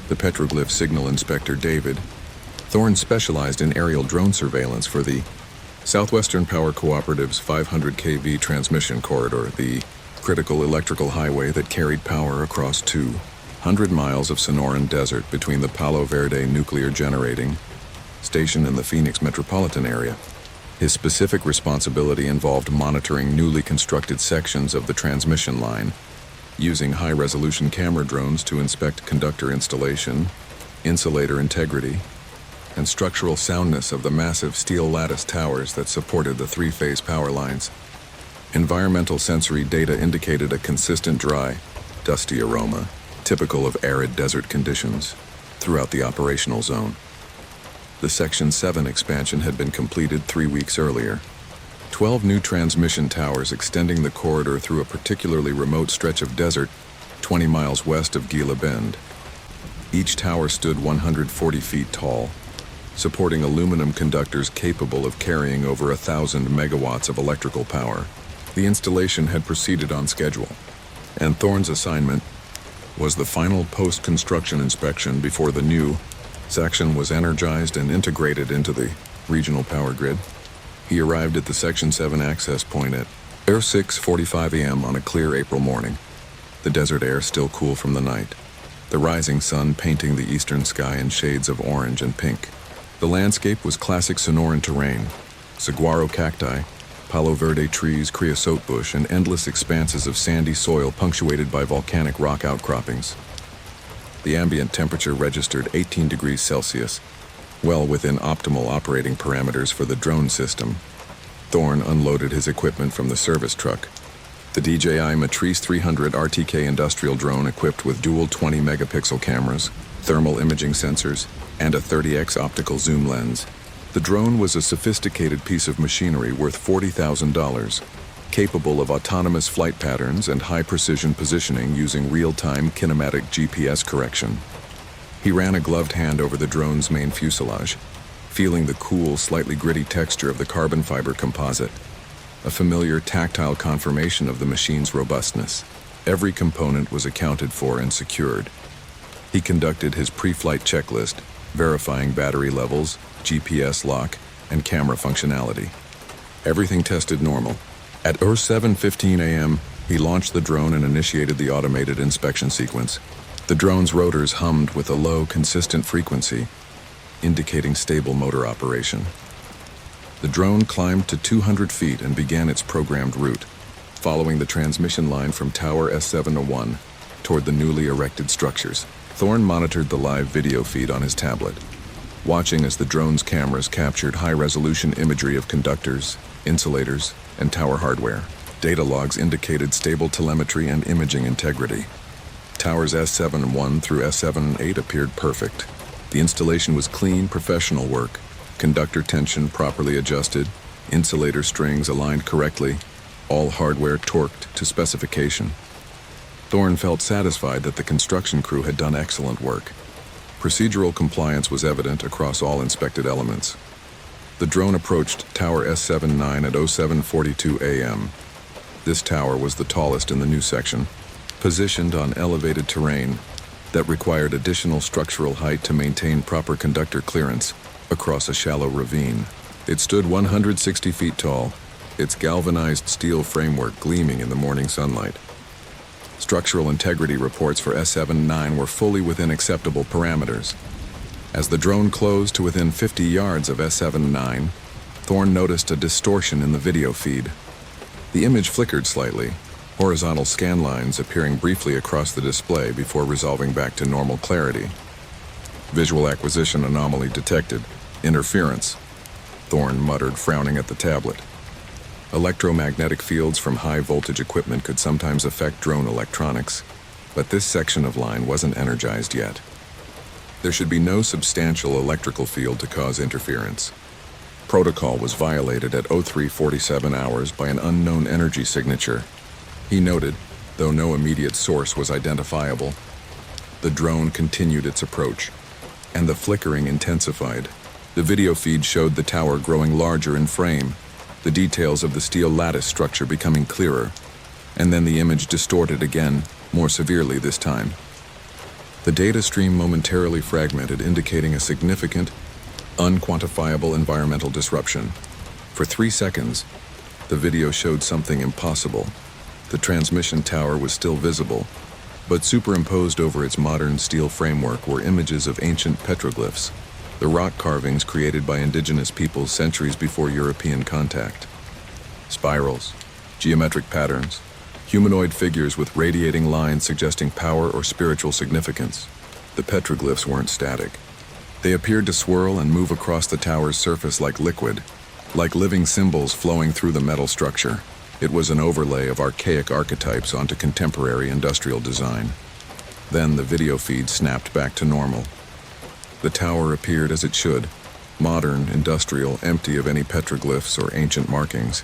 the petroglyph signal inspector David, Thorne specialized in aerial drone surveillance for the Southwestern Power Cooperative's 500 kV transmission corridor, the critical electrical highway that carried power across 200 miles of Sonoran Desert between the Palo Verde nuclear generating station and the Phoenix metropolitan area. His specific responsibility involved monitoring newly constructed sections of the transmission line, using high-resolution camera drones to inspect conductor installation, insulator integrity, and structural soundness of the massive steel lattice towers that supported the three-phase power lines. Environmental sensory data indicated a consistent dry, dusty aroma, typical of arid desert conditions, throughout the operational zone. The Section 7 expansion had been completed 3 weeks earlier. 12 new transmission towers extending the corridor through a particularly remote stretch of desert 20 miles west of Gila Bend. Each tower stood 140 feet tall, supporting aluminum conductors capable of carrying over 1,000 megawatts of electrical power. The installation had proceeded on schedule, and Thorne's assignment was the final post-construction inspection before the new section was energized and integrated into the regional power grid. He arrived at the Section 7 access point at 6:45 a.m. on a clear April morning, the desert air still cool from the night, the rising sun painting the eastern sky in shades of orange and pink. The landscape was classic Sonoran terrain: saguaro cacti, Palo Verde trees, creosote bush, and endless expanses of sandy soil punctuated by volcanic rock outcroppings. The ambient temperature registered 18 degrees Celsius, well within optimal operating parameters for the drone system. Thorne unloaded his equipment from the service truck, the DJI Matrice 300 RTK industrial drone equipped with dual 20-megapixel cameras, thermal imaging sensors, and a 30x optical zoom lens. The drone was a sophisticated piece of machinery worth $40,000, capable of autonomous flight patterns and high-precision positioning using real-time kinematic GPS correction. He ran a gloved hand over the drone's main fuselage, feeling the cool, slightly gritty texture of the carbon fiber composite, a familiar tactile confirmation of the machine's robustness. Every component was accounted for and secured. He conducted his pre-flight checklist, verifying battery levels, GPS lock, and camera functionality. Everything tested normal. At 7:15 a.m., he launched the drone and initiated the automated inspection sequence. The drone's rotors hummed with a low, consistent frequency, indicating stable motor operation. The drone climbed to 200 feet and began its programmed route, following the transmission line from Tower S701 toward the newly erected structures. Thorne monitored the live video feed on his tablet, watching as the drone's cameras captured high-resolution imagery of conductors, insulators, and tower hardware. Data logs indicated stable telemetry and imaging integrity. Towers S7-1 through S7-8 appeared perfect. The installation was clean, professional work. Conductor tension properly adjusted, insulator strings aligned correctly, all hardware torqued to specification. Thorne felt satisfied that the construction crew had done excellent work. Procedural compliance was evident across all inspected elements. The drone approached Tower S7-9 at 07:42 a.m. This tower was the tallest in the new section, positioned on elevated terrain that required additional structural height to maintain proper conductor clearance across a shallow ravine. It stood 160 feet tall, its galvanized steel framework gleaming in the morning sunlight. Structural integrity reports for S7-9 were fully within acceptable parameters. As the drone closed to within 50 yards of S7-9, Thorne noticed a distortion in the video feed. The image flickered slightly, horizontal scan lines appearing briefly across the display before resolving back to normal clarity. Visual acquisition anomaly detected. Interference, Thorne muttered, frowning at the tablet. Electromagnetic fields from high-voltage equipment could sometimes affect drone electronics, but this section of line wasn't energized yet. There should be no substantial electrical field to cause interference. Protocol was violated at 03:47 hours by an unknown energy signature, he noted, though no immediate source was identifiable. The drone continued its approach, and the flickering intensified. The video feed showed the tower growing larger in frame, the details of the steel lattice structure becoming clearer, and then the image distorted again, more severely this time. The data stream momentarily fragmented, indicating a significant, unquantifiable environmental disruption. For 3 seconds, the video showed something impossible. The transmission tower was still visible, but superimposed over its modern steel framework were images of ancient petroglyphs, the rock carvings created by indigenous peoples centuries before European contact. Spirals, geometric patterns, humanoid figures with radiating lines suggesting power or spiritual significance. The petroglyphs weren't static. They appeared to swirl and move across the tower's surface like liquid, like living symbols flowing through the metal structure. It was an overlay of archaic archetypes onto contemporary industrial design. Then the video feed snapped back to normal. The tower appeared as it should, modern, industrial, empty of any petroglyphs or ancient markings.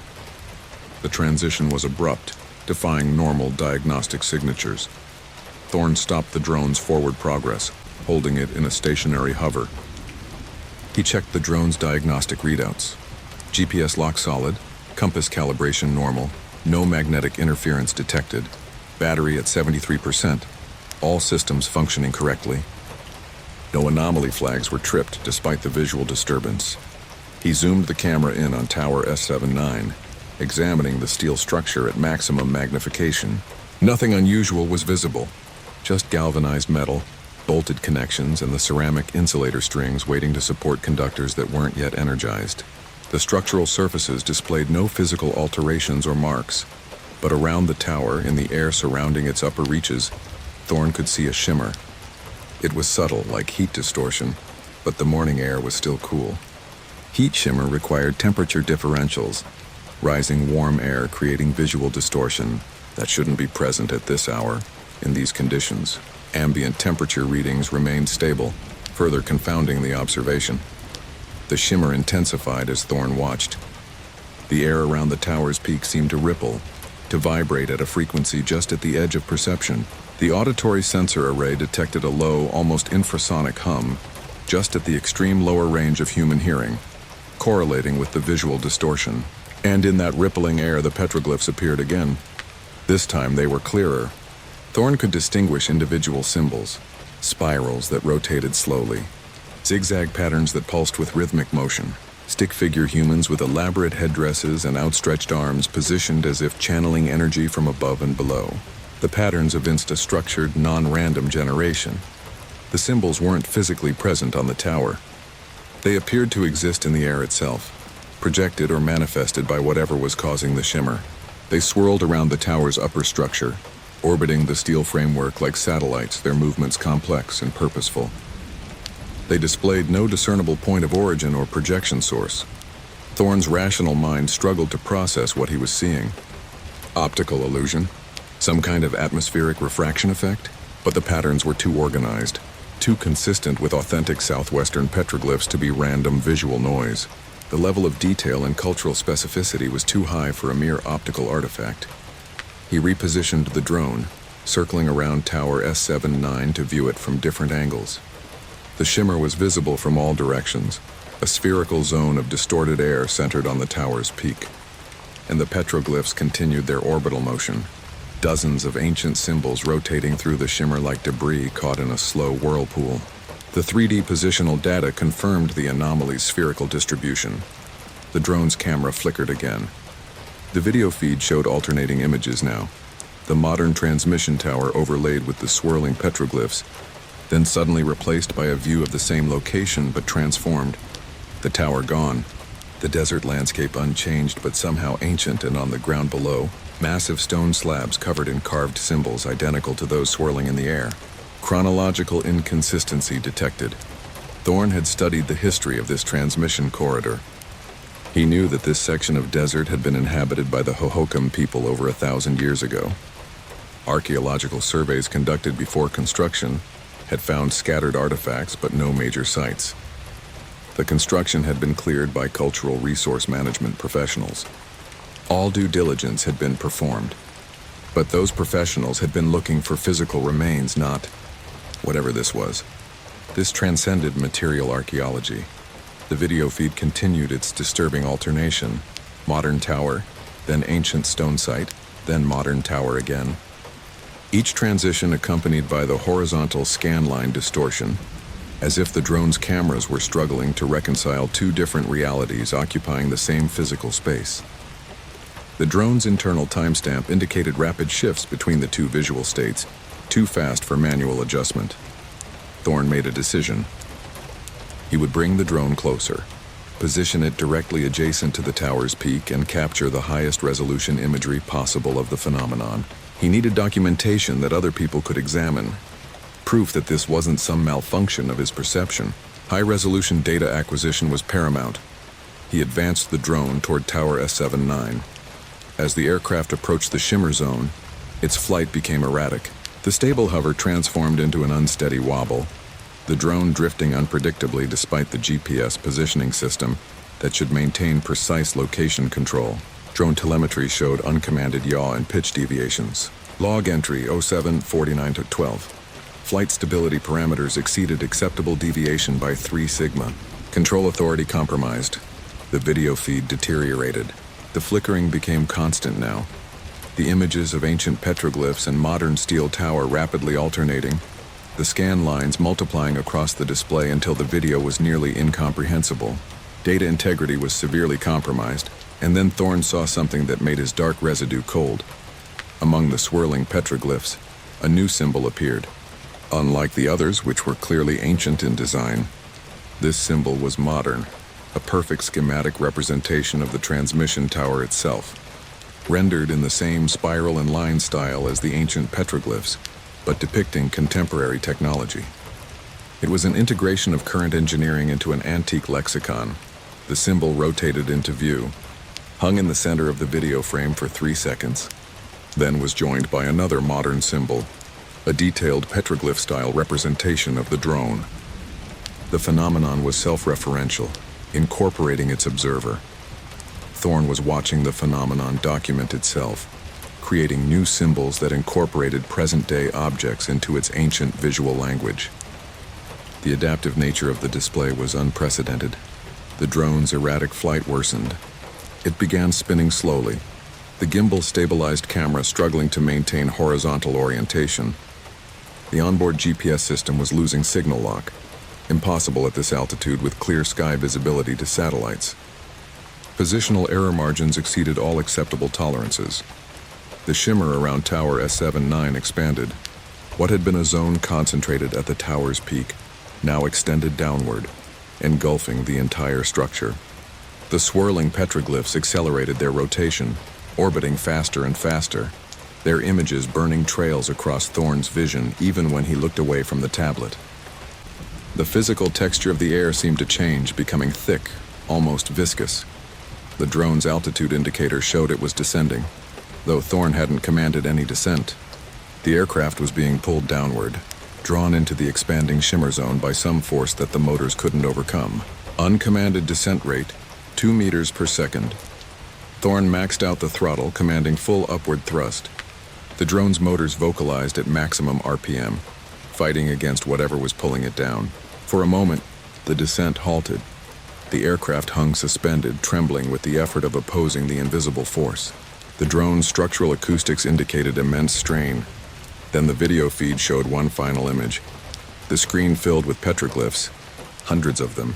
The transition was abrupt, defying normal diagnostic signatures. Thorne stopped the drone's forward progress, holding it in a stationary hover. He checked the drone's diagnostic readouts. GPS lock solid, compass calibration normal, no magnetic interference detected, battery at 73%, all systems functioning correctly. No anomaly flags were tripped despite the visual disturbance. He zoomed the camera in on Tower S79, examining the steel structure at maximum magnification. Nothing unusual was visible, just galvanized metal, bolted connections, and the ceramic insulator strings waiting to support conductors that weren't yet energized. The structural surfaces displayed no physical alterations or marks, but around the tower, in the air surrounding its upper reaches, Thorne could see a shimmer. It was subtle, like heat distortion, but the morning air was still cool. Heat shimmer required temperature differentials, rising warm air creating visual distortion that shouldn't be present at this hour. In these conditions, ambient temperature readings remained stable, further confounding the observation. The shimmer intensified as Thorne watched. The air around the tower's peak seemed to ripple, to vibrate at a frequency just at the edge of perception. The auditory sensor array detected a low, almost infrasonic hum, just at the extreme lower range of human hearing, correlating with the visual distortion. And in that rippling air, the petroglyphs appeared again. This time they were clearer. Thorne could distinguish individual symbols, spirals that rotated slowly, zigzag patterns that pulsed with rhythmic motion, stick figure humans with elaborate headdresses and outstretched arms positioned as if channeling energy from above and below. The patterns evinced a structured, non-random generation. The symbols weren't physically present on the tower. They appeared to exist in the air itself, projected or manifested by whatever was causing the shimmer. They swirled around the tower's upper structure, orbiting the steel framework like satellites, their movements complex and purposeful. They displayed no discernible point of origin or projection source. Thorne's rational mind struggled to process what he was seeing. Optical illusion? Some kind of atmospheric refraction effect? But the patterns were too organized, too consistent with authentic southwestern petroglyphs to be random visual noise. The level of detail and cultural specificity was too high for a mere optical artifact. He repositioned the drone, circling around Tower S79 to view it from different angles. The shimmer was visible from all directions, a spherical zone of distorted air centered on the tower's peak. And the petroglyphs continued their orbital motion, dozens of ancient symbols rotating through the shimmer like debris caught in a slow whirlpool. The 3D positional data confirmed the anomaly's spherical distribution. The drone's camera flickered again. The video feed showed alternating images now. The modern transmission tower overlaid with the swirling petroglyphs, then suddenly replaced by a view of the same location but transformed. The tower gone. The desert landscape unchanged but somehow ancient, and on the ground below, massive stone slabs covered in carved symbols identical to those swirling in the air. Chronological inconsistency detected. Thorne had studied the history of this transmission corridor. He knew that this section of desert had been inhabited by the Hohokam people over 1,000 years ago. Archaeological surveys conducted before construction had found scattered artifacts but no major sites. The construction had been cleared by cultural resource management professionals. All due diligence had been performed, but those professionals had been looking for physical remains, not whatever this was. This transcended material archaeology. The video feed continued its disturbing alternation: modern tower, then ancient stone site, then modern tower again. each transition accompanied by the horizontal scan line distortion, as if the drone's cameras were struggling to reconcile two different realities occupying the same physical space. The drone's internal timestamp indicated rapid shifts between the two visual states, too fast for manual adjustment. Thorn made a decision. He would bring the drone closer, position it directly adjacent to the tower's peak, and capture the highest resolution imagery possible of the phenomenon. He needed documentation that other people could examine, proof that this wasn't some malfunction of his perception. High-resolution data acquisition was paramount. He advanced the drone toward Tower S79. As the aircraft approached the shimmer zone, its flight became erratic. The stable hover transformed into an unsteady wobble, the drone drifting unpredictably despite the GPS positioning system that should maintain precise location control. Drone telemetry showed uncommanded yaw and pitch deviations. Log entry 0749-12. Flight stability parameters exceeded acceptable deviation by 3 sigma. Control authority compromised. The video feed deteriorated. The flickering became constant now. The images of ancient petroglyphs and modern steel tower rapidly alternating, the scan lines multiplying across the display until the video was nearly incomprehensible. Data integrity was severely compromised, and then Thorn saw something that made his dark residue cold. Among the swirling petroglyphs, a new symbol appeared. Unlike the others, which were clearly ancient in design, this symbol was modern, a perfect schematic representation of the transmission tower itself, rendered in the same spiral and line style as the ancient petroglyphs, but depicting contemporary technology. It was an integration of current engineering into an antique lexicon. The symbol rotated into view, hung in the center of the video frame for 3 seconds, then was joined by another modern symbol, a detailed petroglyph-style representation of the drone. The phenomenon was self-referential, incorporating its observer. Thorn was watching the phenomenon document itself, creating new symbols that incorporated present-day objects into its ancient visual language. The adaptive nature of the display was unprecedented. The drone's erratic flight worsened. It began spinning slowly, the gimbal-stabilized camera struggling to maintain horizontal orientation. The onboard GPS system was losing signal lock, impossible at this altitude with clear sky visibility to satellites. Positional error margins exceeded all acceptable tolerances. The shimmer around Tower S79 expanded. What had been a zone concentrated at the tower's peak now extended downward, engulfing the entire structure. The swirling petroglyphs accelerated their rotation, orbiting faster and faster, their images burning trails across Thorn's vision even when he looked away from the tablet. The physical texture of the air seemed to change, becoming thick, almost viscous. The drone's altitude indicator showed it was descending, though Thorn hadn't commanded any descent. The aircraft was being pulled downward, drawn into the expanding shimmer zone by some force that the motors couldn't overcome. Uncommanded descent rate, 2 meters per second. Thorn maxed out the throttle, commanding full upward thrust. The drone's motors vocalized at maximum RPM, fighting against whatever was pulling it down. For a moment, the descent halted. The aircraft hung suspended, trembling with the effort of opposing the invisible force. The drone's structural acoustics indicated immense strain. Then the video feed showed one final image. The screen filled with petroglyphs, hundreds of them,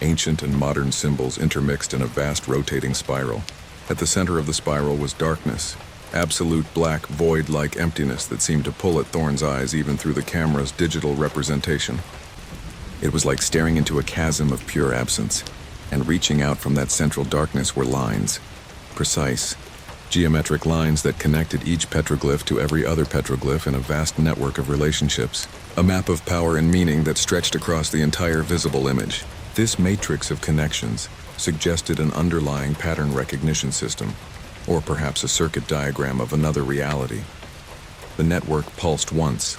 ancient and modern symbols intermixed in a vast rotating spiral. At the center of the spiral was darkness, absolute black, void-like emptiness that seemed to pull at Thorn's eyes even through the camera's digital representation. It was like staring into a chasm of pure absence, and reaching out from that central darkness were lines, precise, geometric lines that connected each petroglyph to every other petroglyph in a vast network of relationships, a map of power and meaning that stretched across the entire visible image. This matrix of connections suggested an underlying pattern recognition system, or perhaps a circuit diagram of another reality. The network pulsed once,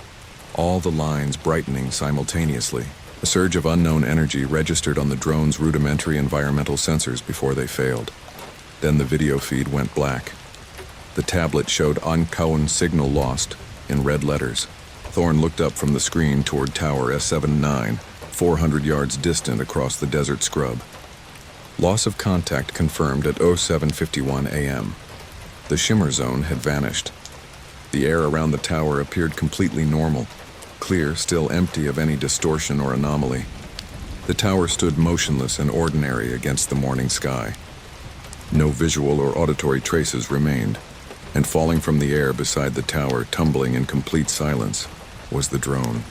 all the lines brightening simultaneously. A surge of unknown energy registered on the drone's rudimentary environmental sensors before they failed. Then the video feed went black. The tablet showed unknown signal lost in red letters. Thorn looked up from the screen toward Tower S79, 400 yards distant across the desert scrub. Loss of contact confirmed at 07:51 a.m. The shimmer zone had vanished. The air around the tower appeared completely normal, clear, still empty of any distortion or anomaly. The tower stood motionless and ordinary against the morning sky. No visual or auditory traces remained, and falling from the air beside the tower, tumbling in complete silence, was the drone.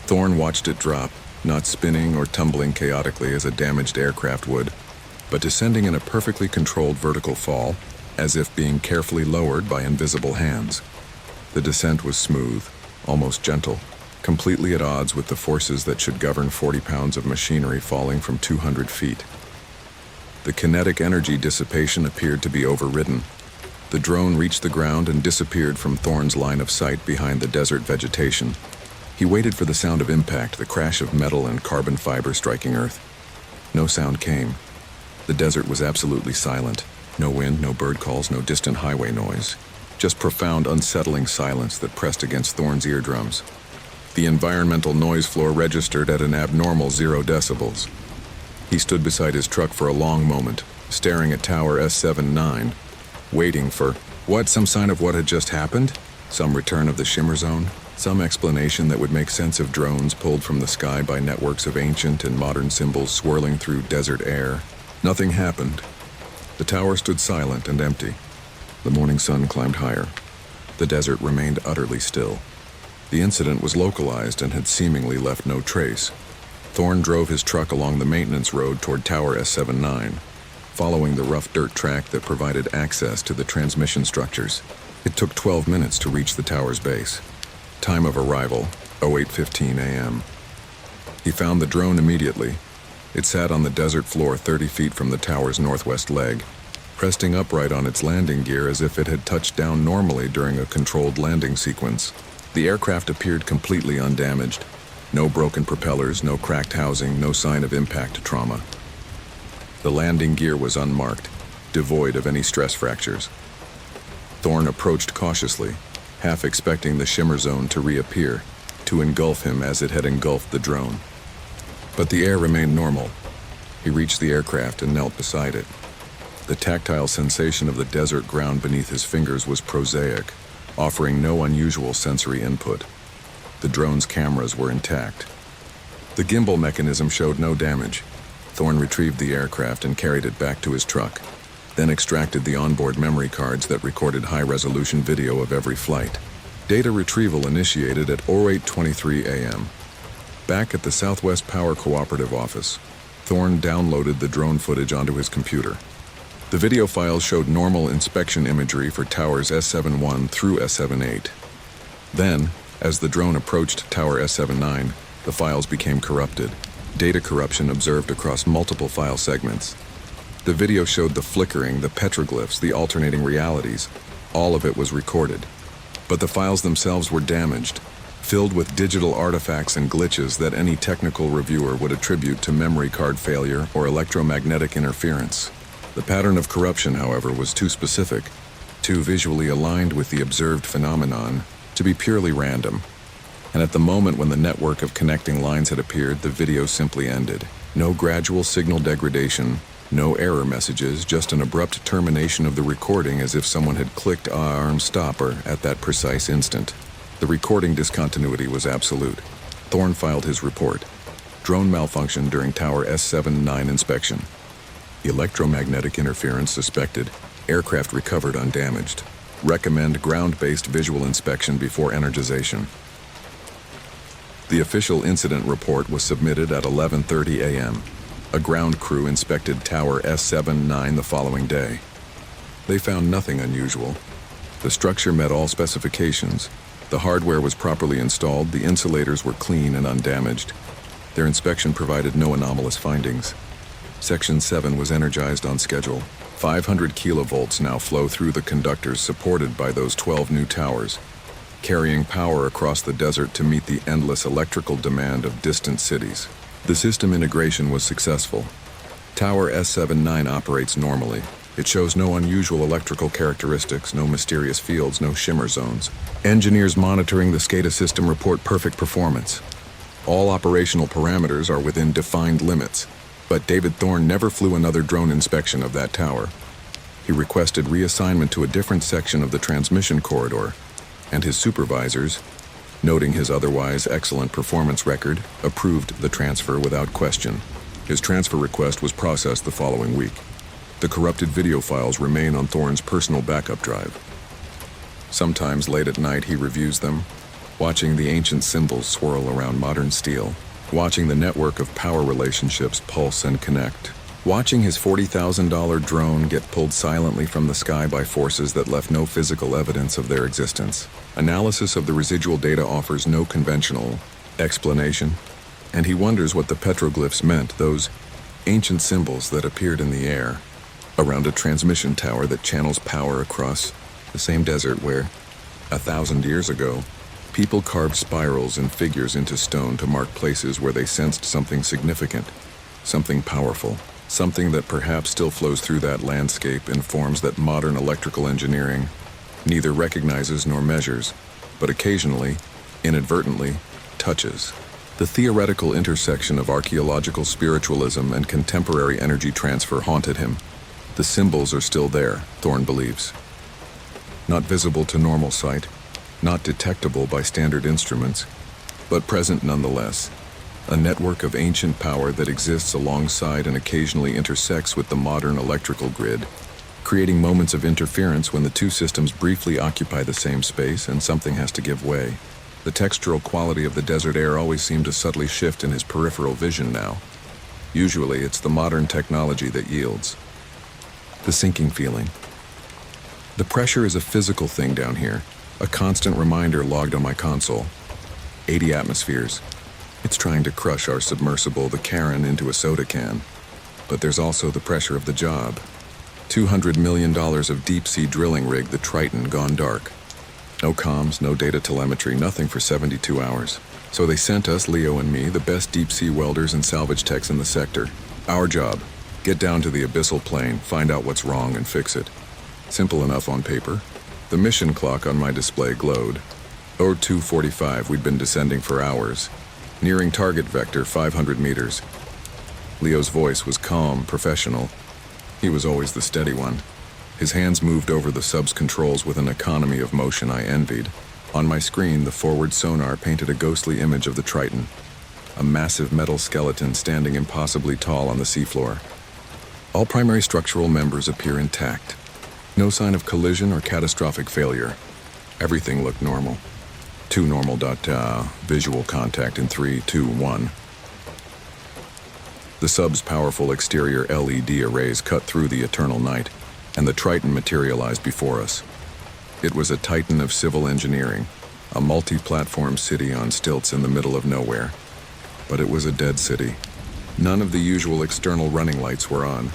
Thorne watched it drop, not spinning or tumbling chaotically as a damaged aircraft would, but descending in a perfectly controlled vertical fall, as if being carefully lowered by invisible hands. The descent was smooth, almost gentle, completely at odds with the forces that should govern 40 pounds of machinery falling from 200 feet. The kinetic energy dissipation appeared to be overridden. The drone reached the ground and disappeared from Thorne's line of sight behind the desert vegetation. He waited for the sound of impact, the crash of metal and carbon fiber striking earth. No sound came. The desert was absolutely silent. No wind, no bird calls, no distant highway noise. Just profound, unsettling silence that pressed against Thorne's eardrums. The environmental noise floor registered at an abnormal 0 decibels. He stood beside his truck for a long moment, staring at Tower S79, waiting for, what, some sign of what had just happened? Some return of the Shimmer Zone? Some explanation that would make sense of drones pulled from the sky by networks of ancient and modern symbols swirling through desert air? Nothing happened. The tower stood silent and empty. The morning sun climbed higher. The desert remained utterly still. The incident was localized and had seemingly left no trace. Thorne drove his truck along the maintenance road toward Tower S79, following the rough dirt track that provided access to the transmission structures. It took 12 minutes to reach the tower's base. Time of arrival, 08:15 a.m. He found the drone immediately. It sat on the desert floor 30 feet from the tower's northwest leg, resting upright on its landing gear as if it had touched down normally during a controlled landing sequence. The aircraft appeared completely undamaged. No broken propellers, no cracked housing, no sign of impact trauma. The landing gear was unmarked, devoid of any stress fractures. Thorne approached cautiously, half expecting the Shimmer Zone to reappear, to engulf him as it had engulfed the drone. But the air remained normal. He reached the aircraft and knelt beside it. The tactile sensation of the desert ground beneath his fingers was prosaic, offering no unusual sensory input. The drone's cameras were intact. The gimbal mechanism showed no damage. Thorne retrieved the aircraft and carried it back to his truck, then extracted the onboard memory cards that recorded high-resolution video of every flight. Data retrieval initiated at 08:23 a.m. Back at the Southwest Power Cooperative office, Thorne downloaded the drone footage onto his computer. The video files showed normal inspection imagery for towers S71 through S78. Then, as the drone approached Tower S79, the files became corrupted. Data corruption observed across multiple file segments. The video showed the flickering, the petroglyphs, the alternating realities. All of it was recorded. But the files themselves were damaged, filled with digital artifacts and glitches that any technical reviewer would attribute to memory card failure or electromagnetic interference. The pattern of corruption, however, was too specific, too visually aligned with the observed phenomenon, to be purely random. And at the moment when the network of connecting lines had appeared, the video simply ended. No gradual signal degradation, no error messages, just an abrupt termination of the recording as if someone had clicked alarm stopper at that precise instant. The recording discontinuity was absolute. Thorne filed his report. Drone malfunction during Tower S79 inspection. Electromagnetic interference suspected. Aircraft recovered undamaged. Recommend ground-based visual inspection before energization. The official incident report was submitted at 11:30 a.m. A ground crew inspected Tower S79 the following day. They found nothing unusual. The structure met all specifications. The hardware was properly installed, the insulators were clean and undamaged. Their inspection provided no anomalous findings. Section 7 was energized on schedule. 500 kilovolts now flow through the conductors supported by those 12 new towers, carrying power across the desert to meet the endless electrical demand of distant cities. The system integration was successful. Tower S79 operates normally. It shows no unusual electrical characteristics, no mysterious fields, no shimmer zones. Engineers monitoring the SCADA system report perfect performance. All operational parameters are within defined limits. But David Thorne never flew another drone inspection of that tower. He requested reassignment to a different section of the transmission corridor, and his supervisors, noting his otherwise excellent performance record, approved the transfer without question. His transfer request was processed the following week. The corrupted video files remain on Thorne's personal backup drive. Sometimes late at night he reviews them, watching the ancient symbols swirl around modern steel, watching the network of power relationships pulse and connect, watching his $40,000 drone get pulled silently from the sky by forces that left no physical evidence of their existence. Analysis of the residual data offers no conventional explanation, and he wonders what the petroglyphs meant, those ancient symbols that appeared in the air around a transmission tower that channels power across the same desert where, 1,000 years ago, people carved spirals and figures into stone to mark places where they sensed something significant, something powerful, something that perhaps still flows through that landscape in forms that modern electrical engineering neither recognizes nor measures, but occasionally, inadvertently, touches. The theoretical intersection of archaeological spiritualism and contemporary energy transfer haunted him. The symbols are still there, Thorne believes. Not visible to normal sight, not detectable by standard instruments, but present nonetheless. A network of ancient power that exists alongside and occasionally intersects with the modern electrical grid, creating moments of interference when the two systems briefly occupy the same space and something has to give way. The textural quality of the desert air always seemed to subtly shift in his peripheral vision now. Usually it's the modern technology that yields. The sinking feeling. The pressure is a physical thing down here, a constant reminder logged on my console. 80 atmospheres. It's trying to crush our submersible, the Karen, into a soda can. But there's also the pressure of the job. $200 million of deep-sea drilling rig, the Triton, gone dark. No comms, no data telemetry, nothing for 72 hours. So they sent us, Leo and me, the best deep-sea welders and salvage techs in the sector. Our job, get down to the abyssal plane, find out what's wrong and fix it. Simple enough on paper. The mission clock on my display glowed. 02:45, we'd been descending for hours. Nearing target vector 500 meters. Leo's voice was calm, professional. He was always the steady one. His hands moved over the sub's controls with an economy of motion I envied. On my screen, the forward sonar painted a ghostly image of the Triton, a massive metal skeleton standing impossibly tall on the seafloor. All primary structural members appear intact. No sign of collision or catastrophic failure. Everything looked normal. Too normal. Visual contact in 3, 2, 1. The sub's powerful exterior LED arrays cut through the eternal night, and the Triton materialized before us. It was a titan of civil engineering, a multi-platform city on stilts in the middle of nowhere. But it was a dead city. None of the usual external running lights were on.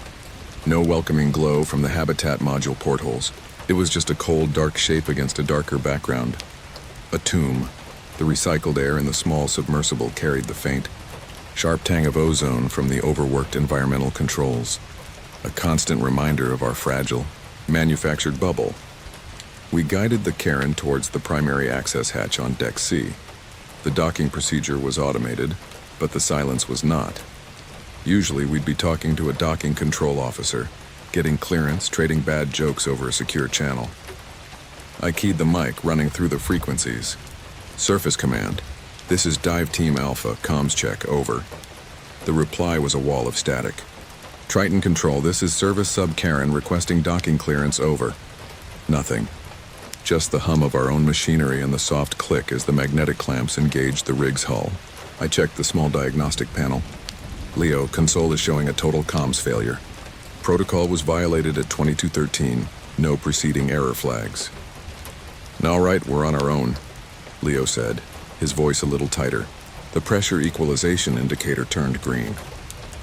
No welcoming glow from the habitat module portholes. It was just a cold, dark shape against a darker background. A tomb. The recycled air in the small submersible carried the faint, sharp tang of ozone from the overworked environmental controls. A constant reminder of our fragile, manufactured bubble. We guided the Karen towards the primary access hatch on Deck C. The docking procedure was automated, but the silence was not. Usually we'd be talking to a docking control officer, getting clearance, trading bad jokes over a secure channel. I keyed the mic, running through the frequencies. Surface command. This is Dive Team Alpha, comms check, over. The reply was a wall of static. Triton Control, this is Service Sub Karen requesting docking clearance, over. Nothing. Just the hum of our own machinery and the soft click as the magnetic clamps engaged the rig's hull. I checked the small diagnostic panel. Leo, console is showing a total comms failure. Protocol was violated at 2213. No preceding error flags. All right, we're on our own, Leo said, his voice a little tighter. The pressure equalization indicator turned green.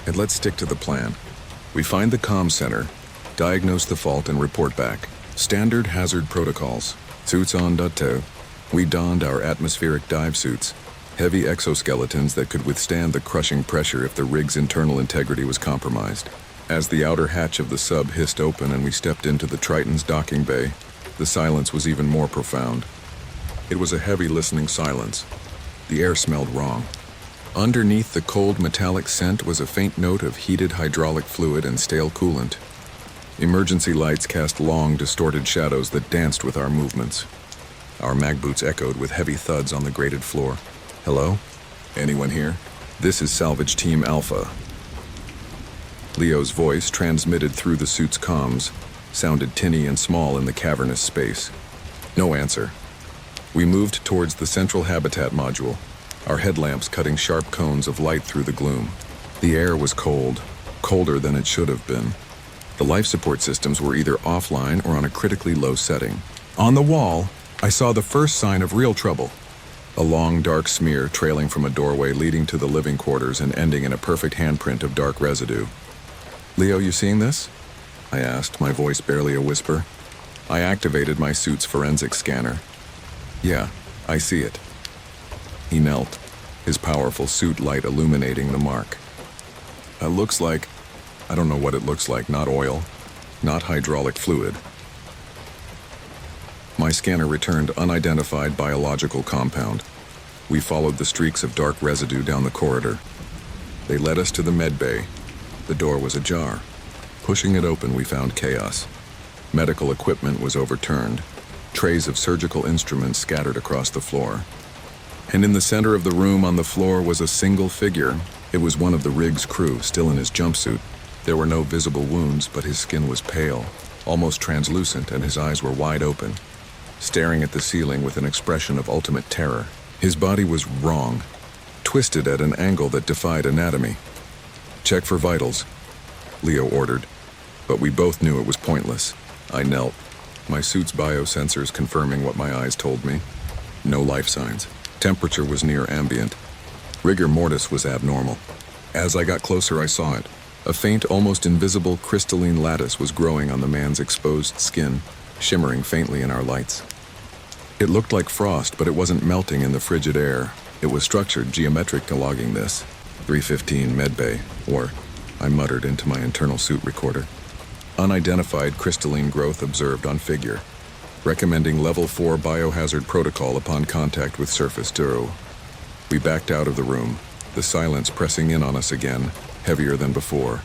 And let's stick to the plan. We find the comm center, diagnose the fault, and report back. Standard hazard protocols. Suits on. We donned our atmospheric dive suits, heavy exoskeletons that could withstand the crushing pressure if the rig's internal integrity was compromised. As the outer hatch of the sub hissed open and we stepped into the Triton's docking bay, the silence was even more profound. It was a heavy listening silence. The air smelled wrong. Underneath the cold metallic scent was a faint note of heated hydraulic fluid and stale coolant. Emergency lights cast long, distorted shadows that danced with our movements. Our mag boots echoed with heavy thuds on the grated floor. Hello? Anyone here? This is Salvage Team Alpha. Leo's voice, transmitted through the suit's comms, sounded tinny and small in the cavernous space. No answer. We moved towards the central habitat module, our headlamps cutting sharp cones of light through the gloom. The air was cold, colder than it should have been. The life support systems were either offline or on a critically low setting. On the wall, I saw the first sign of real trouble. A long, dark smear trailing from a doorway leading to the living quarters and ending in a perfect handprint of dark residue. Leo, you seeing this? I asked, my voice barely a whisper. I activated my suit's forensic scanner. Yeah, I see it. He knelt, his powerful suit light illuminating the mark. It looks like, I don't know what it looks like, not oil, not hydraulic fluid. My scanner returned unidentified biological compound. We followed the streaks of dark residue down the corridor. They led us to the med bay. The door was ajar. Pushing it open, we found chaos. Medical equipment was overturned. Trays of surgical instruments scattered across the floor. And in the center of the room on the floor was a single figure. It was one of the rig's crew, still in his jumpsuit. There were no visible wounds, but his skin was pale, almost translucent, and his eyes were wide open, staring at the ceiling with an expression of ultimate terror. His body was wrong, twisted at an angle that defied anatomy. Check for vitals, Leo ordered, but we both knew it was pointless. I knelt, my suit's biosensors confirming what my eyes told me. No life signs. Temperature was near ambient. Rigor mortis was abnormal. As I got closer, I saw it. A faint, almost invisible crystalline lattice was growing on the man's exposed skin, shimmering faintly in our lights. It looked like frost, but it wasn't melting in the frigid air. It was structured, geometric, logging this. 315 medbay, or, I muttered into my internal suit recorder. Unidentified crystalline growth observed on figure. Recommending level 4 biohazard protocol upon contact with surface duro. We backed out of the room, the silence pressing in on us again, heavier than before.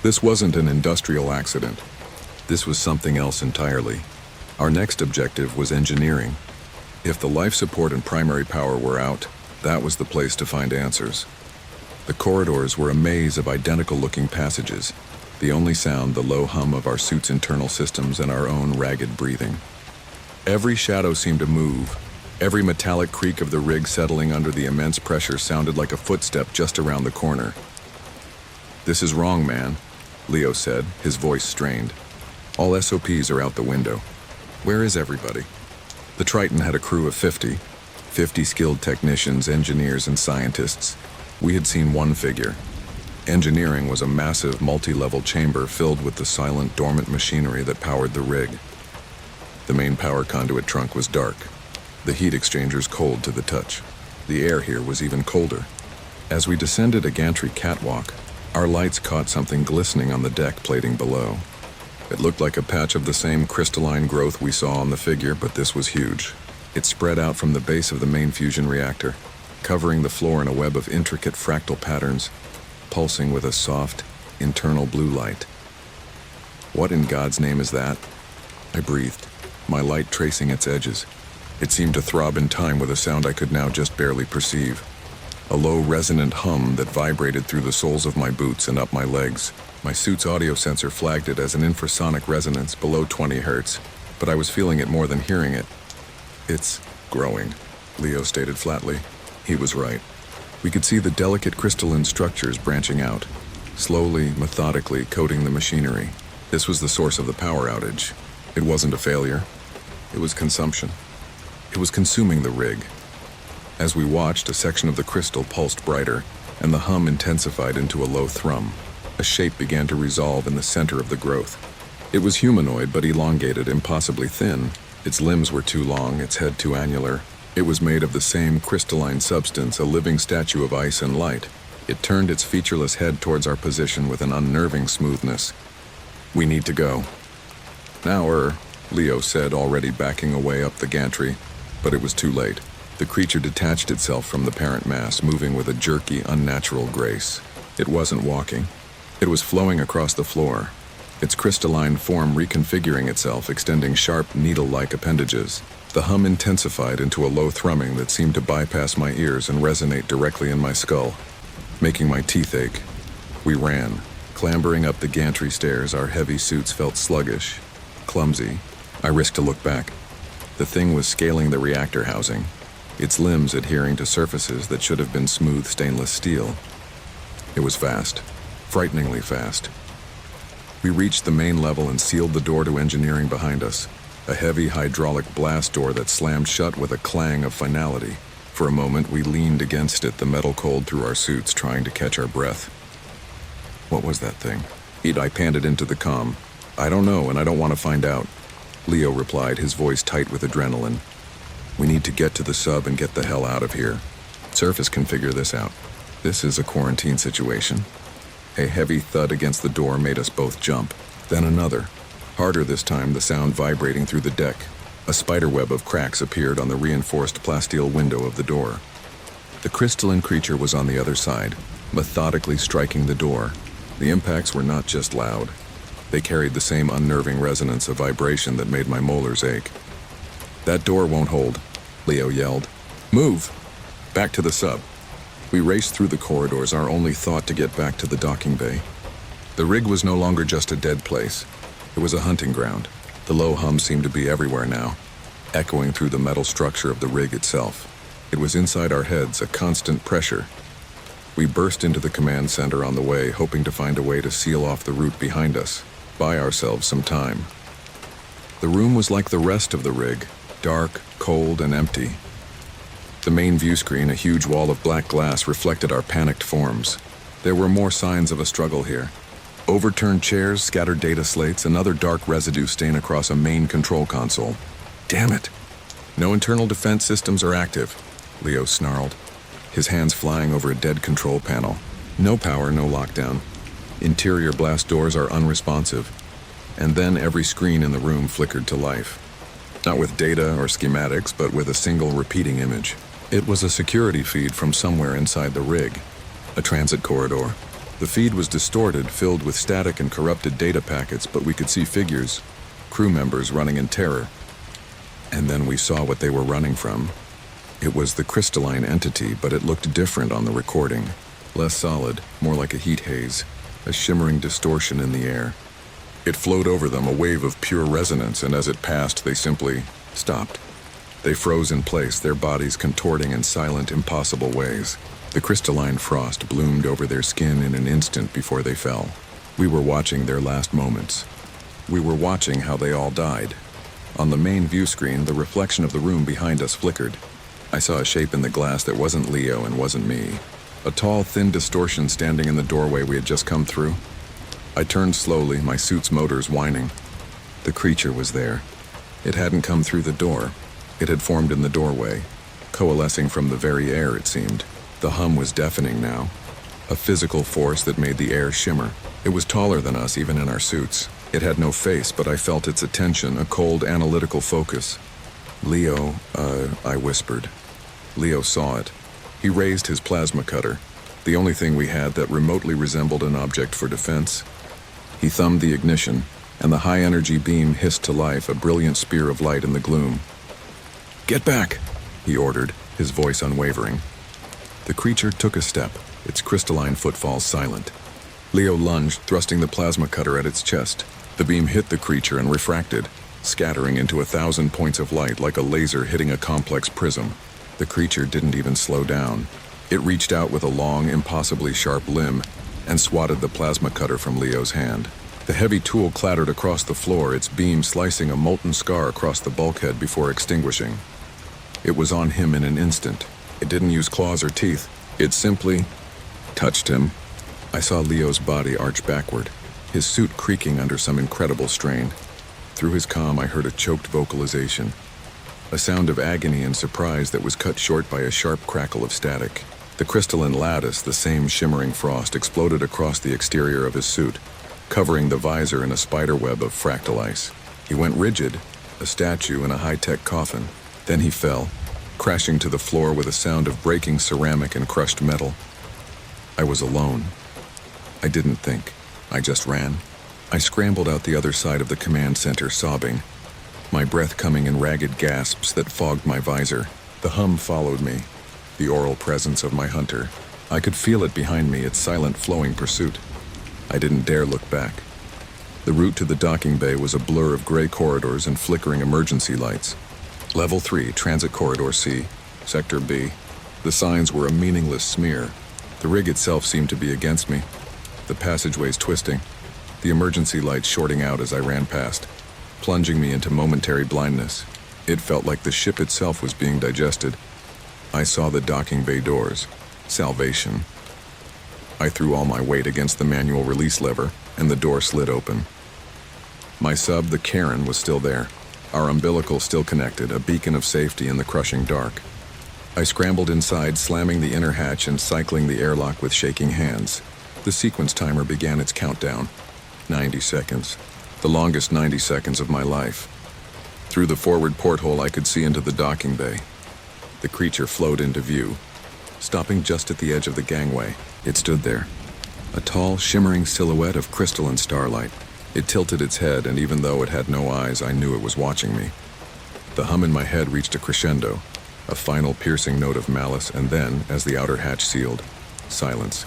This wasn't an industrial accident. This was something else entirely. Our next objective was engineering. If the life support and primary power were out, that was the place to find answers. The corridors were a maze of identical-looking passages, the only sound the low hum of our suit's internal systems and our own ragged breathing. Every shadow seemed to move. Every metallic creak of the rig settling under the immense pressure sounded like a footstep just around the corner. "This is wrong, man," Leo said, his voice strained. "All SOPs are out the window. Where is everybody?" The Triton had a crew of 50 skilled technicians, engineers, and scientists. We had seen one figure. Engineering was a massive multi-level chamber filled with the silent, dormant machinery that powered the rig. The main power conduit trunk was dark, the heat exchangers cold to the touch. The air here was even colder. As we descended a gantry catwalk, our lights caught something glistening on the deck plating below. It looked like a patch of the same crystalline growth we saw on the figure, but this was huge. It spread out from the base of the main fusion reactor, covering the floor in a web of intricate fractal patterns, pulsing with a soft, internal blue light. "What in God's name is that?" I breathed, my light tracing its edges. It seemed to throb in time with a sound I could now just barely perceive. A low, resonant hum that vibrated through the soles of my boots and up my legs. My suit's audio sensor flagged it as an infrasonic resonance below 20 hertz, but I was feeling it more than hearing it. "It's growing," Leo stated flatly. He was right. We could see the delicate crystalline structures branching out, slowly, methodically coating the machinery. This was the source of the power outage. It wasn't a failure. It was consumption. It was consuming the rig. As we watched, a section of the crystal pulsed brighter, and the hum intensified into a low thrum. A shape began to resolve in the center of the growth. It was humanoid, but elongated, impossibly thin. Its limbs were too long, its head too annular. It was made of the same crystalline substance, a living statue of ice and light. It turned its featureless head towards our position with an unnerving smoothness. "We need to go." "Now, Leo said, already backing away up the gantry, but it was too late. The creature detached itself from the parent mass, moving with a jerky, unnatural grace. It wasn't walking. It was flowing across the floor, its crystalline form reconfiguring itself, extending sharp, needle-like appendages. The hum intensified into a low thrumming that seemed to bypass my ears and resonate directly in my skull, making my teeth ache. We ran. Clambering up the gantry stairs, our heavy suits felt sluggish, clumsy. I risked to look back. The thing was scaling the reactor housing, its limbs adhering to surfaces that should have been smooth stainless steel. It was fast, frighteningly fast. We reached the main level and sealed the door to engineering behind us, a heavy hydraulic blast door that slammed shut with a clang of finality. For a moment, we leaned against it, the metal cold through our suits, trying to catch our breath. What was that thing? I panted into the comm. I don't know, and I don't want to find out. Leo replied, his voice tight with adrenaline. We need to get to the sub and get the hell out of here. Surface can figure this out. This is a quarantine situation. A heavy thud against the door made us both jump. Then another. Harder this time, the sound vibrating through the deck. A spiderweb of cracks appeared on the reinforced plasteel window of the door. The crystalline creature was on the other side, methodically striking the door. The impacts were not just loud. They carried the same unnerving resonance of vibration that made my molars ache. That door won't hold, Leo yelled. Move! Back to the sub. We raced through the corridors, our only thought to get back to the docking bay. The rig was no longer just a dead place. It was a hunting ground. The low hum seemed to be everywhere now, echoing through the metal structure of the rig itself. It was inside our heads, a constant pressure. We burst into the command center on the way, hoping to find a way to seal off the route behind us, buy ourselves some time. The room was like the rest of the rig, dark, cold, and empty. The main view screen, a huge wall of black glass, reflected our panicked forms. There were more signs of a struggle here. Overturned chairs, scattered data slates, another dark residue stain across a main control console. Damn it! No internal defense systems are active, Leo snarled, his hands flying over a dead control panel. No power, no lockdown. Interior blast doors are unresponsive. And then every screen in the room flickered to life. Not with data or schematics, but with a single repeating image. It was a security feed from somewhere inside the rig, a transit corridor. The feed was distorted, filled with static and corrupted data packets, but we could see figures, crew members running in terror. And then we saw what they were running from. It was the crystalline entity, but it looked different on the recording. Less solid, more like a heat haze, a shimmering distortion in the air. It flowed over them, a wave of pure resonance, and as it passed, they simply stopped. They froze in place, their bodies contorting in silent, impossible ways. The crystalline frost bloomed over their skin in an instant before they fell. We were watching their last moments. We were watching how they all died. On the main view screen, the reflection of the room behind us flickered. I saw a shape in the glass that wasn't Leo and wasn't me. A tall, thin distortion standing in the doorway we had just come through. I turned slowly, my suit's motors whining. The creature was there. It hadn't come through the door. It had formed in the doorway, coalescing from the very air, it seemed. The hum was deafening now, a physical force that made the air shimmer. It was taller than us, even in our suits. It had no face, but I felt its attention, a cold, analytical focus. Leo, I whispered. Leo saw it. He raised his plasma cutter, the only thing we had that remotely resembled an object for defense. He thumbed the ignition, and the high-energy beam hissed to life, a brilliant spear of light in the gloom. Get back, he ordered, his voice unwavering. The creature took a step, its crystalline footfalls silent. Leo lunged, thrusting the plasma cutter at its chest. The beam hit the creature and refracted, scattering into 1,000 points of light like a laser hitting a complex prism. The creature didn't even slow down. It reached out with a long, impossibly sharp limb and swatted the plasma cutter from Leo's hand. The heavy tool clattered across the floor, its beam slicing a molten scar across the bulkhead before extinguishing. It was on him in an instant. It didn't use claws or teeth. It simply touched him. I saw Leo's body arch backward, his suit creaking under some incredible strain. Through his comm, I heard a choked vocalization, a sound of agony and surprise that was cut short by a sharp crackle of static. The crystalline lattice, the same shimmering frost, exploded across the exterior of his suit, covering the visor in a spiderweb of fractal ice. He went rigid, a statue in a high-tech coffin. Then he fell, crashing to the floor with a sound of breaking ceramic and crushed metal. I was alone. I didn't think. I just ran. I scrambled out the other side of the command center, sobbing. my breath coming in ragged gasps that fogged my visor. The hum followed me, the oral presence of my hunter. I could feel it behind me, its silent, flowing pursuit. I didn't dare look back. The route to the docking bay was a blur of gray corridors and flickering emergency lights. Level 3, Transit Corridor C, Sector B. The signs were a meaningless smear. The rig itself seemed to be against me, the passageways twisting, the emergency lights shorting out as I ran past, plunging me into momentary blindness. It felt like the ship itself was being digested. I saw the docking bay doors. Salvation. I threw all my weight against the manual release lever, and the door slid open. My sub, the Karen, was still there, our umbilical still connected, a beacon of safety in the crushing dark. I scrambled inside, slamming the inner hatch and cycling the airlock with shaking hands. The sequence timer began its countdown. 90 seconds. The longest 90 seconds of my life. Through the forward porthole, I could see into the docking bay. The creature flowed into view. Stopping just at the edge of the gangway, it stood there. A tall, shimmering silhouette of crystalline starlight. It tilted its head, and even though it had no eyes, I knew it was watching me. The hum in my head reached a crescendo, a final piercing note of malice, and then, as the outer hatch sealed, silence.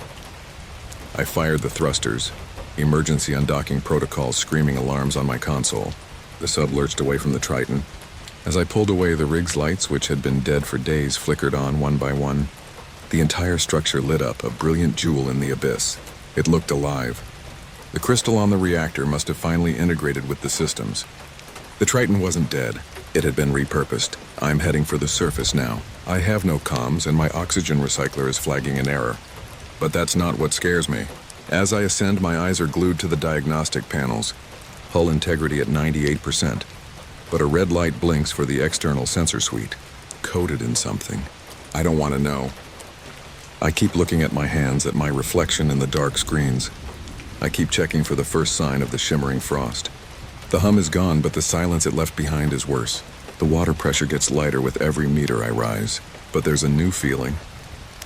I fired the thrusters, emergency undocking protocols screaming alarms on my console. The sub lurched away from the Triton. As I pulled away, the rig's lights, which had been dead for days, flickered on one by one. The entire structure lit up, a brilliant jewel in the abyss. It looked alive. The crystal on the reactor must have finally integrated with the systems. The Triton wasn't dead. It had been repurposed. I'm heading for the surface now. I have no comms, and my oxygen recycler is flagging an error. But that's not what scares me. As I ascend, my eyes are glued to the diagnostic panels. Hull integrity at 98%. But a red light blinks for the external sensor suite. Coated in something. I don't want to know. I keep looking at my hands, at my reflection in the dark screens. I keep checking for the first sign of the shimmering frost. The hum is gone, but the silence it left behind is worse. The water pressure gets lighter with every meter I rise. But there's a new feeling.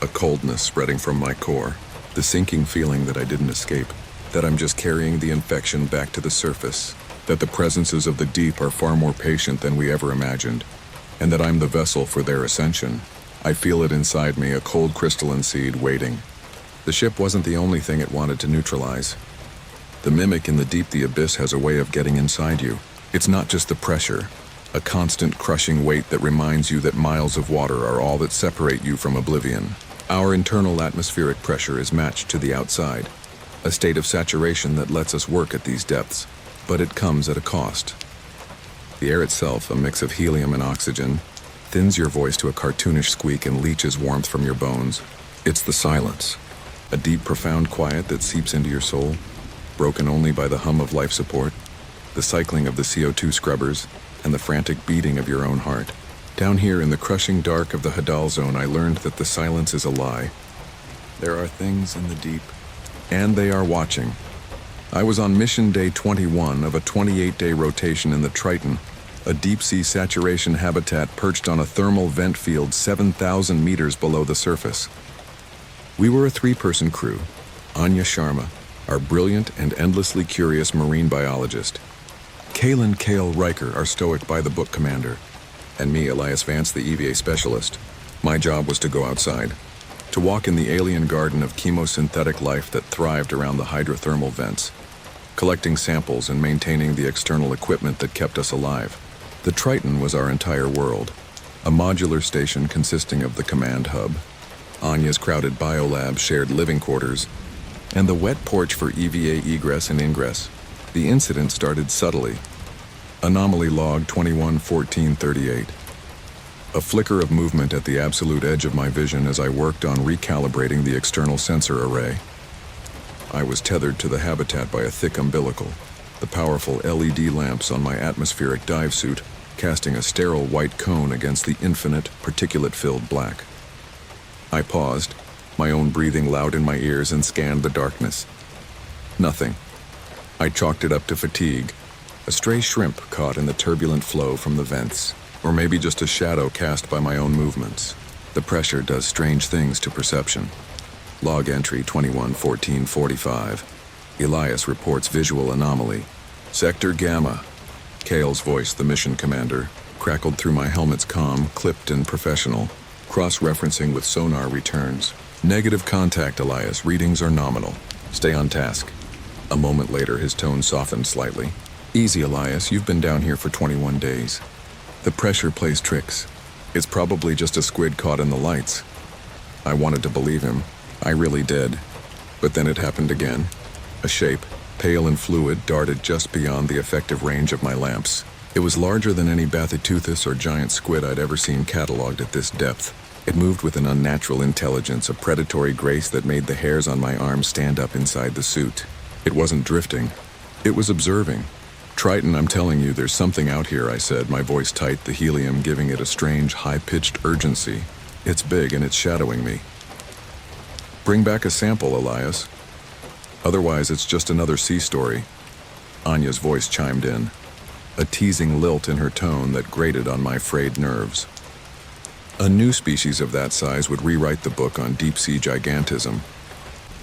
A coldness spreading from my core. The sinking feeling that I didn't escape. That I'm just carrying the infection back to the surface. That the presences of the deep are far more patient than we ever imagined. And that I'm the vessel for their ascension. I feel it inside me, a cold crystalline seed waiting. The ship wasn't the only thing it wanted to neutralize. The mimic in the deep, the abyss, has a way of getting inside you. It's not just the pressure, a constant crushing weight that reminds you that miles of water are all that separate you from oblivion. Our internal atmospheric pressure is matched to the outside, a state of saturation that lets us work at these depths, but it comes at a cost. The air itself, a mix of helium and oxygen, thins your voice to a cartoonish squeak and leaches warmth from your bones. It's the silence, a deep, profound quiet that seeps into your soul, broken only by the hum of life support, the cycling of the CO2 scrubbers, and the frantic beating of your own heart. Down here in the crushing dark of the Hadal Zone, I learned that the silence is a lie. There are things in the deep, and they are watching. I was on mission day 21 of a 28-day rotation in the Triton, a deep-sea saturation habitat perched on a thermal vent field 7,000 meters below the surface. We were a 3-person crew. Anya Sharma, our brilliant and endlessly curious marine biologist. Kalen Kale Riker, our stoic by-the-book commander. And me, Elias Vance, the EVA specialist. My job was to go outside, to walk in the alien garden of chemosynthetic life that thrived around the hydrothermal vents, collecting samples and maintaining the external equipment that kept us alive. The Triton was our entire world, a modular station consisting of the command hub, Anya's crowded biolab shared living quarters, and the wet porch for EVA egress and ingress. The incident started subtly. Anomaly log 211438. A flicker of movement at the absolute edge of my vision as I worked on recalibrating the external sensor array. I was tethered to the habitat by a thick umbilical, the powerful LED lamps on my atmospheric dive suit casting a sterile white cone against the infinite, particulate-filled black. I paused, my own breathing loud in my ears, and scanned the darkness. Nothing. I chalked it up to fatigue, a stray shrimp caught in the turbulent flow from the vents, or maybe just a shadow cast by my own movements. The pressure does strange things to perception. Log entry 211445. Elias reports visual anomaly. Sector Gamma. Kale's voice, the mission commander, crackled through my helmet's comm, clipped and professional, cross-referencing with sonar returns. Negative contact, Elias. Readings are nominal. Stay on task. A moment later, his tone softened slightly. Easy, Elias. You've been down here for 21 days. The pressure plays tricks. It's probably just a squid caught in the lights. I wanted to believe him. I really did. But then it happened again. A shape, pale and fluid, darted just beyond the effective range of my lamps. It was larger than any Bathyteuthis or giant squid I'd ever seen cataloged at this depth. It moved with an unnatural intelligence, a predatory grace that made the hairs on my arms stand up inside the suit. It wasn't drifting. It was observing. Triton, I'm telling you, there's something out here, I said, my voice tight, the helium giving it a strange, high-pitched urgency. It's big and it's shadowing me. Bring back a sample, Elias. Otherwise, it's just another sea story. Anya's voice chimed in, a teasing lilt in her tone that grated on my frayed nerves. A new species of that size would rewrite the book on deep-sea gigantism.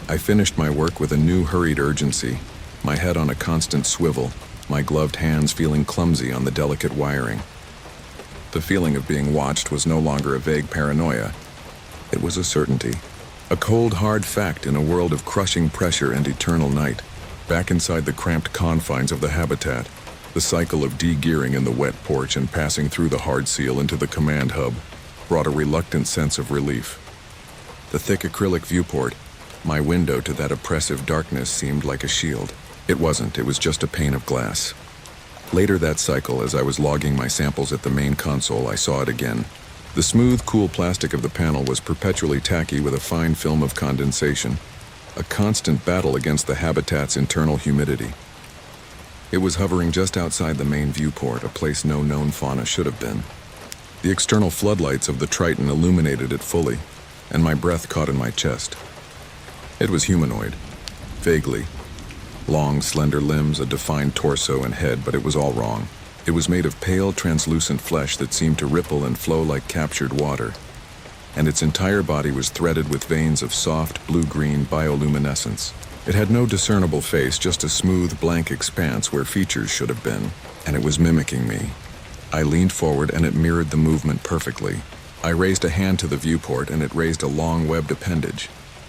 I finished my work with a new hurried urgency, my head on a constant swivel, my gloved hands feeling clumsy on the delicate wiring. The feeling of being watched was no longer a vague paranoia. It was a certainty. A cold, hard fact in a world of crushing pressure and eternal night. Back inside the cramped confines of the habitat, the cycle of de-gearing in the wet porch and passing through the hard seal into the command hub brought a reluctant sense of relief. The thick acrylic viewport, my window to that oppressive darkness, seemed like a shield. It wasn't, it was just a pane of glass. Later that cycle, as I was logging my samples at the main console, I saw it again. The smooth, cool plastic of the panel was perpetually tacky with a fine film of condensation, a constant battle against the habitat's internal humidity. It was hovering just outside the main viewport, a place no known fauna should have been. The external floodlights of the Triton illuminated it fully, and my breath caught in my chest. It was humanoid, vaguely. Long, slender limbs, a defined torso and head, but it was all wrong. It was made of pale, translucent flesh that seemed to ripple and flow like captured water, and its entire body was threaded with veins of soft, blue-green bioluminescence. It had no discernible face, just a smooth, blank expanse where features should have been, and it was mimicking me. I leaned forward and it mirrored the movement perfectly. I raised a hand to the viewport and it raised a long webbed appendage.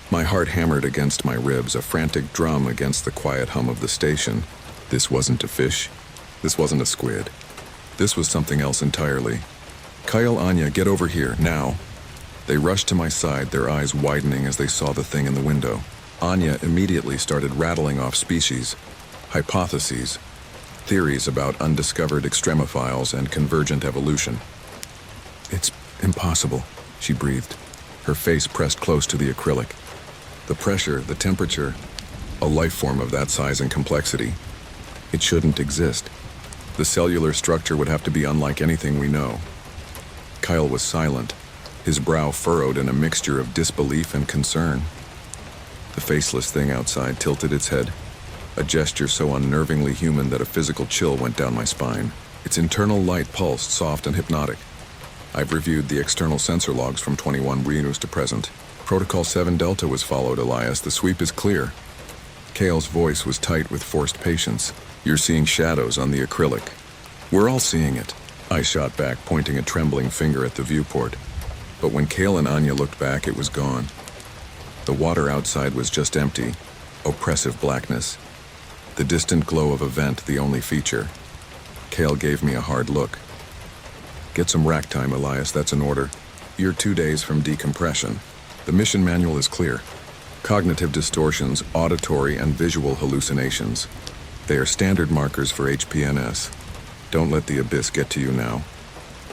My heart hammered against my ribs, a frantic drum against the quiet hum of the station. This wasn't a fish. This wasn't a squid. This was something else entirely. Kyle, Anya, get over here, now. They rushed to my side, their eyes widening as they saw the thing in the window. Anya immediately started rattling off species, hypotheses, theories about undiscovered extremophiles and convergent evolution. It's impossible, she breathed, her face pressed close to the acrylic. The pressure, the temperature, a life form of that size and complexity. It shouldn't exist. The cellular structure would have to be unlike anything we know. Kyle was silent, his brow furrowed in a mixture of disbelief and concern. The faceless thing outside tilted its head, a gesture so unnervingly human that a physical chill went down my spine. Its internal light pulsed, soft and hypnotic. I've reviewed the external sensor logs from 21 Venus to present. Protocol 7 Delta was followed, Elias. The sweep is clear. Kale's voice was tight with forced patience. You're seeing shadows on the acrylic. We're all seeing it. I shot back, pointing a trembling finger at the viewport. But when Kale and Anya looked back, it was gone. The water outside was just empty, oppressive blackness. The distant glow of a vent, the only feature. Kale gave me a hard look. Get some rack time, Elias, that's an order. You're 2 days from decompression. The mission manual is clear. Cognitive distortions, auditory and visual hallucinations. They are standard markers for HPNS. Don't let the abyss get to you now.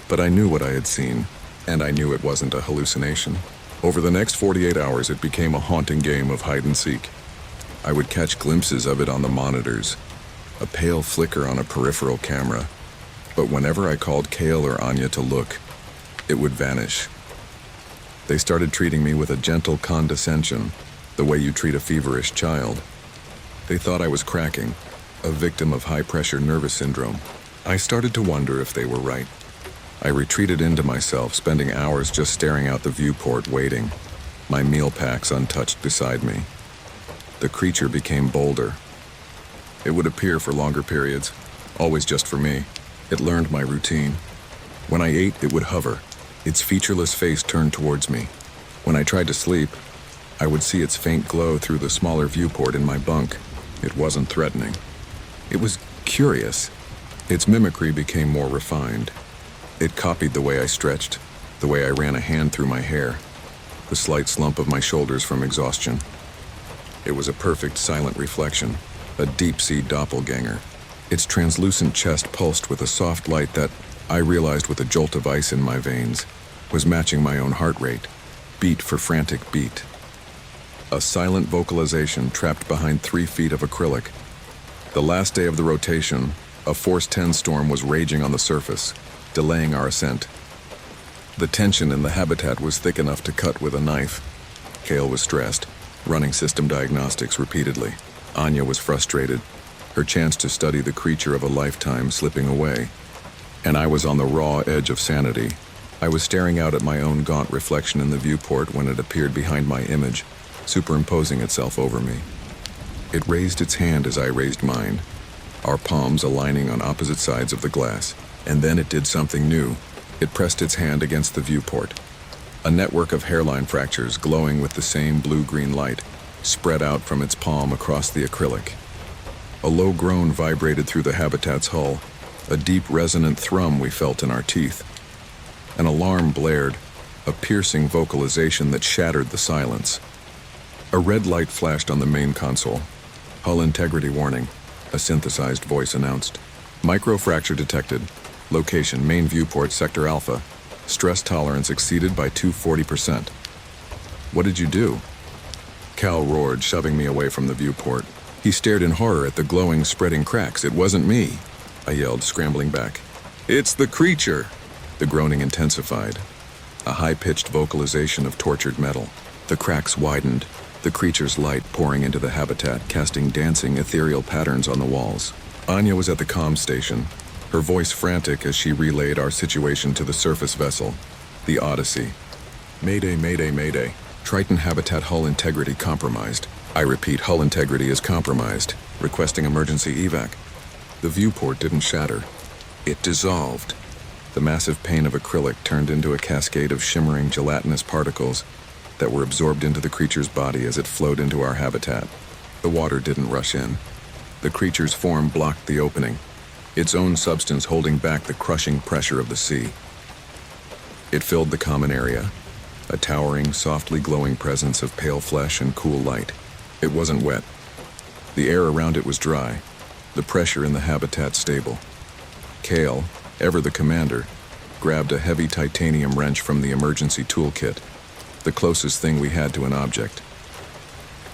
But I knew what I had seen, and I knew it wasn't a hallucination. Over the next 48 hours, it became a haunting game of hide and seek. I would catch glimpses of it on the monitors, a pale flicker on a peripheral camera. But whenever I called Kale or Anya to look, it would vanish. They started treating me with a gentle condescension, the way you treat a feverish child. They thought I was cracking, a victim of high-pressure nervous syndrome. I started to wonder if they were right. I retreated into myself, spending hours just staring out the viewport, waiting, my meal packs untouched beside me. The creature became bolder. It would appear for longer periods, always just for me. It learned my routine. When I ate, it would hover, its featureless face turned towards me. When I tried to sleep, I would see its faint glow through the smaller viewport in my bunk. It wasn't threatening. It was curious. Its mimicry became more refined. It copied the way I stretched, the way I ran a hand through my hair, the slight slump of my shoulders from exhaustion. It was a perfect silent reflection, a deep-sea doppelganger. Its translucent chest pulsed with a soft light that, I realized with a jolt of ice in my veins, was matching my own heart rate, beat for frantic beat. A silent vocalization trapped behind 3 feet of acrylic. The last day of the rotation, a Force 10 storm was raging on the surface, delaying our ascent. The tension in the habitat was thick enough to cut with a knife. Kale was stressed, running system diagnostics repeatedly. Anya was frustrated, her chance to study the creature of a lifetime slipping away. And I was on the raw edge of sanity. I was staring out at my own gaunt reflection in the viewport when it appeared behind my image, superimposing itself over me. It raised its hand as I raised mine, our palms aligning on opposite sides of the glass. And then it did something new. It pressed its hand against the viewport. A network of hairline fractures glowing with the same blue-green light spread out from its palm across the acrylic. A low groan vibrated through the habitat's hull, a deep resonant thrum we felt in our teeth. An alarm blared, a piercing vocalization that shattered the silence. A red light flashed on the main console. Hull integrity warning, a synthesized voice announced. Microfracture detected. Location, main viewport, Sector Alpha. Stress tolerance exceeded by 240%. What did you do? Cal roared, shoving me away from the viewport. He stared in horror at the glowing, spreading cracks. It wasn't me, I yelled, scrambling back. It's the creature! The groaning intensified. A high-pitched vocalization of tortured metal. The cracks widened, the creature's light pouring into the habitat, casting dancing, ethereal patterns on the walls. Anya was at the comm station, her voice frantic as she relayed our situation to the surface vessel, the Odyssey. Mayday, mayday, mayday. Triton habitat hull integrity compromised. I repeat, hull integrity is compromised. Requesting emergency evac. The viewport didn't shatter. It dissolved. The massive pane of acrylic turned into a cascade of shimmering gelatinous particles that were absorbed into the creature's body as it flowed into our habitat. The water didn't rush in. The creature's form blocked the opening, its own substance holding back the crushing pressure of the sea. It filled the common area, a towering, softly glowing presence of pale flesh and cool light. It wasn't wet. The air around it was dry, the pressure in the habitat stable. Kale, ever the commander, grabbed a heavy titanium wrench from the emergency toolkit, the closest thing we had to an object.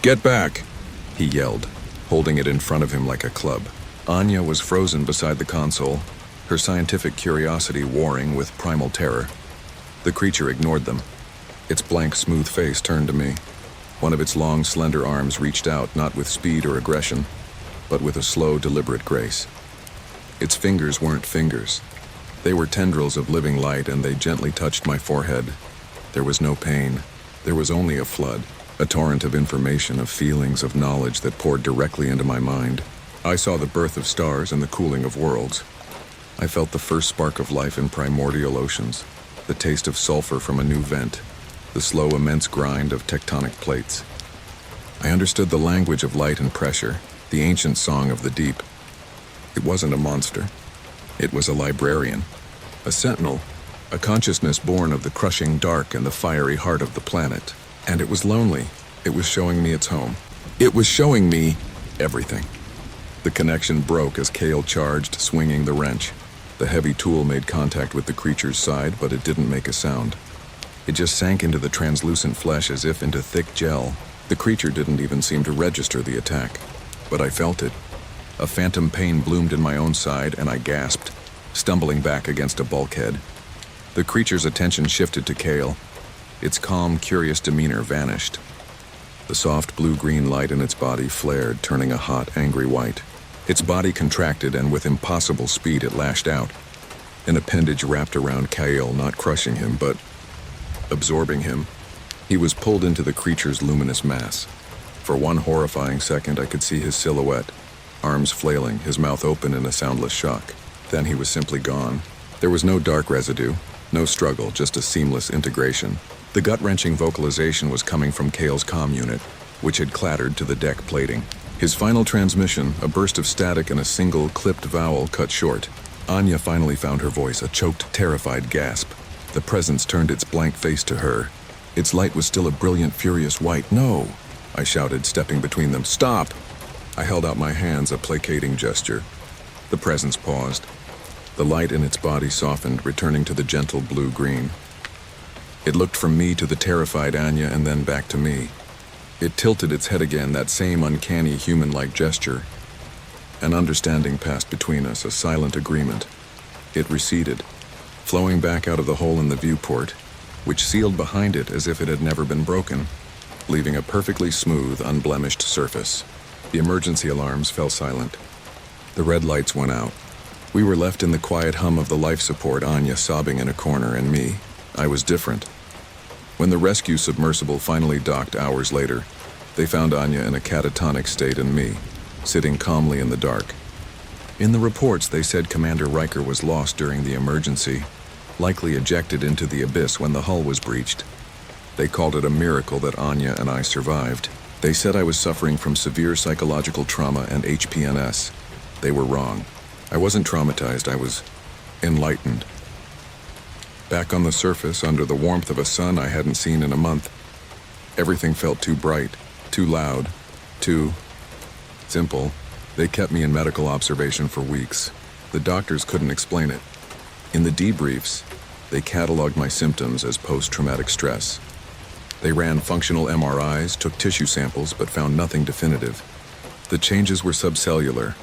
"Get back!" he yelled, holding it in front of him like a club. Anya was frozen beside the console, her scientific curiosity warring with primal terror. The creature ignored them. Its blank, smooth face turned to me. One of its long, slender arms reached out, not with speed or aggression, but with a slow, deliberate grace. Its fingers weren't fingers. They were tendrils of living light, and they gently touched my forehead. There was no pain. There was only a flood, a torrent of information, of feelings, of knowledge that poured directly into my mind. I saw the birth of stars and the cooling of worlds. I felt the first spark of life in primordial oceans, the taste of sulfur from a new vent, the slow, immense grind of tectonic plates. I understood the language of light and pressure, the ancient song of the deep. It wasn't a monster. It was a librarian, a sentinel, a consciousness born of the crushing dark and the fiery heart of the planet. And it was lonely. It was showing me its home. It was showing me everything. The connection broke as Kale charged, swinging the wrench. The heavy tool made contact with the creature's side, but it didn't make a sound. It just sank into the translucent flesh as if into thick gel. The creature didn't even seem to register the attack. But I felt it. A phantom pain bloomed in my own side, and I gasped, stumbling back against a bulkhead. The creature's attention shifted to Kale. Its calm, curious demeanor vanished. The soft blue-green light in its body flared, turning a hot, angry white. Its body contracted, and with impossible speed it lashed out. An appendage wrapped around Kale, not crushing him, but absorbing him. He was pulled into the creature's luminous mass. For one horrifying second, I could see his silhouette, arms flailing, his mouth open in a soundless shock. Then he was simply gone. There was no dark residue, no struggle, just a seamless integration. The gut-wrenching vocalization was coming from Kale's comm unit, which had clattered to the deck plating. His final transmission, a burst of static and a single clipped vowel cut short. Anya finally found her voice, a choked, terrified gasp. The presence turned its blank face to her. Its light was still a brilliant, furious white. "No!" I shouted, stepping between them. "Stop!" I held out my hands, a placating gesture. The presence paused. The light in its body softened, returning to the gentle blue-green. It looked from me to the terrified Anya and then back to me. It tilted its head again, that same uncanny human-like gesture. An understanding passed between us, a silent agreement. It receded, flowing back out of the hole in the viewport, which sealed behind it as if it had never been broken, leaving a perfectly smooth, unblemished surface. The emergency alarms fell silent. The red lights went out. We were left in the quiet hum of the life support, Anya sobbing in a corner, and me. I was different. When the rescue submersible finally docked hours later, they found Anya in a catatonic state and me, sitting calmly in the dark. In the reports, they said Commander Riker was lost during the emergency, likely ejected into the abyss when the hull was breached. They called it a miracle that Anya and I survived. They said I was suffering from severe psychological trauma and HPNS. They were wrong. I wasn't traumatized, I was enlightened. Back on the surface, under the warmth of a sun I hadn't seen in a month, everything felt too bright, too loud, too simple. They kept me in medical observation for weeks. The doctors couldn't explain it. In the debriefs, they cataloged my symptoms as post-traumatic stress. They ran functional MRIs, took tissue samples, but found nothing definitive. The changes were subcellular,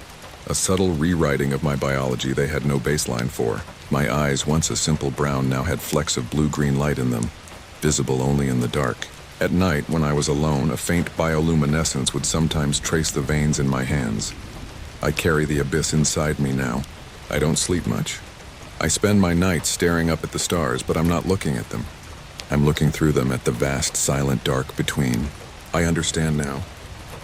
a subtle rewriting of my biology they had no baseline for. My eyes, once a simple brown, now had flecks of blue-green light in them, visible only in the dark. At night, when I was alone, a faint bioluminescence would sometimes trace the veins in my hands. I carry the abyss inside me now. I don't sleep much. I spend my nights staring up at the stars, but I'm not looking at them. I'm looking through them at the vast, silent dark between. I understand now.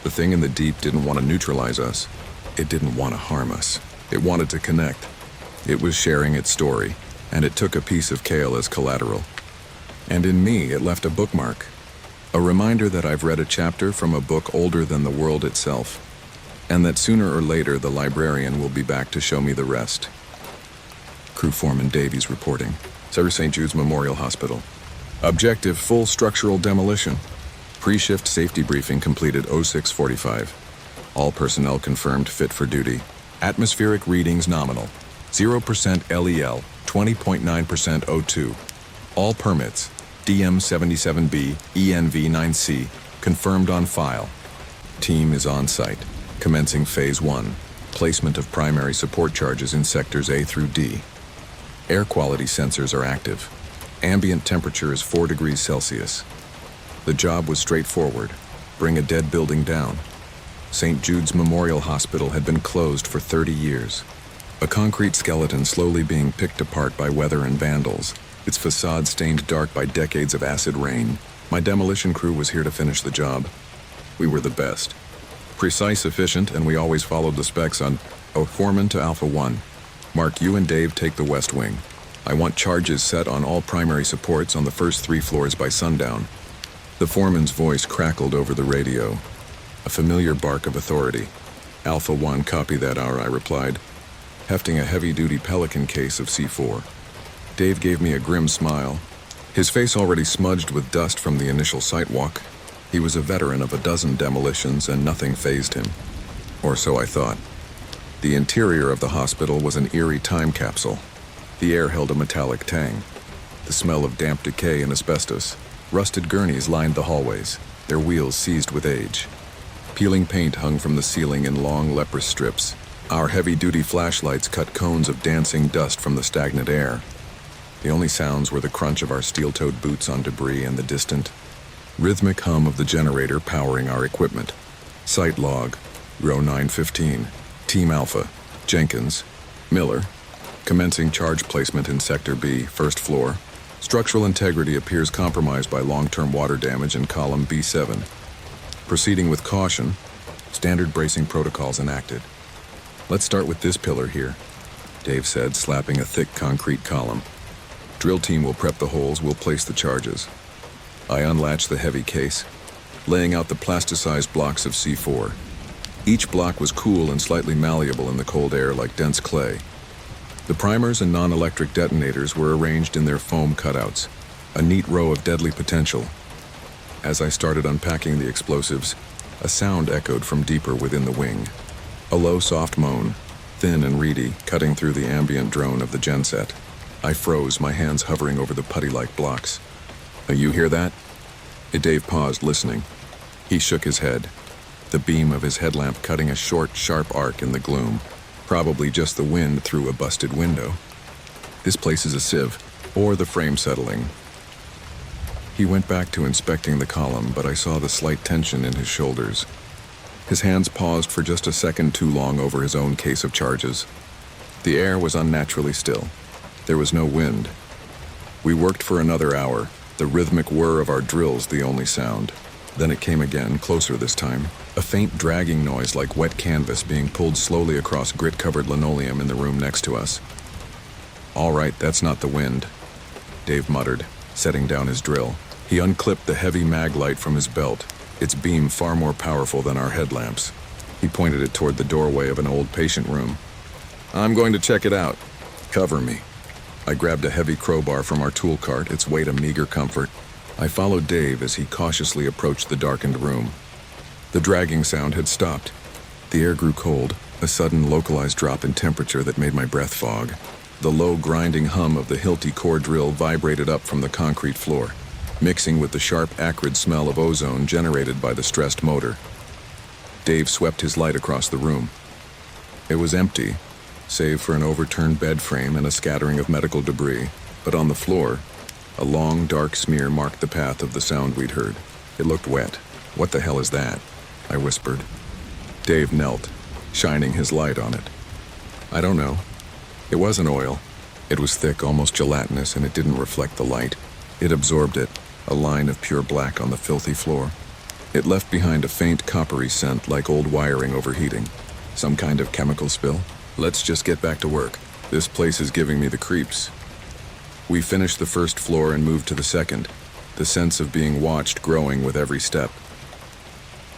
The thing in the deep didn't want to neutralize us. It didn't want to harm us. It wanted to connect. It was sharing its story, and it took a piece of Kale as collateral. And in me, it left a bookmark. A reminder that I've read a chapter from a book older than the world itself, and that sooner or later the librarian will be back to show me the rest. Crew Foreman Davies reporting. Sir St. Jude's Memorial Hospital. Objective: full structural demolition. Pre-shift safety briefing completed 06:45. All personnel confirmed fit for duty. Atmospheric readings nominal. 0% LEL, 20.9% O2. All permits, DM77B, ENV9C, confirmed on file. Team is on site, commencing Phase 1, placement of primary support charges in sectors A through D. Air quality sensors are active. Ambient temperature is 4 degrees Celsius. The job was straightforward: bring a dead building down. St. Jude's Memorial Hospital had been closed for 30 years. A concrete skeleton slowly being picked apart by weather and vandals, its facade stained dark by decades of acid rain. My demolition crew was here to finish the job. We were the best. Precise, efficient, and we always followed the specs on Foreman to Alpha 1. Mark, you and Dave take the west wing. I want charges set on all primary supports on the first 3 floors by sundown. The foreman's voice crackled over the radio, a familiar bark of authority. Alpha 1, copy that hour, I replied, hefting a heavy-duty Pelican case of C4. Dave gave me a grim smile, his face already smudged with dust from the initial site walk. He was a veteran of a dozen demolitions, and nothing fazed him. Or so I thought. The interior of the hospital was an eerie time capsule. The air held a metallic tang. The smell of damp decay and asbestos. Rusted gurneys lined the hallways, their wheels seized with age. Peeling paint hung from the ceiling in long leprous strips. Our heavy-duty flashlights cut cones of dancing dust from the stagnant air. The only sounds were the crunch of our steel-toed boots on debris and the distant, rhythmic hum of the generator powering our equipment. Site log, row 915, Team Alpha, Jenkins, Miller, commencing charge placement in Sector B, first floor. Structural integrity appears compromised by long-term water damage in column B7. Proceeding with caution, standard bracing protocols enacted. Let's start with this pillar here, Dave said, slapping a thick concrete column. Drill team will prep the holes, we'll place the charges. I unlatched the heavy case, laying out the plasticized blocks of C4. Each block was cool and slightly malleable in the cold air like dense clay. The primers and non-electric detonators were arranged in their foam cutouts, a neat row of deadly potential. As I started unpacking the explosives, a sound echoed from deeper within the wing. A low, soft moan, thin and reedy, cutting through the ambient drone of the genset. I froze, my hands hovering over the putty-like blocks. You hear that? Dave paused, listening. He shook his head, the beam of his headlamp cutting a short, sharp arc in the gloom. Probably just the wind through a busted window. This place is a sieve, or the frame settling. He went back to inspecting the column, but I saw the slight tension in his shoulders. His hands paused for just a second too long over his own case of charges. The air was unnaturally still. There was no wind. We worked for another hour, the rhythmic whir of our drills the only sound. Then it came again, closer this time. A faint dragging noise like wet canvas being pulled slowly across grit-covered linoleum in the room next to us. "All right, that's not the wind," Dave muttered, setting down his drill. He unclipped the heavy mag light from his belt, its beam far more powerful than our headlamps. He pointed it toward the doorway of an old patient room. "I'm going to check it out. Cover me." I grabbed a heavy crowbar from our tool cart, its weight a meager comfort. I followed Dave as he cautiously approached the darkened room. The dragging sound had stopped. The air grew cold, a sudden localized drop in temperature that made my breath fog. The low grinding hum of the Hilti core drill vibrated up from the concrete floor, mixing with the sharp, acrid smell of ozone generated by the stressed motor. Dave swept his light across the room. It was empty, save for an overturned bed frame and a scattering of medical debris, but on the floor, a long, dark smear marked the path of the sound we'd heard. It looked wet. "What the hell is that?" I whispered. Dave knelt, shining his light on it. "I don't know. It wasn't oil. It was thick, almost gelatinous, and it didn't reflect the light. It absorbed it, a line of pure black on the filthy floor. It left behind a faint coppery scent like old wiring overheating. Some kind of chemical spill? Let's just get back to work. This place is giving me the creeps." We finished the first floor and moved to the second, the sense of being watched growing with every step.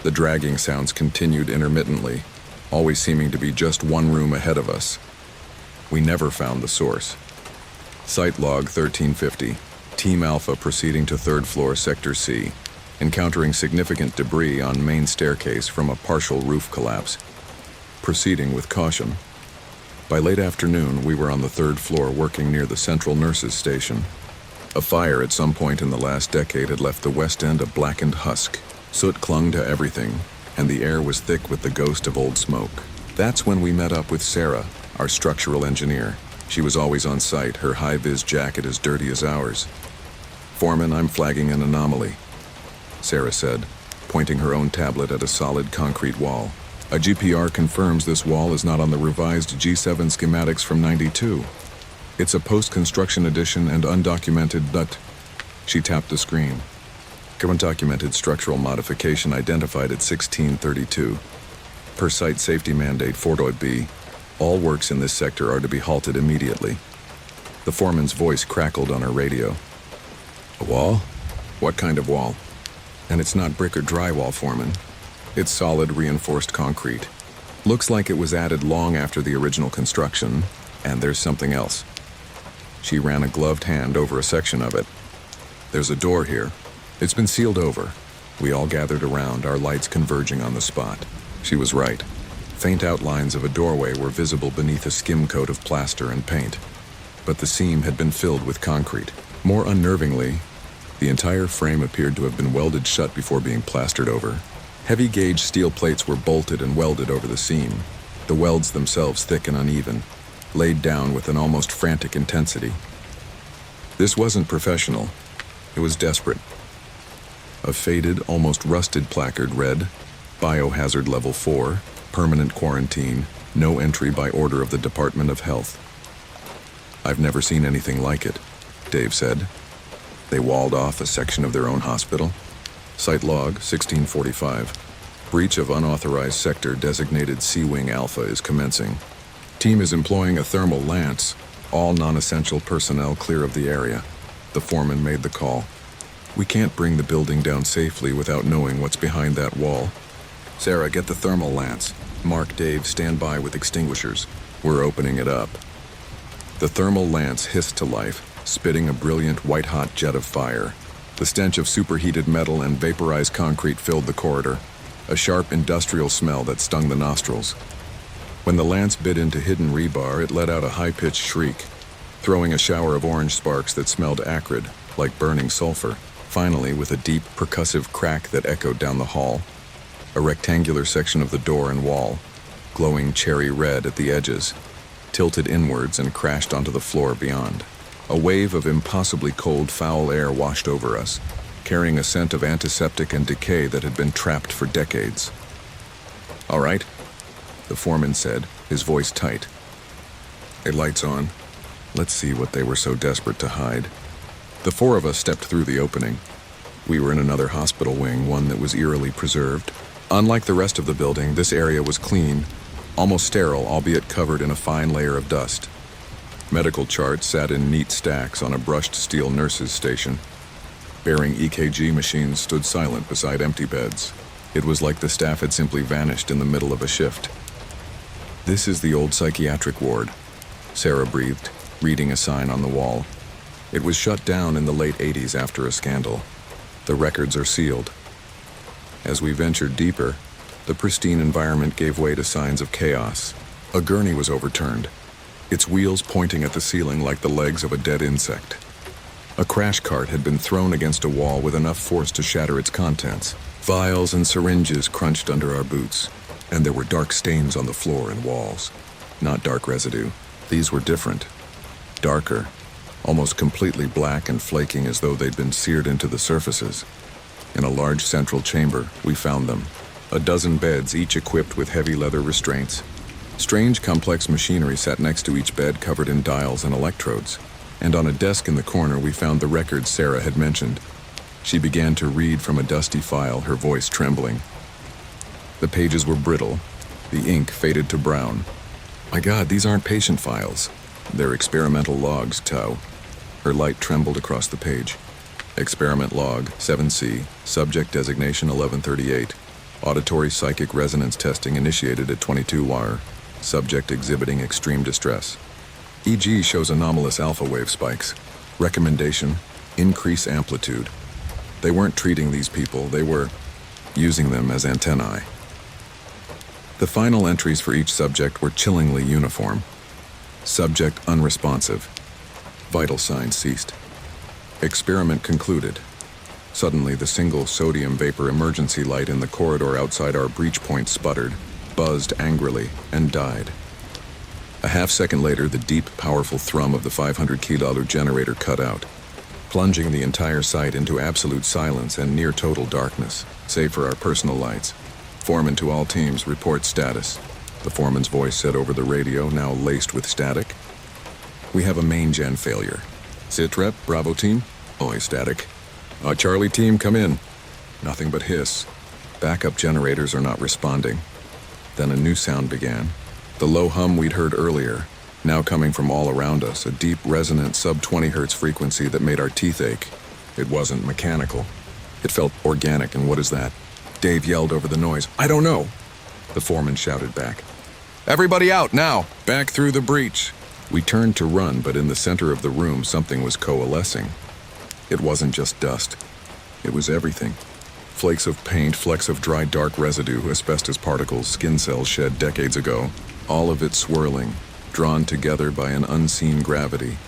The dragging sounds continued intermittently, always seeming to be just one room ahead of us. We never found the source. Site log 1350, Team Alpha proceeding to third floor Sector C, encountering significant debris on main staircase from a partial roof collapse. Proceeding with caution. By late afternoon, we were on the third floor working near the central nurses' station. A fire at some point in the last decade had left the west end a blackened husk. Soot clung to everything, and the air was thick with the ghost of old smoke. That's when we met up with Sarah, our structural engineer. She was always on site, her high-vis jacket as dirty as ours. "Foreman, I'm flagging an anomaly," Sarah said, pointing her own tablet at a solid concrete wall. "A GPR confirms this wall is not on the revised G7 schematics from '92. It's a post-construction edition and undocumented, but..." She tapped the screen. "Undocumented structural modification identified at 1632. Per site safety mandate 4.b, all works in this sector are to be halted immediately." The foreman's voice crackled on her radio. "A wall? What kind of wall?" "And it's not brick or drywall, Foreman. It's solid reinforced concrete. Looks like it was added long after the original construction, and there's something else." She ran a gloved hand over a section of it. "There's a door here. It's been sealed over." We all gathered around, our lights converging on the spot. She was right. Faint outlines of a doorway were visible beneath a skim coat of plaster and paint. But the seam had been filled with concrete. More unnervingly, the entire frame appeared to have been welded shut before being plastered over. Heavy gauge steel plates were bolted and welded over the seam, the welds themselves thick and uneven, laid down with an almost frantic intensity. This wasn't professional. It was desperate. A faded, almost rusted placard read, "Biohazard Level 4, Permanent Quarantine, no entry by order of the Department of Health." "I've never seen anything like it," Dave said. "They walled off a section of their own hospital?" Site log 1645. Breach of unauthorized sector designated Sea-Wing Alpha is commencing. Team is employing a thermal lance. All non-essential personnel clear of the area. The foreman made the call. We can't bring the building down safely without knowing what's behind that wall. Sarah, get the thermal lance. Mark, Dave, stand by with extinguishers. We're opening it up. The thermal lance hissed to life, spitting a brilliant white-hot jet of fire. The stench of superheated metal and vaporized concrete filled the corridor, a sharp industrial smell that stung the nostrils. When the lance bit into hidden rebar, it let out a high-pitched shriek, throwing a shower of orange sparks that smelled acrid, like burning sulfur. Finally, with a deep, percussive crack that echoed down the hall, a rectangular section of the door and wall, glowing cherry red at the edges, tilted inwards and crashed onto the floor beyond. A wave of impossibly cold, foul air washed over us, carrying a scent of antiseptic and decay that had been trapped for decades. "All right," the foreman said, his voice tight. "Hey, lights on. Let's see what they were so desperate to hide." The four of us stepped through the opening. We were in another hospital wing, one that was eerily preserved. Unlike the rest of the building, this area was clean, almost sterile, albeit covered in a fine layer of dust. Medical charts sat in neat stacks on a brushed steel nurse's station. Bearing EKG machines stood silent beside empty beds. It was like the staff had simply vanished in the middle of a shift. "This is the old psychiatric ward," Sarah breathed, reading a sign on the wall. It was shut down in the late 80s after a scandal. The records are sealed. As we ventured deeper, the pristine environment gave way to signs of chaos. A gurney was overturned, its wheels pointing at the ceiling like the legs of a dead insect. A crash cart had been thrown against a wall with enough force to shatter its contents. Vials and syringes crunched under our boots, and there were dark stains on the floor and walls. Not dark residue. These were different. Darker, almost completely black and flaking as though they'd been seared into the surfaces. In a large central chamber, we found them. A dozen beds, each equipped with heavy leather restraints. Strange, complex machinery sat next to each bed covered in dials and electrodes. And on a desk in the corner, we found the records Sarah had mentioned. She began to read from a dusty file, her voice trembling. The pages were brittle, the ink faded to brown. "My God, these aren't patient files. They're experimental logs, Tau." Her light trembled across the page. Experiment log 7C, subject designation 1138. Auditory psychic resonance testing initiated at 22 wire. Subject exhibiting extreme distress. EG shows anomalous alpha wave spikes. Recommendation, increase amplitude. They weren't treating these people, they were using them as antennae. The final entries for each subject were chillingly uniform. Subject unresponsive. Vital signs ceased. Experiment concluded. Suddenly, the single sodium vapor emergency light in the corridor outside our breach point sputtered, buzzed angrily, and died. A half-second later, the deep, powerful thrum of the 500 kW generator cut out, plunging the entire site into absolute silence and near-total darkness, save for our personal lights. "Foreman to all teams, report status," the foreman's voice said over the radio, now laced with static. "We have a main gen failure. Sitrep, Bravo team? Oi, static. Charlie team, come in." Nothing but hiss. Backup generators are not responding. Then a new sound began. The low hum we'd heard earlier, now coming from all around us, a deep, resonant sub-20 Hz frequency that made our teeth ache. It wasn't mechanical. It felt organic, and what is that? Dave yelled over the noise. "I don't know." The foreman shouted back. "Everybody out, now! Back through the breach!" We turned to run, but in the center of the room, something was coalescing. It wasn't just dust. It was everything. Flakes of paint, flecks of dry, dark residue, asbestos particles, skin cells shed decades ago. All of it swirling, drawn together by an unseen gravity,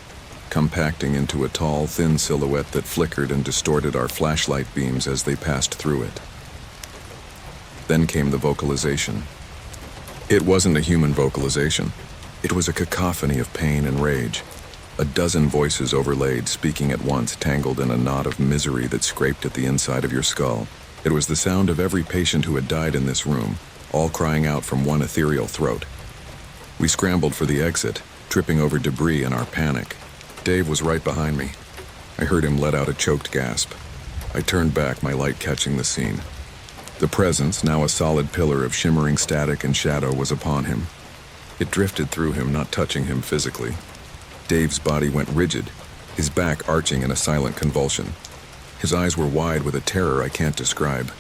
compacting into a tall, thin silhouette that flickered and distorted our flashlight beams as they passed through it. Then came the vocalization. It wasn't a human vocalization. It was a cacophony of pain and rage. A dozen voices overlaid, speaking at once, tangled in a knot of misery that scraped at the inside of your skull. It was the sound of every patient who had died in this room, all crying out from one ethereal throat. We scrambled for the exit, tripping over debris in our panic. Dave was right behind me. I heard him let out a choked gasp. I turned back, my light catching the scene. The presence, now a solid pillar of shimmering static and shadow, was upon him. It drifted through him, not touching him physically. Dave's body went rigid, his back arching in a silent convulsion. His eyes were wide with a terror I can't describe,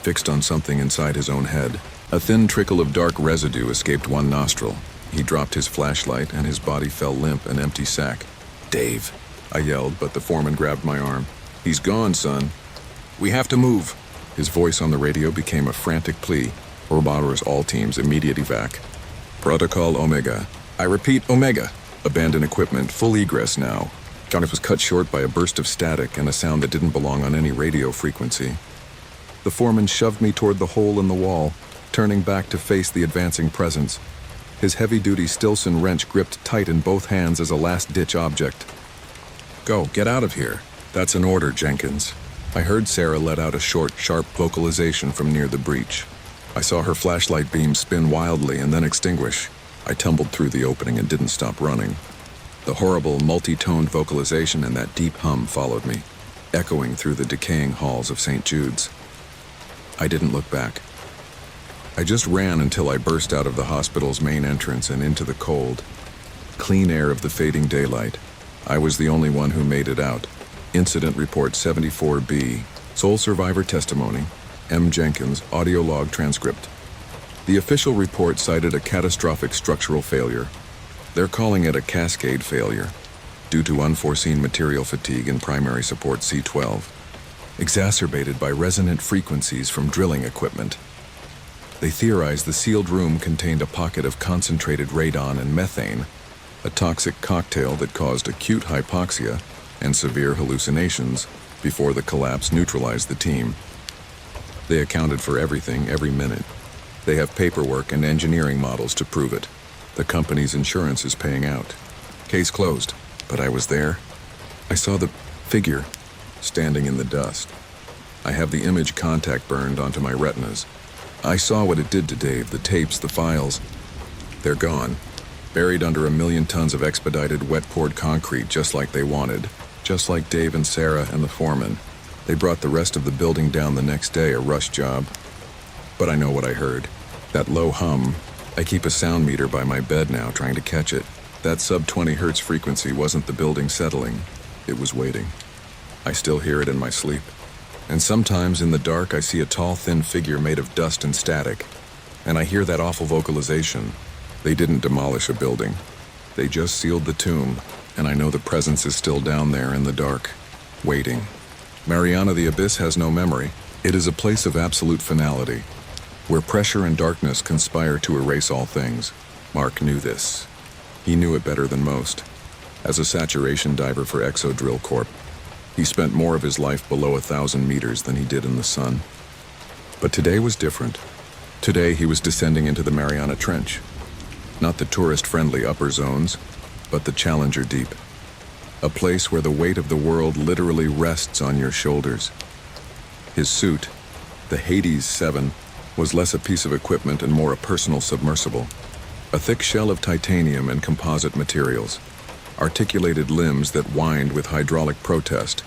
fixed on something inside his own head. A thin trickle of dark residue escaped one nostril. He dropped his flashlight and his body fell limp, an empty sack. "Dave," I yelled, but the foreman grabbed my arm. "He's gone, son. We have to move." His voice on the radio became a frantic plea. Ouroboros all teams, immediate evac. Protocol Omega. I repeat, Omega. Abandon equipment, full egress now. It was cut short by a burst of static and a sound that didn't belong on any radio frequency. The foreman shoved me toward the hole in the wall, turning back to face the advancing presence. His heavy-duty Stilson wrench gripped tight in both hands as a last-ditch object. "Go, get out of here. That's an order, Jenkins." I heard Sarah let out a short, sharp vocalization from near the breach. I saw her flashlight beam spin wildly and then extinguish. I tumbled through the opening and didn't stop running. The horrible, multi-toned vocalization and that deep hum followed me, echoing through the decaying halls of St. Jude's. I didn't look back. I just ran until I burst out of the hospital's main entrance and into the cold, clean air of the fading daylight. I was the only one who made it out. Incident Report 74B, Sole Survivor Testimony, M. Jenkins, audio log transcript. The official report cited a catastrophic structural failure. They're calling it a cascade failure, due to unforeseen material fatigue in primary support C12, exacerbated by resonant frequencies from drilling equipment. They theorized the sealed room contained a pocket of concentrated radon and methane, a toxic cocktail that caused acute hypoxia and severe hallucinations before the collapse neutralized the team. They accounted for everything every minute. They have paperwork and engineering models to prove it. The company's insurance is paying out. Case closed, but I was there. I saw the figure standing in the dust. I have the image contact burned onto my retinas. I saw what it did to Dave, the tapes, the files. They're gone, buried under 1,000,000 tons of expedited wet-poured concrete just like they wanted, just like Dave and Sarah and the foreman. They brought the rest of the building down the next day, a rush job. But I know what I heard. That low hum. I keep a sound meter by my bed now, trying to catch it. That sub-20 hertz frequency wasn't the building settling. It was waiting. I still hear it in my sleep. And sometimes in the dark I see a tall, thin figure made of dust and static. And I hear that awful vocalization. They didn't demolish a building. They just sealed the tomb, and I know the presence is still down there in the dark, waiting. Mariana the Abyss has no memory. It is a place of absolute finality, where pressure and darkness conspire to erase all things. Mark knew this. He knew it better than most. As a saturation diver for Exodrill Corp, he spent more of his life below 1,000 meters than he did in the sun. But today was different. Today he was descending into the Mariana Trench. Not the tourist-friendly upper zones, but the Challenger Deep. A place where the weight of the world literally rests on your shoulders. His suit, the Hades 7, was less a piece of equipment and more a personal submersible. A thick shell of titanium and composite materials, articulated limbs that whined with hydraulic protest,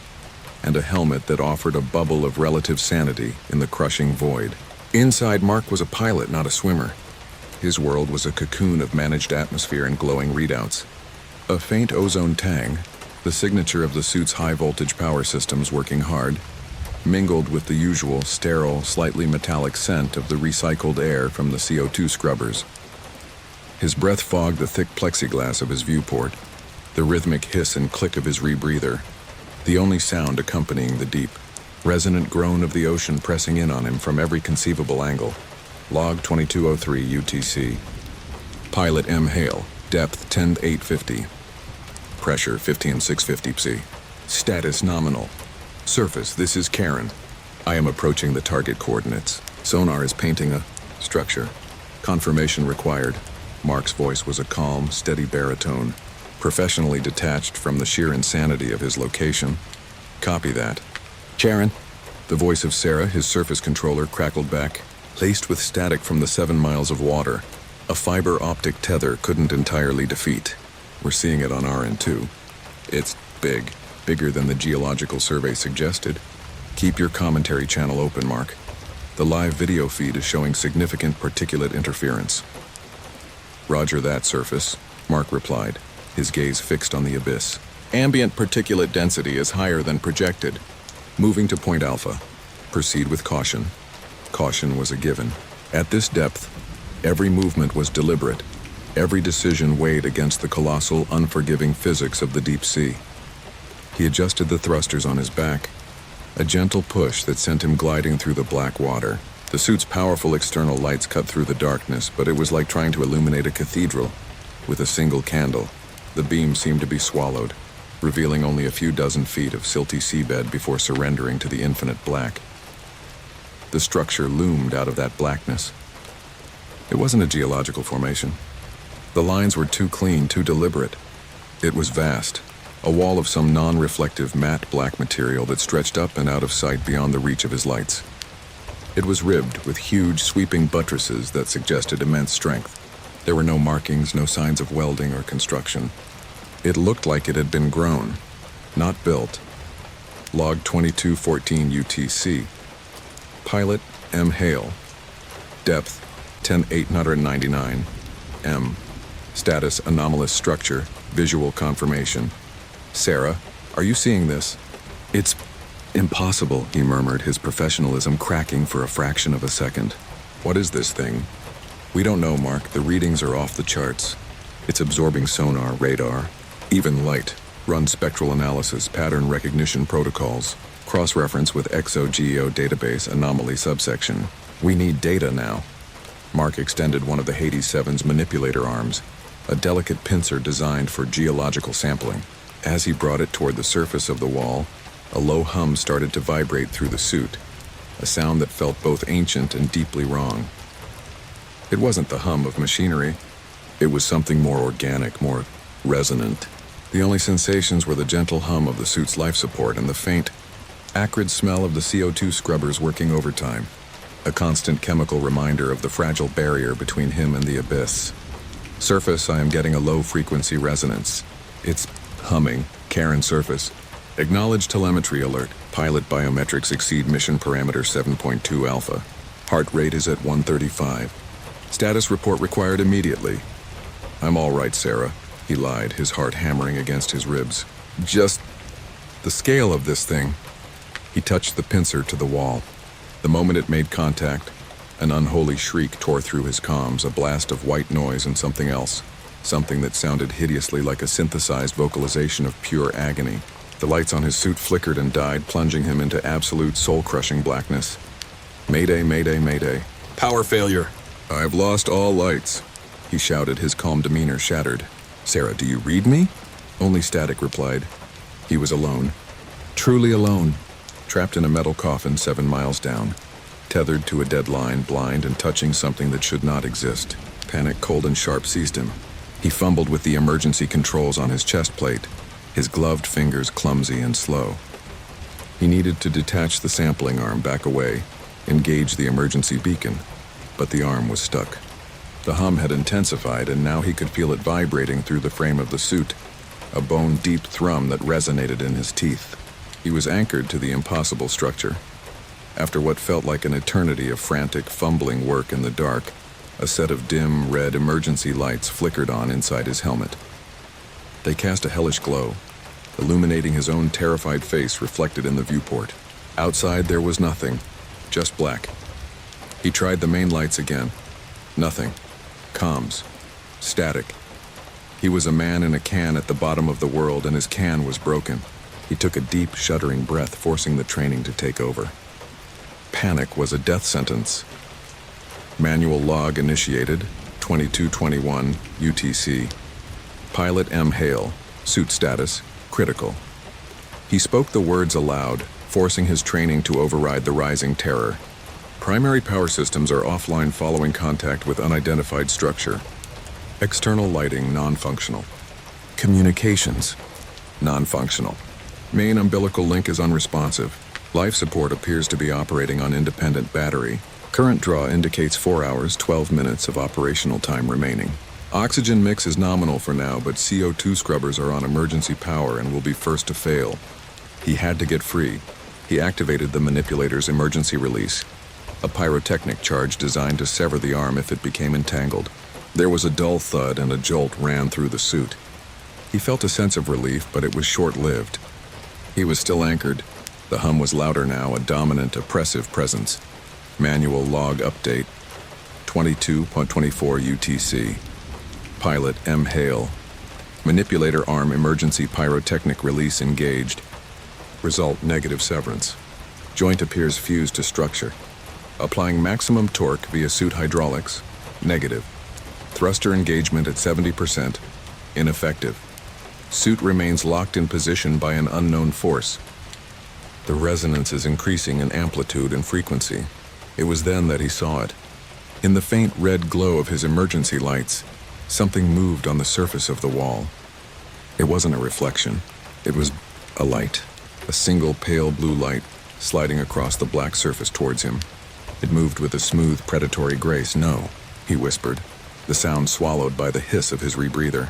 and a helmet that offered a bubble of relative sanity in the crushing void. Inside, Mark was a pilot, not a swimmer. His world was a cocoon of managed atmosphere and glowing readouts. A faint ozone tang, the signature of the suit's high-voltage power systems working hard, mingled with the usual sterile, slightly metallic scent of the recycled air from the CO2 scrubbers. His breath fogged the thick plexiglass of his viewport, the rhythmic hiss and click of his rebreather, the only sound accompanying the deep, resonant groan of the ocean pressing in on him from every conceivable angle. Log 2203 UTC. Pilot M. Hale, depth 10,850. Pressure 15,650 psi. Status nominal. Surface, this is Karen. I am approaching the target coordinates. Sonar is painting a structure. Confirmation required. Mark's voice was a calm, steady baritone, professionally detached from the sheer insanity of his location. Copy that. Karen. The voice of Sarah, his surface controller, crackled back, laced with static from the 7 miles of water. A fiber optic tether couldn't entirely defeat. We're seeing it on our end too. It's big. Bigger than the geological survey suggested. Keep your commentary channel open, Mark. The live video feed is showing significant particulate interference. Roger that, Surface, Mark replied, his gaze fixed on the abyss. Ambient particulate density is higher than projected. Moving to Point Alpha. Proceed with caution. Caution was a given. At this depth, every movement was deliberate. Every decision weighed against the colossal, unforgiving physics of the deep sea. He adjusted the thrusters on his back, a gentle push that sent him gliding through the black water. The suit's powerful external lights cut through the darkness, but it was like trying to illuminate a cathedral with a single candle. The beam seemed to be swallowed, revealing only a few dozen feet of silty seabed before surrendering to the infinite black. The structure loomed out of that blackness. It wasn't a geological formation. The lines were too clean, too deliberate. It was vast, a wall of some non-reflective matte black material that stretched up and out of sight beyond the reach of his lights. It was ribbed with huge, sweeping buttresses that suggested immense strength. There were no markings, no signs of welding or construction. It looked like it had been grown, not built. Log 2214 UTC. Pilot M. Hale. Depth 10,899 m. Status anomalous structure. Visual confirmation. Sarah, are you seeing this? It's impossible, he murmured, his professionalism cracking for a fraction of a second. What is this thing? We don't know, Mark. The readings are off the charts. It's absorbing sonar, radar, even light. Run spectral analysis, pattern recognition protocols. Cross-reference with ExoGeo database anomaly subsection. We need data now. Mark extended one of the Hades 7's manipulator arms, a delicate pincer designed for geological sampling. As he brought it toward the surface of the wall, a low hum started to vibrate through the suit, a sound that felt both ancient and deeply wrong. It wasn't the hum of machinery. It was something more organic, more resonant. The only sensations were the gentle hum of the suit's life support and the faint, acrid smell of the CO2 scrubbers working overtime, a constant chemical reminder of the fragile barrier between him and the abyss. Surface, I am getting a low-frequency resonance. It's humming. Karen Surface. Acknowledge telemetry alert. Pilot biometrics exceed mission parameter 7.2 alpha. Heart rate is at 135. Status report required immediately. I'm all right, Sarah, he lied, his heart hammering against his ribs. Just the scale of this thing. He touched the pincer to the wall. The moment it made contact, an unholy shriek tore through his comms, a blast of white noise and something else. Something that sounded hideously like a synthesized vocalization of pure agony. The lights on his suit flickered and died, plunging him into absolute soul-crushing blackness. Mayday, mayday, mayday. Power failure. I've lost all lights, he shouted, his calm demeanor shattered. Sarah, do you read me? Only static replied. He was alone. Truly alone. Trapped in a metal coffin 7 miles down. Tethered to a dead line, blind and touching something that should not exist. Panic, cold and sharp, seized him. He fumbled with the emergency controls on his chest plate, his gloved fingers clumsy and slow. He needed to detach the sampling arm, back away, engage the emergency beacon, but the arm was stuck. The hum had intensified, and now he could feel it vibrating through the frame of the suit, a bone-deep thrum that resonated in his teeth. He was anchored to the impossible structure. After what felt like an eternity of frantic, fumbling work in the dark, a set of dim, red emergency lights flickered on inside his helmet. They cast a hellish glow, illuminating his own terrified face reflected in the viewport. Outside there was nothing, just black. He tried the main lights again. Nothing. Comms. Static. He was a man in a can at the bottom of the world, and his can was broken. He took a deep, shuddering breath, forcing the training to take over. Panic was a death sentence. Manual log initiated, 2221 UTC. Pilot M. Hale, suit status, critical. He spoke the words aloud, forcing his training to override the rising terror. Primary power systems are offline following contact with unidentified structure. External lighting non-functional. Communications non-functional. Main umbilical link is unresponsive. Life support appears to be operating on independent battery. Current draw indicates 4 hours, 12 minutes of operational time remaining. Oxygen mix is nominal for now, but CO2 scrubbers are on emergency power and will be first to fail. He had to get free. He activated the manipulator's emergency release. a pyrotechnic charge designed to sever the arm if it became entangled. There was a dull thud and a jolt ran through the suit. He felt a sense of relief, but it was short-lived. He was still anchored. The hum was louder now, a dominant, oppressive presence. Manual log update, 22.24 UTC. Pilot M. Hale. Manipulator arm emergency pyrotechnic release engaged. Result negative severance. Joint appears fused to structure. Applying maximum torque via suit hydraulics, negative. Thruster engagement at 70%, ineffective. Suit remains locked in position by an unknown force. The resonance is increasing in amplitude and frequency. It was then that he saw it. In the faint red glow of his emergency lights, something moved on the surface of the wall. It wasn't a reflection. It was a light, a single pale blue light sliding across the black surface towards him. It moved with a smooth, predatory grace. "No," he whispered, the sound swallowed by the hiss of his rebreather.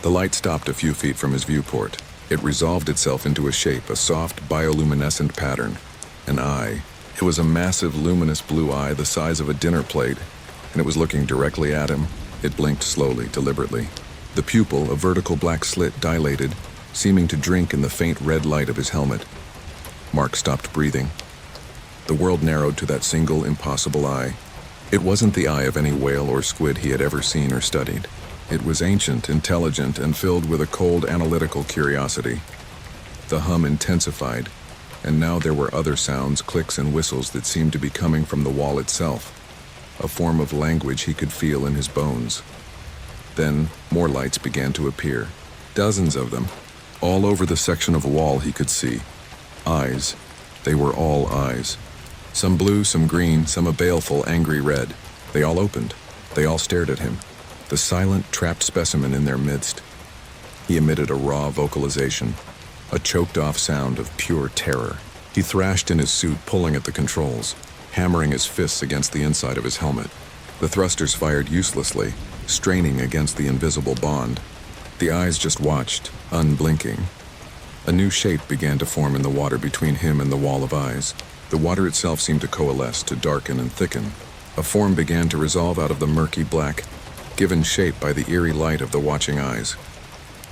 The light stopped a few feet from his viewport. It resolved itself into a shape, a soft, bioluminescent pattern. An eye. It was a massive, luminous blue eye the size of a dinner plate, and it was looking directly at him. It blinked slowly, deliberately. The pupil, a vertical black slit, dilated, seeming to drink in the faint red light of his helmet. Mark stopped breathing. The world narrowed to that single, impossible eye. It wasn't the eye of any whale or squid he had ever seen or studied. It was ancient, intelligent, and filled with a cold, analytical curiosity. The hum intensified, and now there were other sounds, clicks and whistles that seemed to be coming from the wall itself, a form of language he could feel in his bones. Then more lights began to appear, dozens of them, all over the section of wall he could see. Eyes. They were all eyes. Some blue, some green, some a baleful, angry red. They all opened. They all stared at him, the silent, trapped specimen in their midst. He emitted a raw vocalization, a choked-off sound of pure terror. He thrashed in his suit, pulling at the controls, hammering his fists against the inside of his helmet. The thrusters fired uselessly, straining against the invisible bond. The eyes just watched, unblinking. A new shape began to form in the water between him and the wall of eyes. The water itself seemed to coalesce, to darken and thicken. A form began to resolve out of the murky black, given shape by the eerie light of the watching eyes.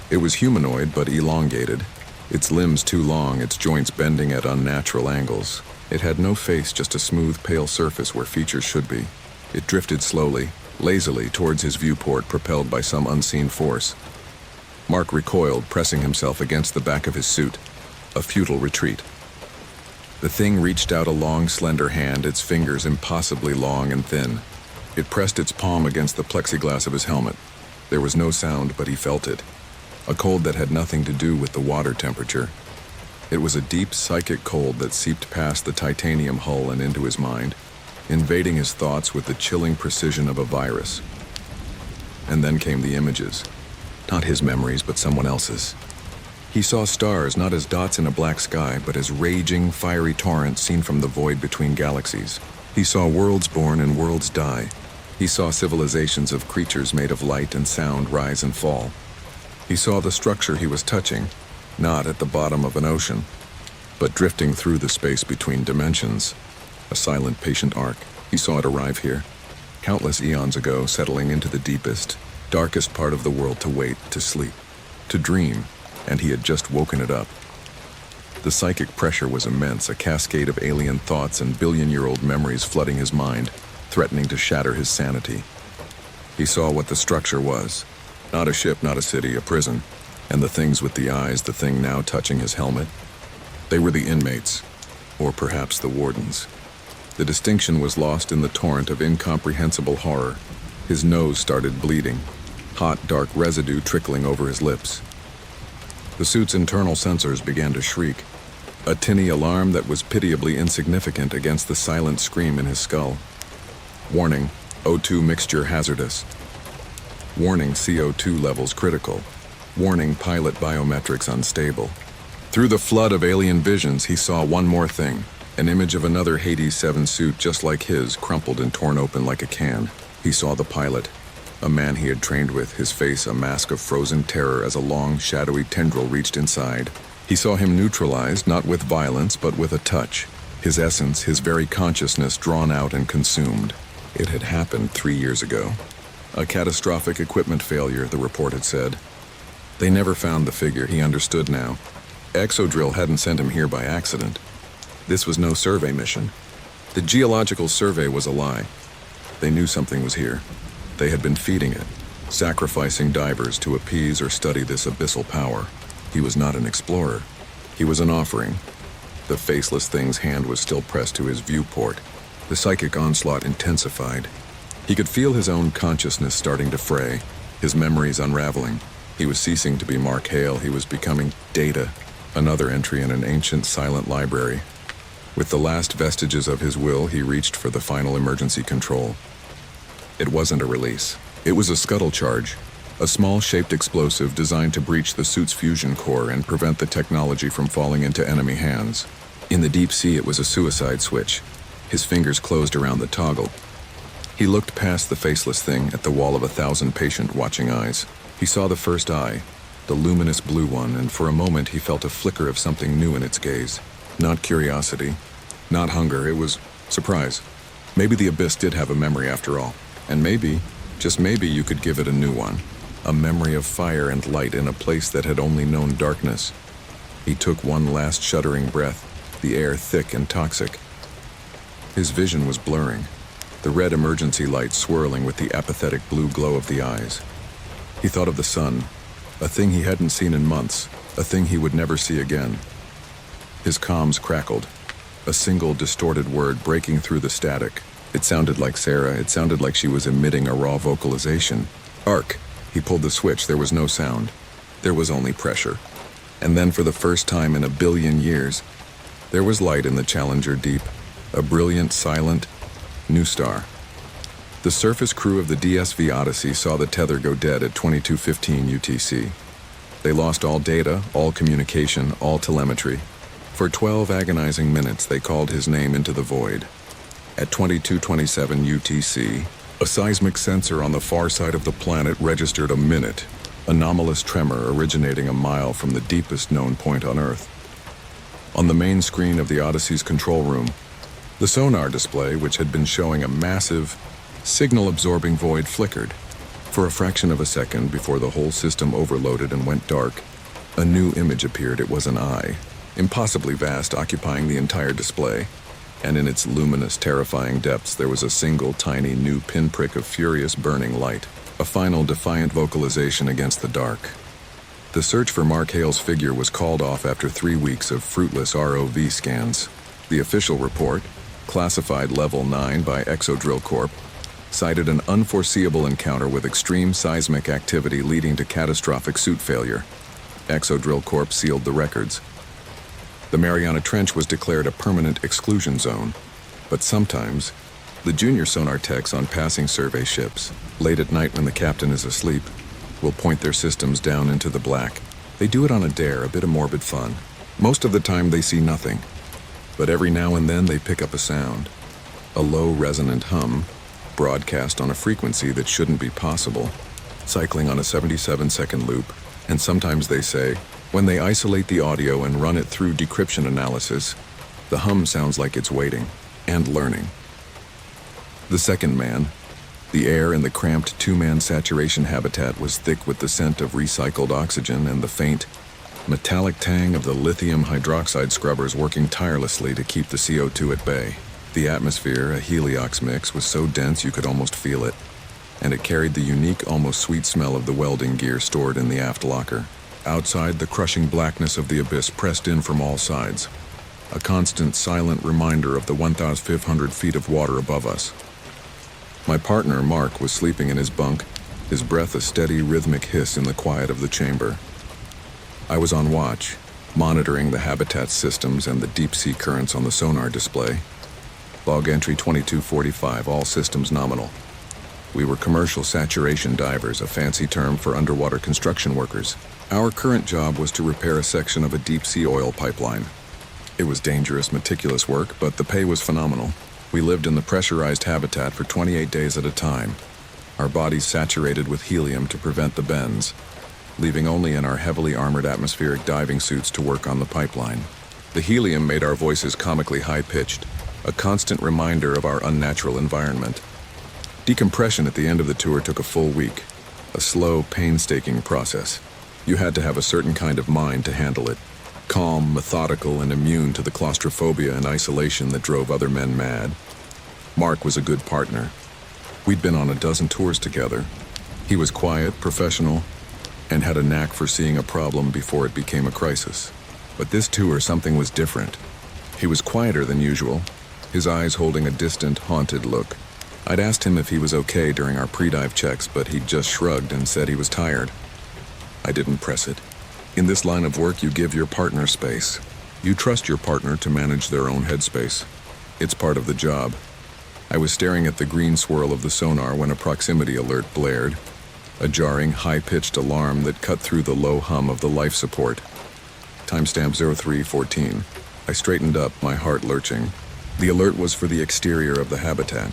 It was humanoid but elongated, its limbs too long, its joints bending at unnatural angles. It had no face, just a smooth, pale surface where features should be. It drifted slowly, lazily towards his viewport, propelled by some unseen force. Mark recoiled, pressing himself against the back of his suit. A futile retreat. The thing reached out a long, slender hand, its fingers impossibly long and thin. It pressed its palm against the plexiglass of his helmet. There was no sound, but he felt it. A cold that had nothing to do with the water temperature. It was a deep, psychic cold that seeped past the titanium hull and into his mind, invading his thoughts with the chilling precision of a virus. And then came the images. Not his memories, but someone else's. He saw stars not as dots in a black sky, but as raging, fiery torrents seen from the void between galaxies. He saw worlds born and worlds die. He saw civilizations of creatures made of light and sound rise and fall. He saw the structure he was touching, not at the bottom of an ocean, but drifting through the space between dimensions. A silent, patient arc. He saw it arrive here, countless eons ago, settling into the deepest, darkest part of the world to wait, to sleep, to dream, and he had just woken it up. The psychic pressure was immense, a cascade of alien thoughts and billion-year-old memories flooding his mind, threatening to shatter his sanity. He saw what the structure was. Not a ship, not a city, a prison. And the things with the eyes, the thing now touching his helmet, they were the inmates, or perhaps the wardens. The distinction was lost in the torrent of incomprehensible horror. His nose started bleeding, hot, dark residue trickling over his lips. The suit's internal sensors began to shriek, a tinny alarm that was pitiably insignificant against the silent scream in his skull. Warning, O2 mixture hazardous. Warning, CO2 levels critical. Warning, pilot biometrics unstable. Through the flood of alien visions, he saw one more thing, an image of another Hades 7 suit just like his, crumpled and torn open like a can. He saw the pilot, a man he had trained with, his face a mask of frozen terror as a long, shadowy tendril reached inside. He saw him neutralized, not with violence, but with a touch. His essence, his very consciousness drawn out and consumed. It had happened 3 years ago. A catastrophic equipment failure, the report had said. They never found the figure, he understood now. Exodrill hadn't sent him here by accident. This was no survey mission. The geological survey was a lie. They knew something was here. They had been feeding it, sacrificing divers to appease or study this abyssal power. He was not an explorer. He was an offering. The faceless thing's hand was still pressed to his viewport. The psychic onslaught intensified. He could feel his own consciousness starting to fray, his memories unraveling. He was ceasing to be Mark Hale. He was becoming Data, another entry in an ancient silent library. With the last vestiges of his will, he reached for the final emergency control. It wasn't a release. It was a scuttle charge, a small-shaped explosive designed to breach the suit's fusion core and prevent the technology from falling into enemy hands. In the deep sea, it was a suicide switch. His fingers closed around the toggle. He looked past the faceless thing at the wall of 1,000 patient watching eyes. He saw the first eye, the luminous blue one, and for a moment he felt a flicker of something new in its gaze. Not curiosity, not hunger, it was surprise. Maybe the abyss did have a memory after all. And maybe, just maybe, you could give it a new one. A memory of fire and light in a place that had only known darkness. He took one last shuddering breath, the air thick and toxic. His vision was blurring, the red emergency light swirling with the apathetic blue glow of the eyes. He thought of the sun, a thing he hadn't seen in months, a thing he would never see again. His comms crackled, a single distorted word breaking through the static. It sounded like Sarah. It sounded like she was emitting a raw vocalization. Arc. He pulled the switch. There was no sound. There was only pressure. And then for the first time in a billion years, there was light in the Challenger deep, a brilliant, silent, new star. The surface crew of the DSV Odyssey saw the tether go dead at 22:15 UTC. They lost all data, all communication, all telemetry. For 12 agonizing minutes, they called his name into the void. At 22:27 UTC, a seismic sensor on the far side of the planet registered a minute, anomalous tremor originating a mile from the deepest known point on Earth. On the main screen of the Odyssey's control room, the sonar display, which had been showing a massive, signal-absorbing void, flickered. For a fraction of a second before the whole system overloaded and went dark, a new image appeared. It was an eye, impossibly vast, occupying the entire display. And in its luminous, terrifying depths there was a single tiny new pinprick of furious burning light, a final defiant vocalization against the dark. The search for Mark Hale's figure was called off after 3 weeks of fruitless ROV scans. The official report, classified Level 9 by Exodrill Corp., cited an unforeseeable encounter with extreme seismic activity leading to catastrophic suit failure. Exodrill Corp. Sealed the records. The Mariana Trench was declared a permanent exclusion zone, but sometimes, the junior sonar techs on passing survey ships, late at night when the captain is asleep, will point their systems down into the black. They do it on a dare, a bit of morbid fun. Most of the time they see nothing, but every now and then they pick up a sound, a low resonant hum, broadcast on a frequency that shouldn't be possible, cycling on a 77-second loop, and sometimes they say, when they isolate the audio and run it through decryption analysis, the hum sounds like it's waiting and learning. The second man, the air in the cramped 2-man saturation habitat was thick with the scent of recycled oxygen and the faint, metallic tang of the lithium hydroxide scrubbers working tirelessly to keep the CO2 at bay. The atmosphere, a heliox mix, was so dense you could almost feel it, and it carried the unique, almost sweet smell of the welding gear stored in the aft locker. Outside, the crushing blackness of the abyss pressed in from all sides, a constant, silent reminder of the 1,500 feet of water above us. My partner, Mark, was sleeping in his bunk, his breath a steady, rhythmic hiss in the quiet of the chamber. I was on watch, monitoring the habitat systems and the deep-sea currents on the sonar display. Log entry 2245, all systems nominal. We were commercial saturation divers, a fancy term for underwater construction workers. Our current job was to repair a section of a deep-sea oil pipeline. It was dangerous, meticulous work, but the pay was phenomenal. We lived in the pressurized habitat for 28 days at a time, our bodies saturated with helium to prevent the bends, leaving only in our heavily armored atmospheric diving suits to work on the pipeline. The helium made our voices comically high-pitched, a constant reminder of our unnatural environment. Decompression at the end of the tour took a full week, a slow, painstaking process. You had to have a certain kind of mind to handle it, calm, methodical, and immune to the claustrophobia and isolation that drove other men mad. Mark was a good partner. We'd been on a dozen tours together. He was quiet, professional, and had a knack for seeing a problem before it became a crisis. But this tour, something was different. He was quieter than usual, his eyes holding a distant, haunted look. I'd asked him if he was okay during our pre-dive checks, but he just shrugged and said he was tired. I didn't press it. In this line of work, you give your partner space. You trust your partner to manage their own headspace. It's part of the job. I was staring at the green swirl of the sonar when a proximity alert blared, a jarring, high-pitched alarm that cut through the low hum of the life support. Timestamp 0314. I straightened up, my heart lurching. The alert was for the exterior of the habitat.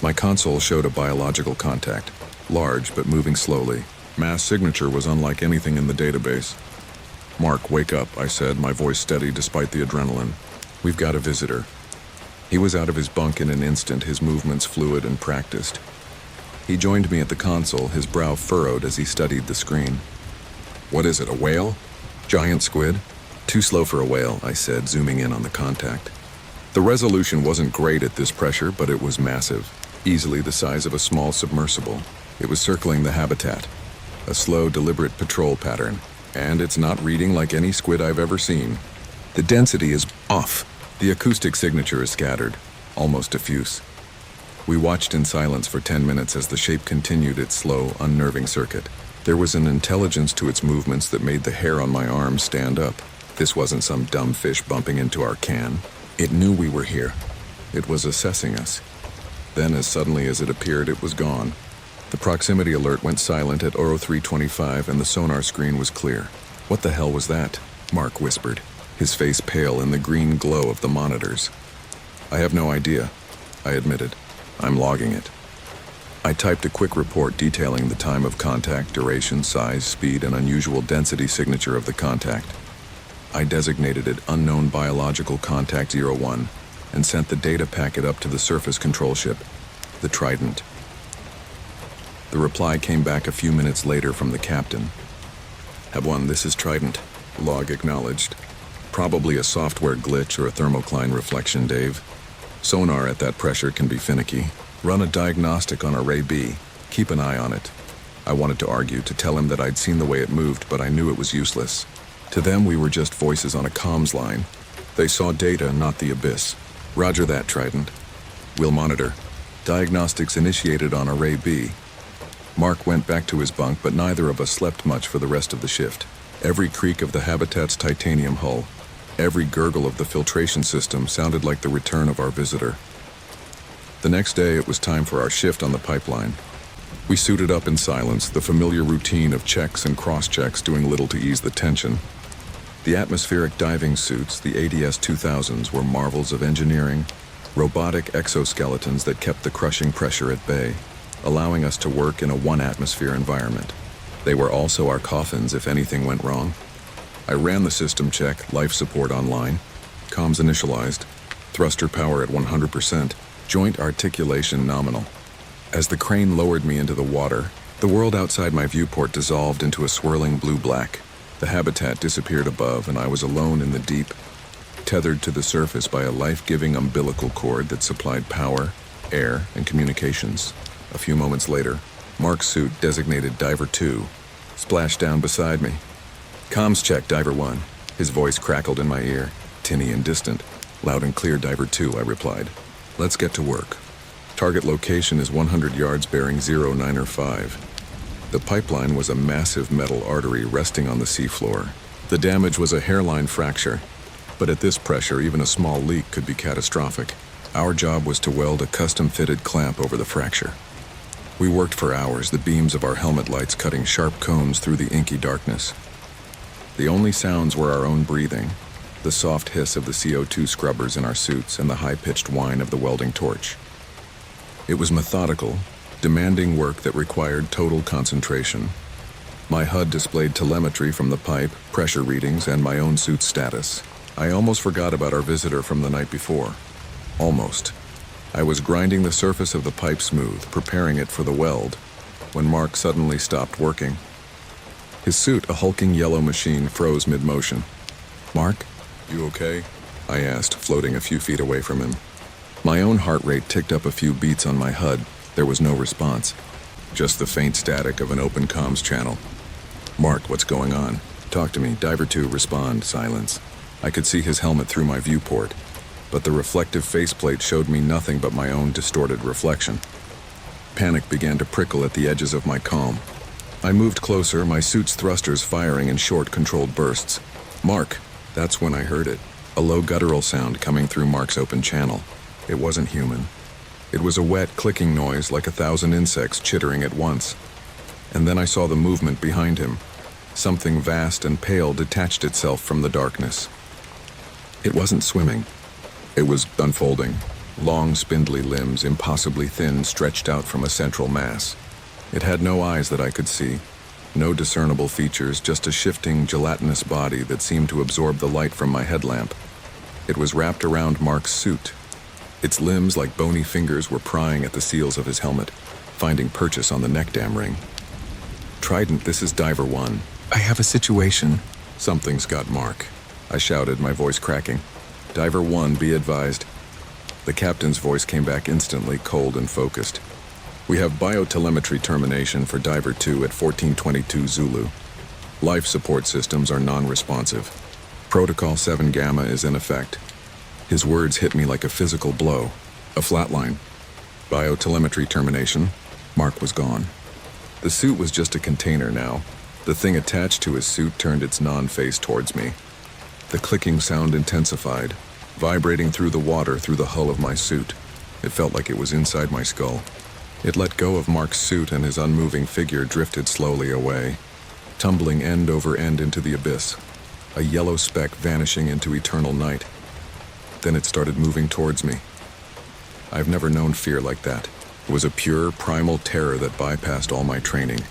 My console showed a biological contact, large but moving slowly. Mass signature was unlike anything in the database. "Mark, wake up," I said, my voice steady despite the adrenaline. "We've got a visitor." He was out of his bunk in an instant, his movements fluid and practiced. He joined me at the console, his brow furrowed as he studied the screen. "What is it, a whale? Giant squid?" "Too slow for a whale," I said, zooming in on the contact. The resolution wasn't great at this pressure, but it was massive, easily the size of a small submersible. It was circling the habitat, a slow, deliberate patrol pattern, and it's not reading like any squid I've ever seen. The density is off. The acoustic signature is scattered, almost diffuse. We watched in silence for 10 minutes as the shape continued its slow, unnerving circuit. There was an intelligence to its movements that made the hair on my arm stand up. This wasn't some dumb fish bumping into our can. It knew we were here. It was assessing us. Then, as suddenly as it appeared, it was gone. The proximity alert went silent at 0325 and the sonar screen was clear. "What the hell was that?" Mark whispered, his face pale in the green glow of the monitors. "I have no idea," I admitted. "I'm logging it." I typed a quick report detailing the time of contact, duration, size, speed, and unusual density signature of the contact. I designated it Unknown Biological Contact 01 and sent the data packet up to the surface control ship, the Trident. The reply came back a few minutes later from the captain. "Have one, this is Trident," log acknowledged. "Probably a software glitch or a thermocline reflection, Dave. Sonar at that pressure can be finicky. Run a diagnostic on Array B. Keep an eye on it." I wanted to argue, to tell him that I'd seen the way it moved, but I knew it was useless. To them, we were just voices on a comms line. They saw data, not the abyss. "Roger that, Trident. We'll monitor." Diagnostics initiated on Array B. Mark went back to his bunk, but neither of us slept much for the rest of the shift. Every creak of the habitat's titanium hull, every gurgle of the filtration system sounded like the return of our visitor. The next day, it was time for our shift on the pipeline. We suited up in silence, the familiar routine of checks and cross-checks doing little to ease the tension. The atmospheric diving suits, the ADS-2000s, were marvels of engineering, robotic exoskeletons that kept the crushing pressure at bay, allowing us to work in a one-atmosphere environment. They were also our coffins if anything went wrong. I ran the system check, life support online, comms initialized, thruster power at 100%, joint articulation nominal. As the crane lowered me into the water, the world outside my viewport dissolved into a swirling blue-black. The habitat disappeared above, and I was alone in the deep, tethered to the surface by a life-giving umbilical cord that supplied power, air, and communications. A few moments later, Mark's suit, designated Diver 2, splashed down beside me. "Comms check, Diver 1. His voice crackled in my ear, tinny and distant. "Loud and clear, Diver 2, I replied. "Let's get to work. Target location is 100 yards bearing 0905. The pipeline was a massive metal artery resting on the seafloor. The damage was a hairline fracture, but at this pressure, even a small leak could be catastrophic. Our job was to weld a custom-fitted clamp over the fracture. We worked for hours, the beams of our helmet lights cutting sharp cones through the inky darkness. The only sounds were our own breathing, the soft hiss of the CO2 scrubbers in our suits, and the high-pitched whine of the welding torch. It was methodical, demanding work that required total concentration. My HUD displayed telemetry from the pipe, pressure readings, and my own suit's status. I almost forgot about our visitor from the night before. Almost. I was grinding the surface of the pipe smooth, preparing it for the weld, when Mark suddenly stopped working. His suit, a hulking yellow machine, froze mid-motion. "Mark, you okay?" I asked, floating a few feet away from him. My own heart rate ticked up a few beats on my HUD. There was no response. Just the faint static of an open comms channel. "Mark, what's going on? Talk to me." Diver 2, respond. Silence. I could see his helmet through my viewport, but the reflective faceplate showed me nothing but my own distorted reflection. Panic began to prickle at the edges of my calm. I moved closer, my suit's thrusters firing in short, controlled bursts. "Mark!" That's when I heard it. A low guttural sound coming through Mark's open channel. It wasn't human. It was a wet, clicking noise like 1,000 insects chittering at once. And then I saw the movement behind him. Something vast and pale detached itself from the darkness. It wasn't swimming. It was unfolding. Long, spindly limbs, impossibly thin, stretched out from a central mass. It had no eyes that I could see. No discernible features, just a shifting, gelatinous body that seemed to absorb the light from my headlamp. It was wrapped around Mark's suit. Its limbs, like bony fingers, were prying at the seals of his helmet, finding purchase on the neck dam ring. "Trident, this is Diver 1. I have a situation." "Something's got Mark," I shouted, my voice cracking. "Diver 1, be advised." The captain's voice came back instantly, cold and focused. "We have biotelemetry termination for Diver 2 at 1422 Zulu. Life support systems are non-responsive. Protocol 7 Gamma is in effect." His words hit me like a physical blow. A flatline. Biotelemetry termination. Mark was gone. The suit was just a container now. The thing attached to his suit turned its non-face towards me. The clicking sound intensified, vibrating through the water through the hull of my suit. It felt like it was inside my skull. It let go of Mark's suit and his unmoving figure drifted slowly away, tumbling end over end into the abyss, a yellow speck vanishing into eternal night. Then it started moving towards me. I've never known fear like that. It was a pure, primal terror that bypassed all my training,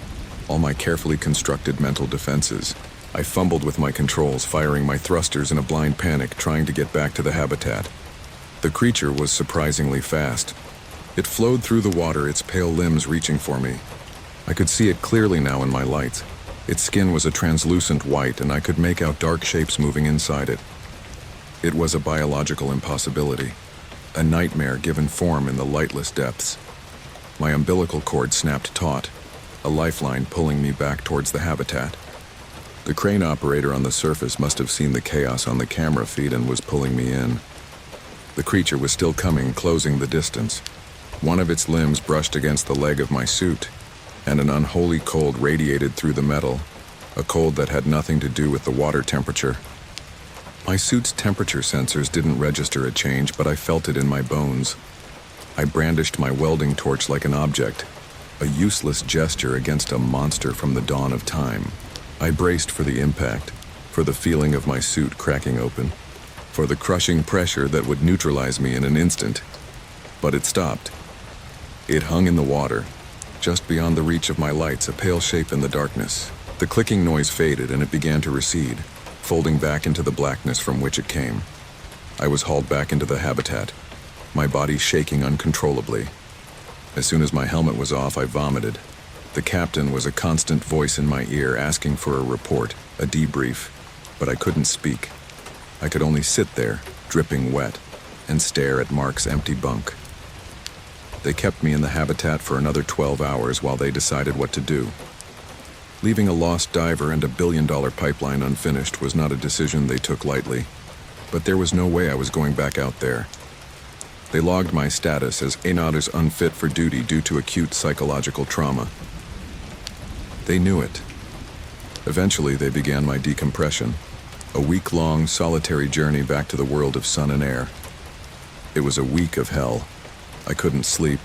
all my carefully constructed mental defenses. I fumbled with my controls, firing my thrusters in a blind panic, trying to get back to the habitat. The creature was surprisingly fast. It flowed through the water, its pale limbs reaching for me. I could see it clearly now in my lights. Its skin was a translucent white, and I could make out dark shapes moving inside it. It was a biological impossibility, a nightmare given form in the lightless depths. My umbilical cord snapped taut, a lifeline pulling me back towards the habitat. The crane operator on the surface must have seen the chaos on the camera feed and was pulling me in. The creature was still coming, closing the distance. One of its limbs brushed against the leg of my suit, and an unholy cold radiated through the metal, a cold that had nothing to do with the water temperature. My suit's temperature sensors didn't register a change, but I felt it in my bones. I brandished my welding torch like an object, a useless gesture against a monster from the dawn of time. I braced for the impact, for the feeling of my suit cracking open, for the crushing pressure that would neutralize me in an instant. But it stopped. It hung in the water, just beyond the reach of my lights, a pale shape in the darkness. The clicking noise faded and it began to recede, folding back into the blackness from which it came. I was hauled back into the habitat, my body shaking uncontrollably. As soon as my helmet was off, I vomited. The captain was a constant voice in my ear asking for a report, a debrief, but I couldn't speak. I could only sit there, dripping wet, and stare at Mark's empty bunk. They kept me in the habitat for another 12 hours while they decided what to do. Leaving a lost diver and $1 billion pipeline unfinished was not a decision they took lightly, but there was no way I was going back out there. They logged my status as Enader's unfit for duty due to acute psychological trauma. They knew it. Eventually, they began my decompression, a week-long solitary journey back to the world of sun and air. It was a week of hell. I couldn't sleep.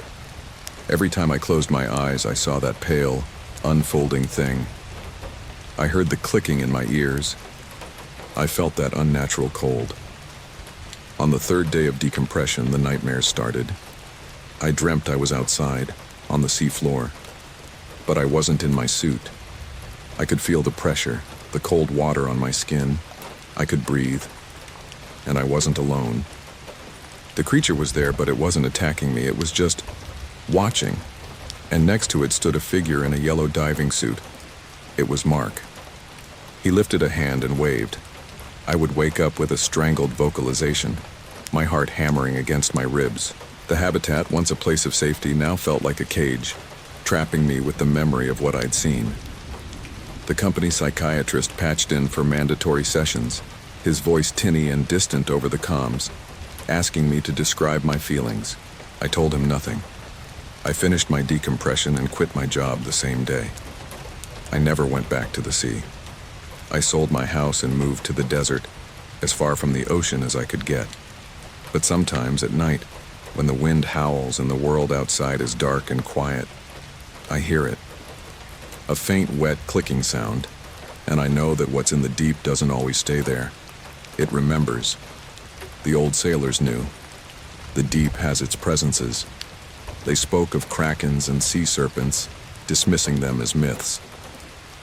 Every time I closed my eyes, I saw that pale, unfolding thing. I heard the clicking in my ears. I felt that unnatural cold. On the third day of decompression, the nightmares started. I dreamt I was outside, on the seafloor. But I wasn't in my suit. I could feel the pressure, the cold water on my skin. I could breathe. and I wasn't alone. The creature was there, but it wasn't attacking me. It was just watching, and next to it stood a figure in a yellow diving suit. It was Mark. He lifted a hand and waved. I would wake up with a strangled vocalization, my heart hammering against my ribs. The habitat, once a place of safety, now felt like a cage, trapping me with the memory of what I'd seen. The company psychiatrist patched in for mandatory sessions, his voice tinny and distant over the comms, asking me to describe my feelings. I told him nothing. I finished my decompression and quit my job the same day. I never went back to the sea. I sold my house and moved to the desert, as far from the ocean as I could get. But sometimes at night, when the wind howls and the world outside is dark and quiet, I hear it. A faint, wet clicking sound, and I know that what's in the deep doesn't always stay there. It remembers. The old sailors knew. The deep has its presences. They spoke of krakens and sea serpents, dismissing them as myths.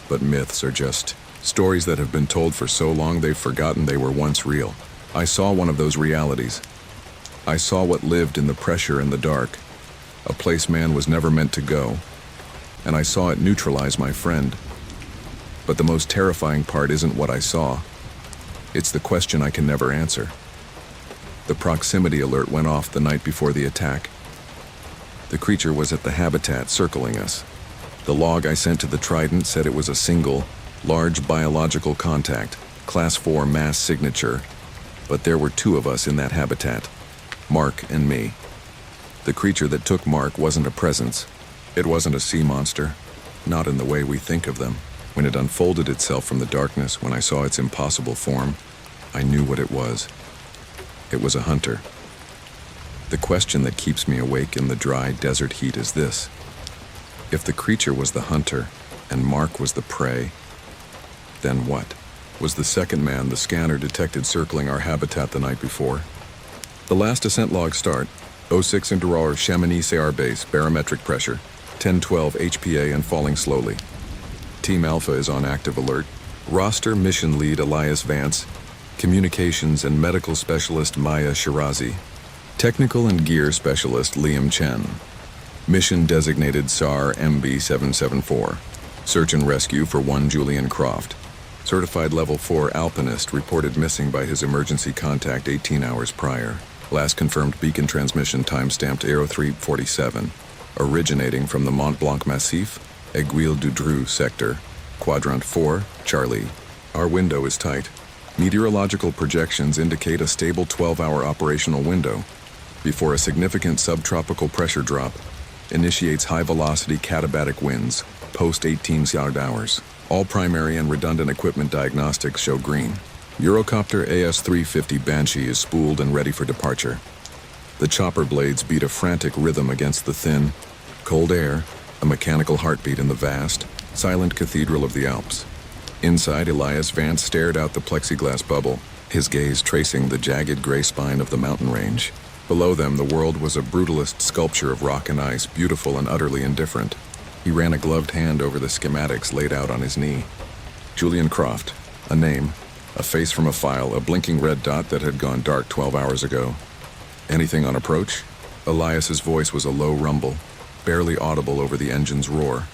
But myths are just stories that have been told for so long they've forgotten they were once real. I saw one of those realities. I saw what lived in the pressure and the dark, a place man was never meant to go, and I saw it neutralize my friend. But the most terrifying part isn't what I saw. It's the question I can never answer. The proximity alert went off the night before the attack. The creature was at the habitat circling us. The log I sent to the Trident said it was a single, large biological contact, Class 4 mass signature, but there were two of us in that habitat, Mark and me. The creature that took Mark wasn't a presence. It wasn't a sea monster, not in the way we think of them. When it unfolded itself from the darkness, when I saw its impossible form, I knew what it was. It was a hunter. The question that keeps me awake in the dry desert heat is this. If the creature was the hunter and Mark was the prey, then what? Was the second man the scanner detected circling our habitat the night before? The last descent log start, 06 Indoror Chamonix CR base, barometric pressure, 1012 HPA and falling slowly. Team Alpha is on active alert. Roster mission lead Elias Vance, communications and medical specialist Maya Shirazi, technical and gear specialist Liam Chen, mission designated SAR MB774, search and rescue for one Julian Croft, certified level 4 alpinist reported missing by his emergency contact 18 hours prior. Last confirmed beacon transmission time-stamped Aero 347, originating from the Mont Blanc Massif, Aiguille du Dreux sector, Quadrant 4, Charlie. Our window is tight. Meteorological projections indicate a stable 12-hour operational window before a significant subtropical pressure drop initiates high-velocity katabatic winds post-18 hours. All primary and redundant equipment diagnostics show green. Eurocopter AS-350 Banshee is spooled and ready for departure. The chopper blades beat a frantic rhythm against the thin, cold air, a mechanical heartbeat in the vast, silent cathedral of the Alps. Inside, Elias Vance stared out the plexiglass bubble, his gaze tracing the jagged gray spine of the mountain range. Below them, the world was a brutalist sculpture of rock and ice, beautiful and utterly indifferent. He ran a gloved hand over the schematics laid out on his knee. Julian Croft, a name, a face from a file, a blinking red dot that had gone dark 12 hours ago. Anything on approach? Elias's voice was a low rumble, barely audible over the engine's roar.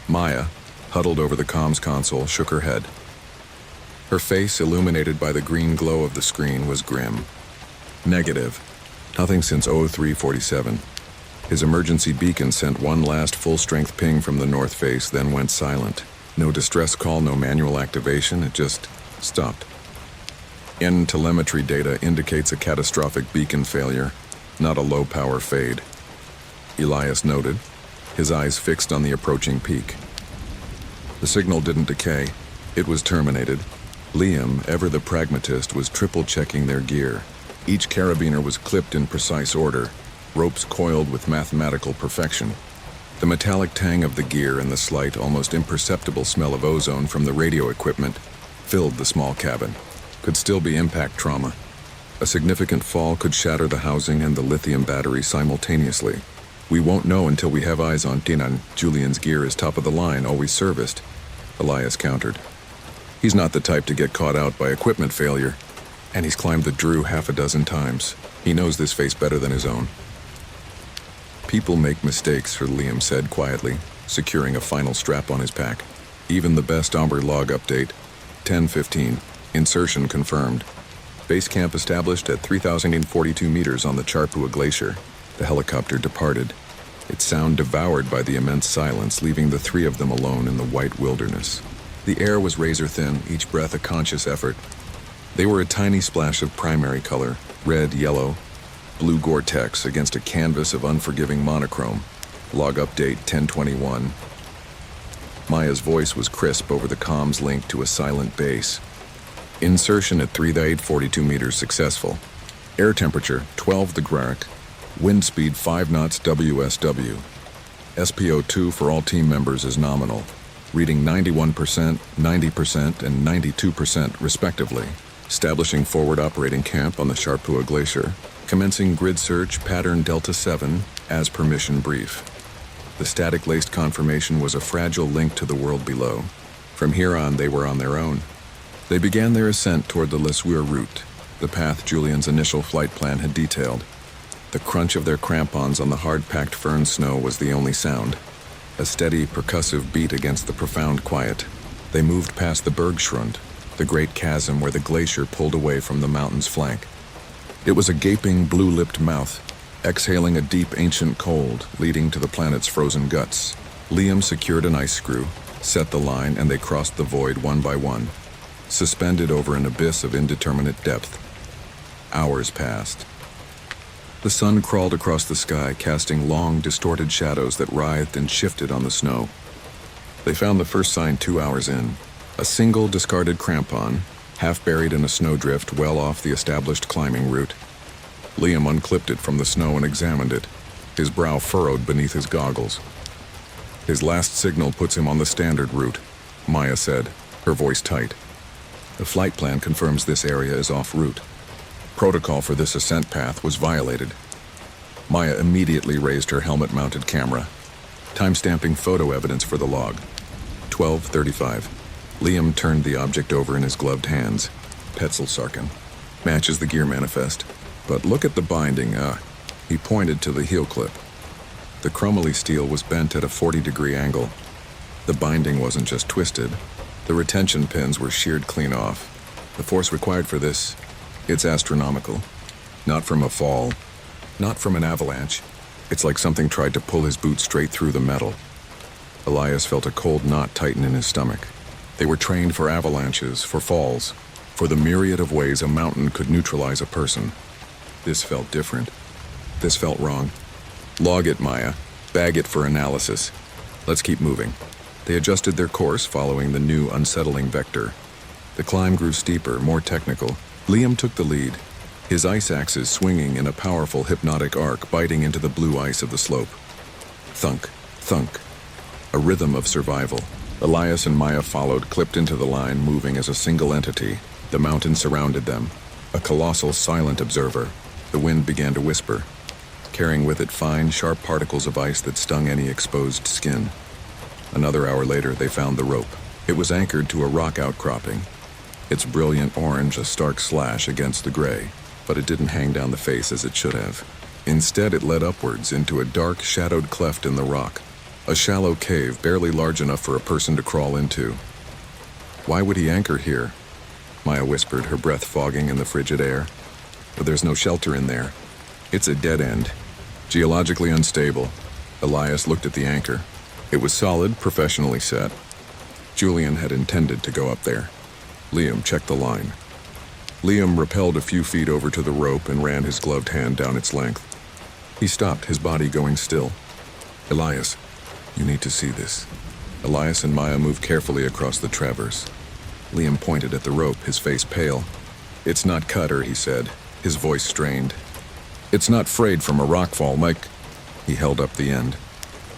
Maya, huddled over the comms console, shook her head. Her face, illuminated by the green glow of the screen, was grim. Negative. Nothing since 0347. His emergency beacon sent one last full-strength ping from the north face, then went silent. No distress call, no manual activation, it just stopped. In-telemetry data indicates a catastrophic beacon failure, not a low-power fade. Elias noted, his eyes fixed on the approaching peak. The signal didn't decay. It was terminated. Liam, ever the pragmatist, was triple-checking their gear. Each carabiner was clipped in precise order, ropes coiled with mathematical perfection. The metallic tang of the gear and the slight, almost imperceptible smell of ozone from the radio equipment filled the small cabin. Could still be impact trauma. A significant fall could shatter the housing and the lithium battery simultaneously. We won't know until we have eyes on Tinan. Julian's gear is top of the line, always serviced, Elias countered. He's not the type to get caught out by equipment failure. And he's climbed the Drew half a dozen times. He knows this face better than his own. People make mistakes, Liam said quietly, securing a final strap on his pack. Even the best Ombre log update. 10:15. Insertion confirmed. Base camp established at 3,042 meters on the Charpua Glacier. The helicopter departed, its sound devoured by the immense silence, leaving the three of them alone in the white wilderness. The air was razor-thin, each breath a conscious effort. They were a tiny splash of primary color, red, yellow, blue Gore-Tex against a canvas of unforgiving monochrome. Log update 1021. Maya's voice was crisp over the comms link to a silent base. Insertion at 3,842 meters successful. Air temperature 12 degrees. Wind speed 5 knots WSW. SPO2 for all team members is nominal, reading 91%, 90%, and 92% respectively. Establishing forward operating camp on the Charpua Glacier. Commencing grid search pattern Delta 7 as per mission brief. The static-laced confirmation was a fragile link to the world below. From here on, they were on their own. They began their ascent toward the Le Sueur route, the path Julian's initial flight plan had detailed. The crunch of their crampons on the hard-packed fern snow was the only sound, a steady, percussive beat against the profound quiet. They moved past the Bergschrund, the great chasm where the glacier pulled away from the mountain's flank. It was a gaping, blue-lipped mouth, exhaling a deep, ancient cold, leading to the planet's frozen guts. Liam secured an ice screw, set the line, and they crossed the void one by one, suspended over an abyss of indeterminate depth. Hours passed. The sun crawled across the sky, casting long, distorted shadows that writhed and shifted on the snow. They found the first sign 2 hours in. A single discarded crampon, half buried in a snowdrift well off the established climbing route. Liam unclipped it from the snow and examined it, his brow furrowed beneath his goggles. His last signal puts him on the standard route, Maya said, her voice tight. The flight plan confirms this area is off route. Protocol for this ascent path was violated. Maya immediately raised her helmet-mounted camera, timestamping photo evidence for the log. 12:35. Liam turned the object over in his gloved hands. Petzl-Sarkin. Matches the gear manifest. But look at the binding, He pointed to the heel clip. The chromoly steel was bent at a 40-degree angle. The binding wasn't just twisted. The retention pins were sheared clean off. The force required for this, it's astronomical. Not from a fall, not from an avalanche. It's like something tried to pull his boot straight through the metal. Elias felt a cold knot tighten in his stomach. They were trained for avalanches, for falls, for the myriad of ways a mountain could neutralize a person. This felt different. This felt wrong. Log it, Maya. Bag it for analysis. Let's keep moving. They adjusted their course following the new unsettling vector. The climb grew steeper, more technical. Liam took the lead, his ice axes swinging in a powerful hypnotic arc biting into the blue ice of the slope. Thunk, thunk. A rhythm of survival. Elias and Maya followed, clipped into the line, moving as a single entity. The mountain surrounded them, a colossal silent observer. The wind began to whisper, carrying with it fine, sharp particles of ice that stung any exposed skin. Another hour later, they found the rope. It was anchored to a rock outcropping, its brilliant orange a stark slash against the gray, but it didn't hang down the face as it should have. Instead, it led upwards into a dark, shadowed cleft in the rock, a shallow cave barely large enough for a person to crawl into. Why would he anchor here? Maya whispered, her breath fogging in the frigid air. But there's no shelter in there. It's a dead end, geologically unstable. Elias looked at the anchor. It was solid, professionally set. Julian had intended to go up there. Liam checked the line. Liam rappelled a few feet over to the rope and ran his gloved hand down its length. He stopped, his body going still. Elias, you need to see this. Elias and Maya moved carefully across the traverse. Liam pointed at the rope, his face pale. It's not Cutter, he said, his voice strained. It's not frayed from a rockfall, Mike. He held up the end.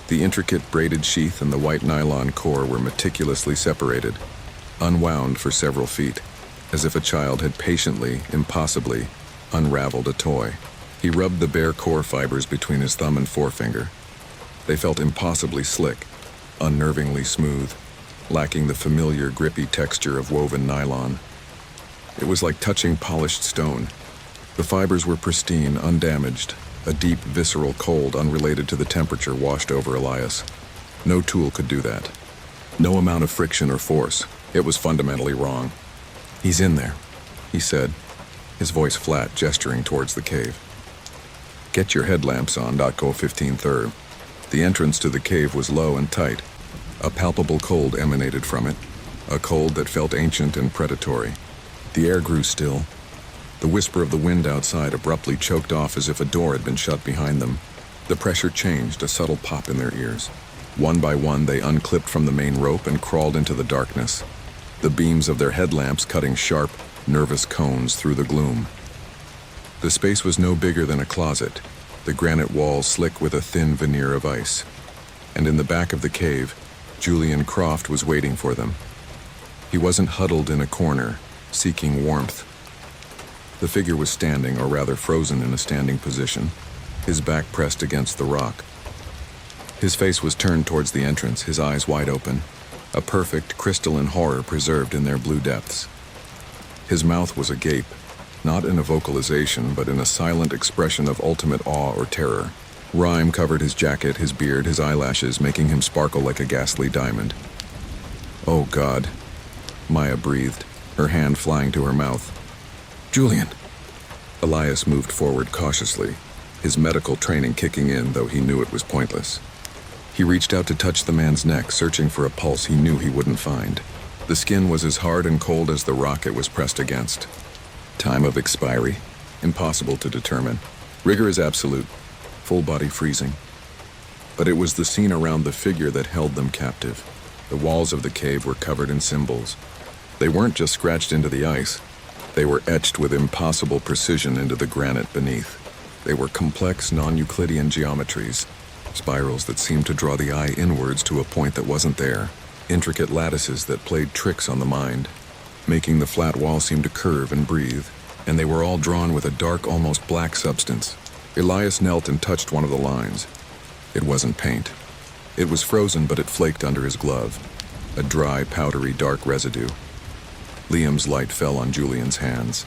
The intricate braided sheath and the white nylon core were meticulously separated, unwound for several feet, as if a child had patiently, impossibly, unraveled a toy. He rubbed the bare core fibers between his thumb and forefinger. They felt impossibly slick, unnervingly smooth, lacking the familiar grippy texture of woven nylon. It was like touching polished stone. The fibers were pristine, undamaged. A deep, visceral cold unrelated to the temperature washed over Elias. No tool could do that. No amount of friction or force. It was fundamentally wrong. "He's in there," he said, his voice flat, gesturing towards the cave. "Get your headlamps on, .co 15 third." The entrance to the cave was low and tight. A palpable cold emanated from it, a cold that felt ancient and predatory. The air grew still. The whisper of the wind outside abruptly choked off as if a door had been shut behind them. The pressure changed, a subtle pop in their ears. One by one, they unclipped from the main rope and crawled into the darkness, the beams of their headlamps cutting sharp, nervous cones through the gloom. The space was no bigger than a closet, the granite walls slick with a thin veneer of ice. And in the back of the cave, Julian Croft was waiting for them. He wasn't huddled in a corner, seeking warmth. The figure was standing, or rather frozen in a standing position, his back pressed against the rock. His face was turned towards the entrance, his eyes wide open, a perfect crystalline horror preserved in their blue depths. His mouth was agape, not in a vocalization, but in a silent expression of ultimate awe or terror. Rime covered his jacket, his beard, his eyelashes, making him sparkle like a ghastly diamond. "Oh, God," Maya breathed, her hand flying to her mouth. "Julian!" Elias moved forward cautiously, his medical training kicking in, though he knew it was pointless. He reached out to touch the man's neck, searching for a pulse he knew he wouldn't find. The skin was as hard and cold as the rock it was pressed against. Time of expiry, impossible to determine. Rigor is absolute, full body freezing. But it was the scene around the figure that held them captive. The walls of the cave were covered in symbols. They weren't just scratched into the ice. They were etched with impossible precision into the granite beneath. They were complex, non-Euclidean geometries, spirals that seemed to draw the eye inwards to a point that wasn't there, intricate lattices that played tricks on the mind, making the flat wall seem to curve and breathe, and they were all drawn with a dark, almost black substance. Elias knelt and touched one of the lines. It wasn't paint. It was frozen, but it flaked under his glove, a dry, powdery, dark residue. Liam's light fell on Julian's hands.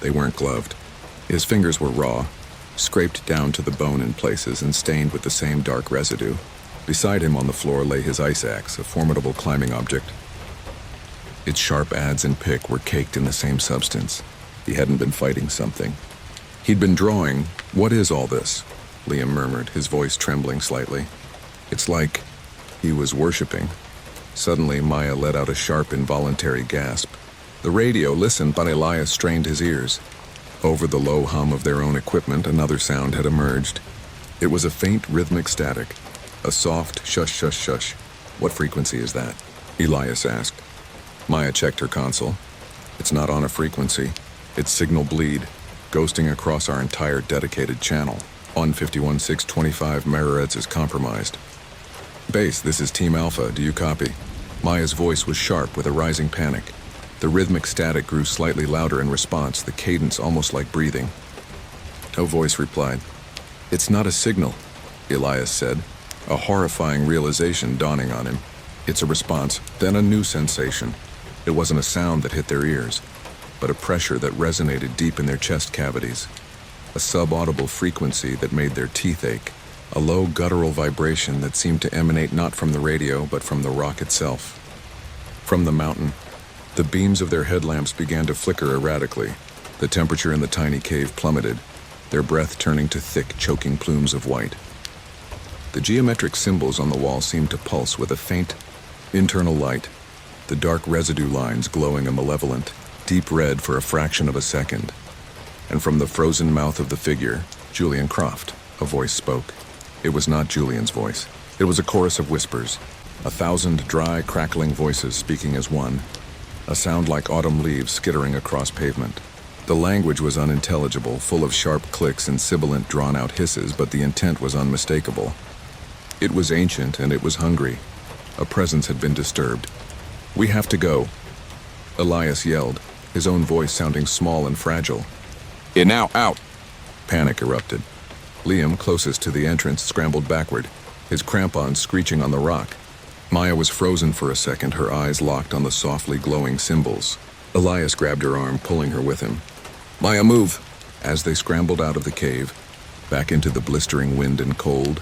They weren't gloved. His fingers were raw, scraped down to the bone in places and stained with the same dark residue. Beside him on the floor lay his ice axe, a formidable climbing object. Its sharp adze and pick were caked in the same substance. He hadn't been fighting something. He'd been drawing. "What is all this?" Liam murmured, his voice trembling slightly. "It's like he was worshipping." Suddenly, Maya let out a sharp, involuntary gasp. The radio listened, but Elias strained his ears. Over the low hum of their own equipment, another sound had emerged. It was a faint, rhythmic static, a soft shush, shush, shush. "What frequency is that?" Elias asked. Maya checked her console. "It's not on a frequency. It's signal bleed, ghosting across our entire dedicated channel. On 51625, Megahertz is compromised." "Base, this is Team Alpha. Do you copy?" Maya's voice was sharp with a rising panic. The rhythmic static grew slightly louder in response, the cadence almost like breathing. No voice replied. "It's not a signal," Elias said, a horrifying realization dawning on him. "It's a response, then a new sensation. It wasn't a sound that hit their ears, but a pressure that resonated deep in their chest cavities. A subaudible frequency that made their teeth ache. A low guttural vibration that seemed to emanate not from the radio, but from the rock itself. From the mountain, the beams of their headlamps began to flicker erratically. The temperature in the tiny cave plummeted, their breath turning to thick, choking plumes of white. The geometric symbols on the wall seemed to pulse with a faint, internal light, the dark residue lines glowing a malevolent, deep red for a fraction of a second. And from the frozen mouth of the figure, Julian Croft, a voice spoke. It was not Julian's voice. It was a chorus of whispers, 1,000 dry, crackling voices speaking as one, a sound like autumn leaves skittering across pavement. The language was unintelligible, full of sharp clicks and sibilant, drawn-out hisses, but the intent was unmistakable. It was ancient, and it was hungry. A presence had been disturbed. "We have to go," Elias yelled, his own voice sounding small and fragile. "Now, out!" Panic erupted. Liam, closest to the entrance, scrambled backward, his crampons screeching on the rock. Maya was frozen for a second, her eyes locked on the softly glowing symbols. Elias grabbed her arm, pulling her with him. "Maya, move!" As they scrambled out of the cave, back into the blistering wind and cold,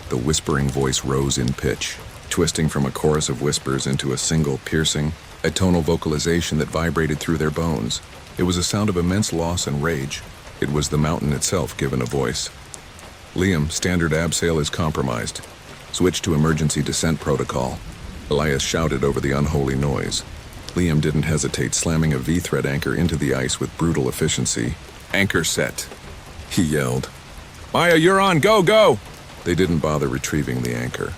the whispering voice rose in pitch, twisting from a chorus of whispers into a single piercing, atonal vocalization that vibrated through their bones. It was a sound of immense loss and rage. It was the mountain itself given a voice. "Liam, standard abseil is compromised. Switch to emergency descent protocol," Elias shouted over the unholy noise. Liam didn't hesitate, slamming a V-thread anchor into the ice with brutal efficiency. "Anchor set," he yelled. "Maya, you're on! Go, go!" They didn't bother retrieving the anchor.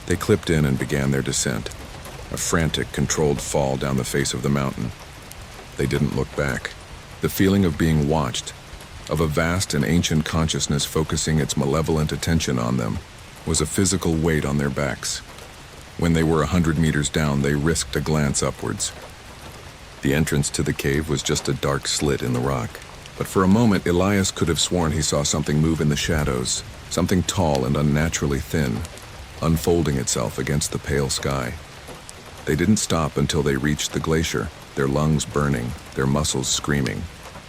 They clipped in and began their descent, a frantic, controlled fall down the face of the mountain. They didn't look back. The feeling of being watched, of a vast and ancient consciousness focusing its malevolent attention on them, was a physical weight on their backs. When they were 100 meters down, they risked a glance upwards. The entrance to the cave was just a dark slit in the rock. But for a moment, Elias could have sworn he saw something move in the shadows, something tall and unnaturally thin, unfolding itself against the pale sky. They didn't stop until they reached the glacier, their lungs burning, their muscles screaming.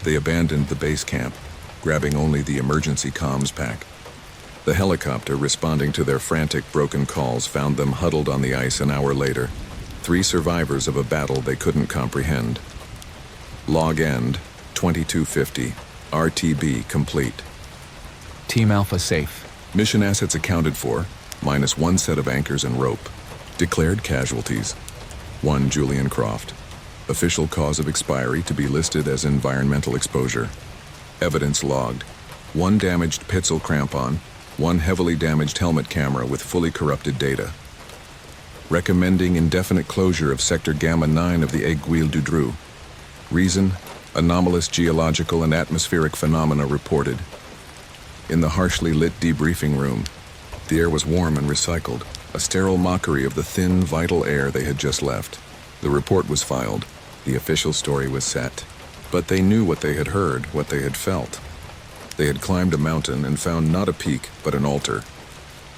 They abandoned the base camp, grabbing only the emergency comms pack. The helicopter, responding to their frantic, broken calls, found them huddled on the ice an hour later, 3 survivors of a battle they couldn't comprehend. Log end, 2250. RTB complete. Team Alpha safe. Mission assets accounted for, minus 1 set of anchors and rope. Declared casualties. 1 Julian Croft. Official cause of expiry to be listed as environmental exposure. Evidence logged. 1 damaged Pitzel crampon, 1 heavily damaged helmet camera with fully corrupted data. Recommending indefinite closure of Sector Gamma 9 of the Aiguille du Drou. Reason: anomalous geological and atmospheric phenomena reported. In the harshly lit debriefing room, the air was warm and recycled, a sterile mockery of the thin, vital air they had just left. The report was filed. The official story was set. But they knew what they had heard, what they had felt. They had climbed a mountain and found not a peak, but an altar.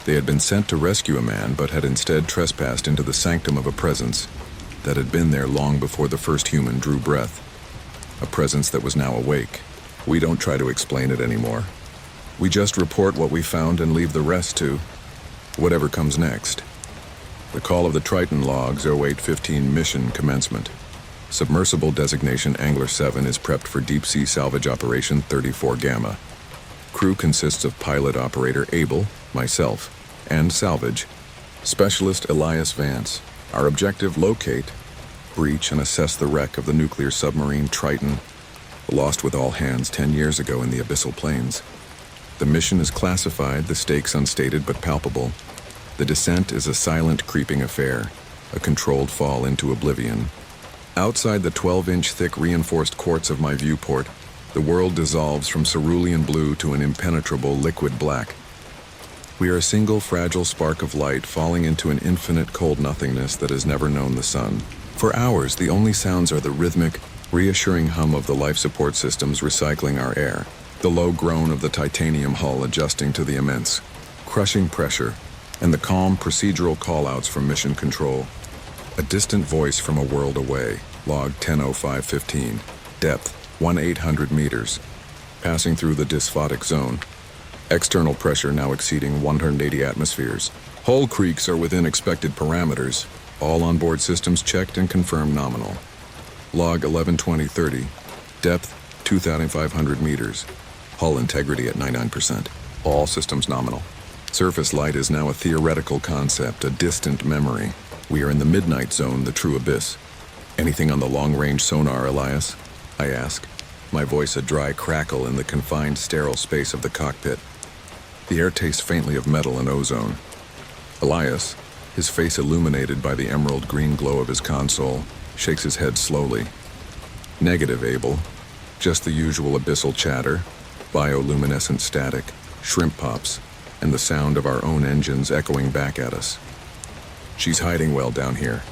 They had been sent to rescue a man, but had instead trespassed into the sanctum of a presence that had been there long before the first human drew breath. A presence that was now awake. We don't try to explain it anymore. We just report what we found and leave the rest to whatever comes next. The call of the Triton logs, 0815 mission commencement. Submersible designation Angler 7 is prepped for deep-sea salvage operation 34 Gamma. Crew consists of pilot-operator Abel, myself, and salvage. Specialist Elias Vance. Our objective: locate, breach, and assess the wreck of the nuclear submarine Triton, lost with all hands 10 years ago in the abyssal plains. The mission is classified, the stakes unstated but palpable. The descent is a silent, creeping affair, a controlled fall into oblivion. Outside the 12-inch thick reinforced quartz of my viewport, the world dissolves from cerulean blue to an impenetrable liquid black. We are a single fragile spark of light falling into an infinite cold nothingness that has never known the sun. For hours, the only sounds are the rhythmic, reassuring hum of the life support systems recycling our air, the low groan of the titanium hull adjusting to the immense, crushing pressure, and the calm procedural callouts from mission control. A distant voice from a world away, log 100515, depth 1,800 meters, passing through the dysphotic zone. External pressure now exceeding 180 atmospheres. Hull creaks are within expected parameters. All onboard systems checked and confirmed nominal. Log 112030, depth 2,500 meters. Hull integrity at 99%. All systems nominal. Surface light is now a theoretical concept, a distant memory. We are in the midnight zone, the true abyss. Anything on the long-range sonar, Elias? I ask, my voice a dry crackle in the confined, sterile space of the cockpit. The air tastes faintly of metal and ozone. Elias, his face illuminated by the emerald green glow of his console, shakes his head slowly. Negative, Abel. Just the usual abyssal chatter, bioluminescent static, shrimp pops, and the sound of our own engines echoing back at us. She's hiding well down here.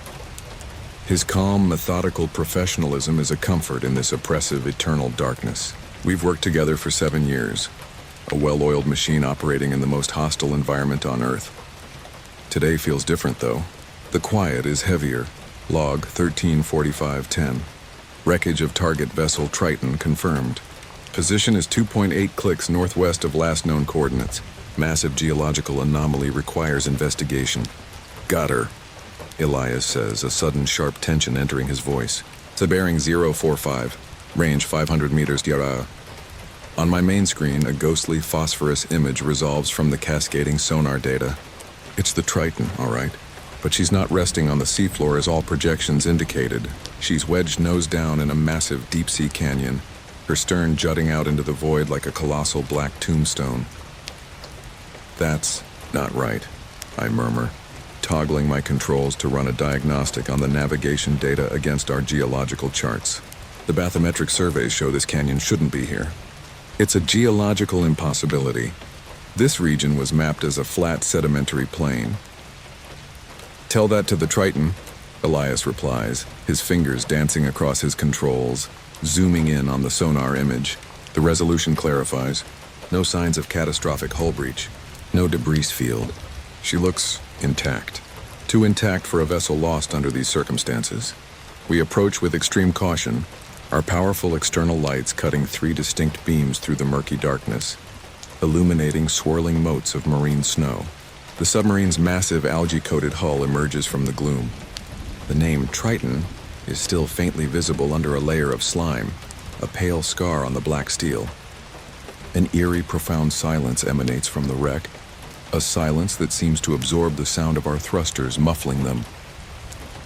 His calm, methodical professionalism is a comfort in this oppressive, eternal darkness. We've worked together for 7 years, a well-oiled machine operating in the most hostile environment on Earth. Today feels different, though. The quiet is heavier. Log 134510. Wreckage of target vessel Triton confirmed. Position is 2.8 clicks northwest of last known coordinates. Massive geological anomaly requires investigation. Got her, Elias says, a sudden sharp tension entering his voice. It's a bearing 045, range 500 meters Yara. On my main screen, a ghostly phosphorus image resolves from the cascading sonar data. It's the Triton, all right. But she's not resting on the seafloor as all projections indicated. She's wedged nose down in a massive deep-sea canyon, her stern jutting out into the void like a colossal black tombstone. That's not right, I murmur, toggling my controls to run a diagnostic on the navigation data against our geological charts. The bathymetric surveys show this canyon shouldn't be here. It's a geological impossibility. This region was mapped as a flat sedimentary plain. Tell that to the Triton, Elias replies, his fingers dancing across his controls, zooming in on the sonar image. The resolution clarifies. No signs of catastrophic hull breach. No debris field. She looks intact. Too intact for a vessel lost under these circumstances. We approach with extreme caution, our powerful external lights cutting 3 distinct beams through the murky darkness, illuminating swirling motes of marine snow. The submarine's massive algae-coated hull emerges from the gloom. The name Triton is still faintly visible under a layer of slime, a pale scar on the black steel. An eerie, profound silence emanates from the wreck, a silence that seems to absorb the sound of our thrusters, muffling them.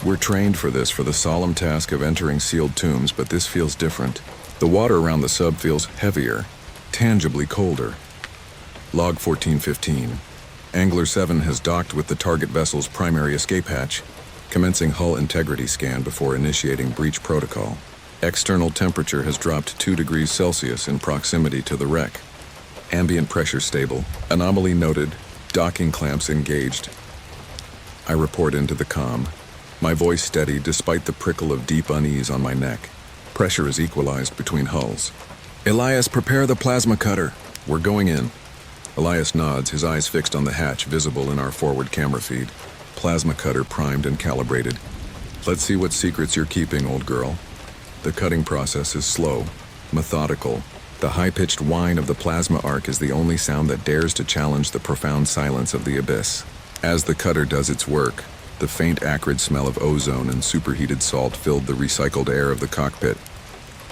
We're trained for this, for the solemn task of entering sealed tombs, but this feels different. The water around the sub feels heavier, tangibly colder. Log 1415. Angler 7 has docked with the target vessel's primary escape hatch, commencing hull integrity scan before initiating breach protocol. External temperature has dropped 2 degrees Celsius in proximity to the wreck. Ambient pressure stable. Anomaly noted. Docking clamps engaged. I report into the comm, my voice steady despite the prickle of deep unease on my neck. Pressure is equalized between hulls. Elias, prepare the plasma cutter. We're going in. Elias nods, his eyes fixed on the hatch visible in our forward camera feed. Plasma cutter primed and calibrated. Let's see what secrets you're keeping, old girl. The cutting process is slow, methodical. The high-pitched whine of the plasma arc is the only sound that dares to challenge the profound silence of the abyss. As the cutter does its work, the faint acrid smell of ozone and superheated salt filled the recycled air of the cockpit,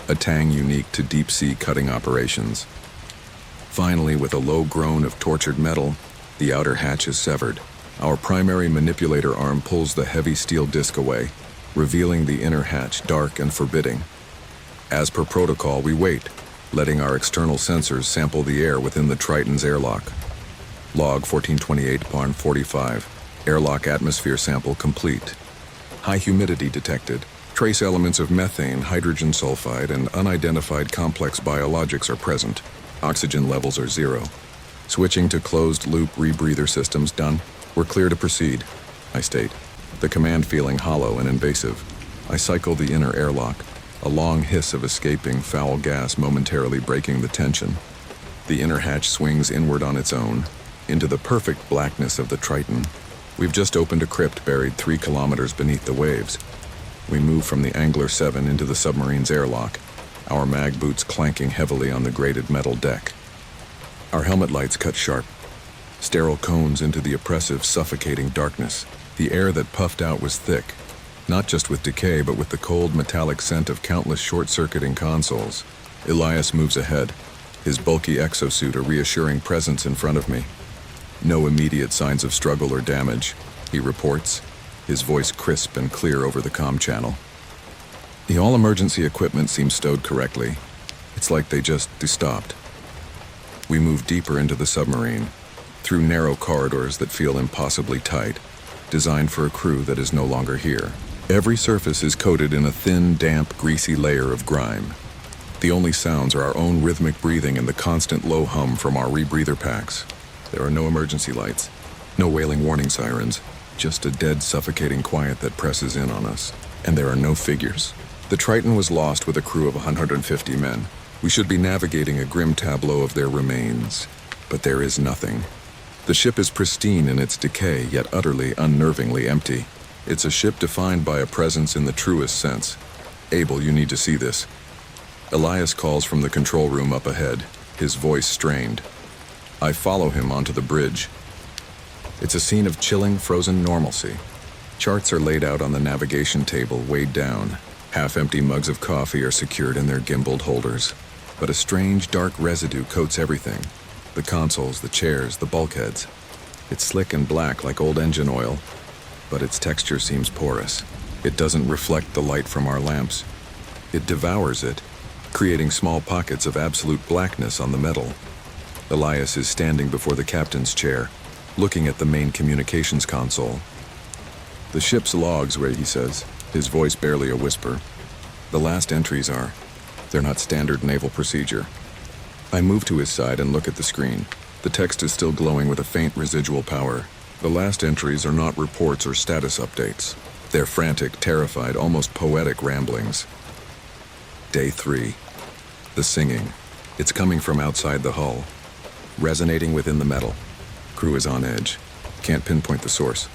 a tang unique to deep-sea cutting operations. Finally, with a low groan of tortured metal, the outer hatch is severed. Our primary manipulator arm pulls the heavy steel disc away, revealing the inner hatch dark and forbidding. As per protocol, we wait, letting our external sensors sample the air within the Triton's airlock. Log 1428-45. Airlock atmosphere sample complete. High humidity detected. Trace elements of methane, hydrogen sulfide, and unidentified complex biologics are present. Oxygen levels are 0. Switching to closed-loop rebreather systems done. We're clear to proceed, I state, the command feeling hollow and invasive. I cycle the inner airlock, a long hiss of escaping foul gas momentarily breaking the tension. The inner hatch swings inward on its own, into the perfect blackness of the Triton. We've just opened a crypt buried 3 kilometers beneath the waves. We move from the Angler 7 into the submarine's airlock, our mag boots clanking heavily on the grated metal deck. Our helmet lights cut sharp, sterile cones into the oppressive, suffocating darkness. The air that puffed out was thick, not just with decay, but with the cold, metallic scent of countless short-circuiting consoles. Elias moves ahead, his bulky exosuit a reassuring presence in front of me. No immediate signs of struggle or damage, he reports, his voice crisp and clear over the comm channel. The all-emergency equipment seems stowed correctly. It's like they just stopped. We move deeper into the submarine, through narrow corridors that feel impossibly tight, designed for a crew that is no longer here. Every surface is coated in a thin, damp, greasy layer of grime. The only sounds are our own rhythmic breathing and the constant low hum from our rebreather packs. There are no emergency lights, no wailing warning sirens, just a dead, suffocating quiet that presses in on us. And there are no figures. The Triton was lost with a crew of 150 men. We should be navigating a grim tableau of their remains, but there is nothing. The ship is pristine in its decay, yet utterly, unnervingly empty. It's a ship defined by a presence in the truest sense. Abel, you need to see this. Elias calls from the control room up ahead, his voice strained. I follow him onto the bridge. It's a scene of chilling, frozen normalcy. Charts are laid out on the navigation table, weighed down. Half-empty mugs of coffee are secured in their gimbaled holders. But a strange, dark residue coats everything. The consoles, the chairs, the bulkheads. It's slick and black like old engine oil, but its texture seems porous. It doesn't reflect the light from our lamps. It devours it, creating small pockets of absolute blackness on the metal. Elias is standing before the captain's chair, looking at the main communications console. The ship's logs, Ray, he says, his voice barely a whisper. The last entries are. They're not standard naval procedure. I move to his side and look at the screen. The text is still glowing with a faint residual power. The last entries are not reports or status updates. They're frantic, terrified, almost poetic ramblings. Day 3. The singing. It's coming from outside the hull, resonating within the metal. Crew is on edge. Can't pinpoint the source.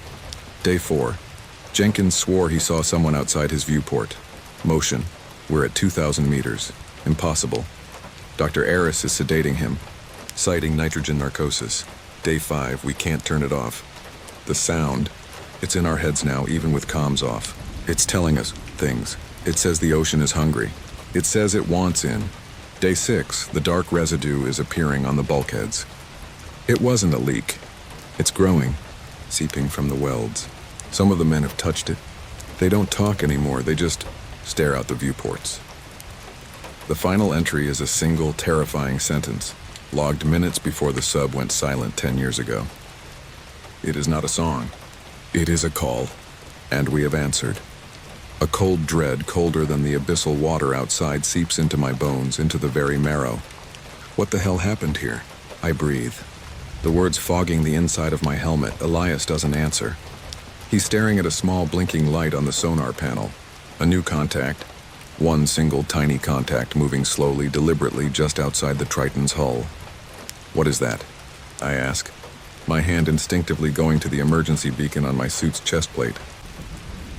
Day 4. Jenkins swore he saw someone outside his viewport. Motion. We're at 2,000 meters. Impossible. Dr. Aris is sedating him, citing nitrogen narcosis. Day 5. We can't turn it off. The sound. It's in our heads now, even with comms off. It's telling us things. It says the ocean is hungry. It says it wants in. Day 6. The dark residue is appearing on the bulkheads. It wasn't a leak. It's growing, seeping from the welds. Some of the men have touched it. They don't talk anymore, they just stare out the viewports. The final entry is a single, terrifying sentence, logged minutes before the sub went silent 10 years ago. It is not a song. It is a call, and we have answered. A cold dread, colder than the abyssal water outside, seeps into my bones, into the very marrow. What the hell happened here? I breathe. The words fogging the inside of my helmet. Elias doesn't answer. He's staring at a small blinking light on the sonar panel. A new contact. One single tiny contact moving slowly, deliberately just outside the Triton's hull. What is that? I ask, my hand instinctively going to the emergency beacon on my suit's chest plate.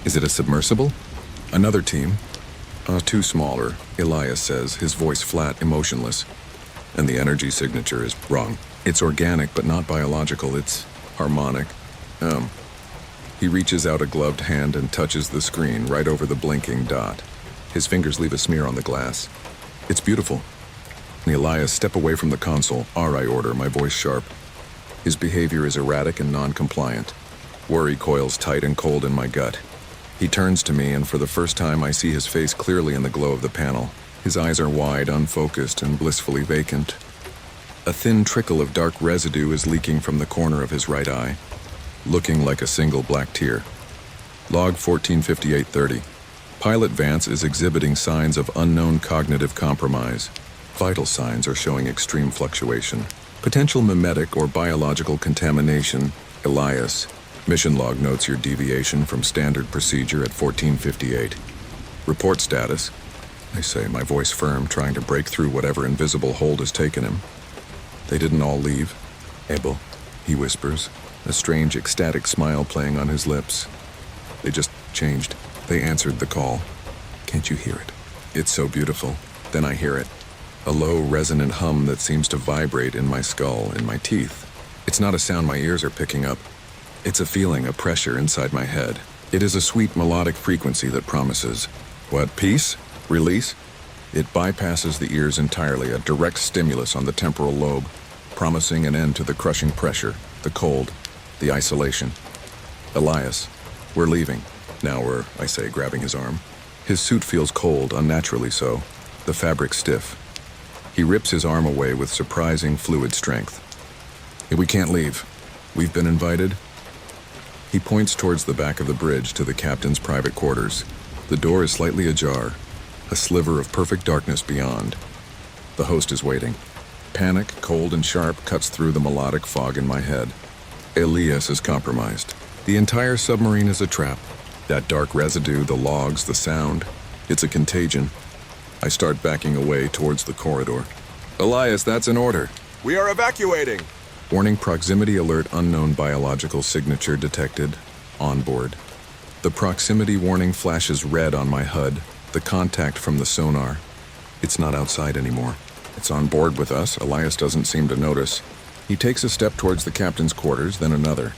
Is it a submersible? Another team? Two smaller, Elias says, his voice flat, emotionless. And the energy signature is wrong. It's organic, but not biological. It's harmonic. He reaches out a gloved hand and touches the screen right over the blinking dot. His fingers leave a smear on the glass. It's beautiful. Elias, step away from the console. I order, my voice sharp. His behavior is erratic and non-compliant. Worry coils tight and cold in my gut. He turns to me, and for the first time I see his face clearly in the glow of the panel. His eyes are wide, unfocused, and blissfully vacant. A thin trickle of dark residue is leaking from the corner of his right eye, looking like a single black tear. Log 145830. Pilot Vance is exhibiting signs of unknown cognitive compromise. Vital signs are showing extreme fluctuation. Potential mimetic or biological contamination. Elias. Mission log notes your deviation from standard procedure at 1458. Report status. I say, my voice firm, trying to break through whatever invisible hold has taken him. They didn't all leave. Abel, he whispers, a strange ecstatic smile playing on his lips. They just changed. They answered the call. Can't you hear it? It's so beautiful. Then I hear it. A low, resonant hum that seems to vibrate in my skull, in my teeth. It's not a sound my ears are picking up. It's a feeling, a pressure inside my head. It is a sweet melodic frequency that promises, what, peace? Release? It bypasses the ears entirely, a direct stimulus on the temporal lobe, promising an end to the crushing pressure, the cold, the isolation. Elias, we're leaving. Now we're, I say, grabbing his arm. His suit feels cold, unnaturally so, the fabric stiff. He rips his arm away with surprising fluid strength. We can't leave. We've been invited. He points towards the back of the bridge to the captain's private quarters. The door is slightly ajar, a sliver of perfect darkness beyond. The host is waiting. Panic, cold and sharp, cuts through the melodic fog in my head. Elias is compromised. The entire submarine is a trap. That dark residue, the logs, the sound, it's a contagion. I start backing away towards the corridor. Elias, that's an order. We are evacuating! Warning, proximity alert, unknown biological signature detected. On board. The proximity warning flashes red on my HUD, The contact from the sonar. It's not outside anymore. It's on board with us. Elias doesn't seem to notice. He takes a step towards the captain's quarters, then another.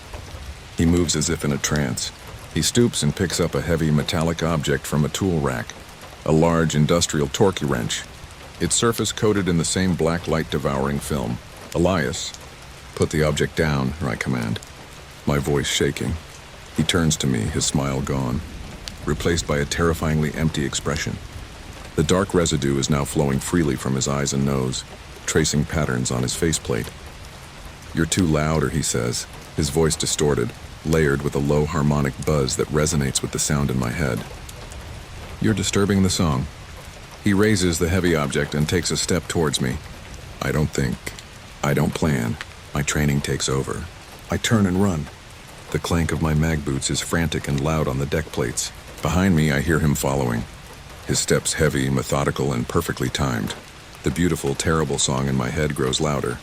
He moves as if in a trance. He stoops and picks up a heavy metallic object from a tool rack. A large industrial torque wrench. Its surface coated in the same black light-devouring film. Elias, put the object down, I command. My voice shaking. He turns to me, his smile gone, replaced by a terrifyingly empty expression. The dark residue is now flowing freely from his eyes and nose, tracing patterns on his faceplate. You're too loud, he says, his voice distorted, layered with a low harmonic buzz that resonates with the sound in my head. You're disturbing the song. He raises the heavy object and takes a step towards me. I don't think. I don't plan. My training takes over. I turn and run. The clank of my mag boots is frantic and loud on the deck plates. Behind me, I hear him following. His steps heavy, methodical, and perfectly timed. The beautiful, terrible song in my head grows louder,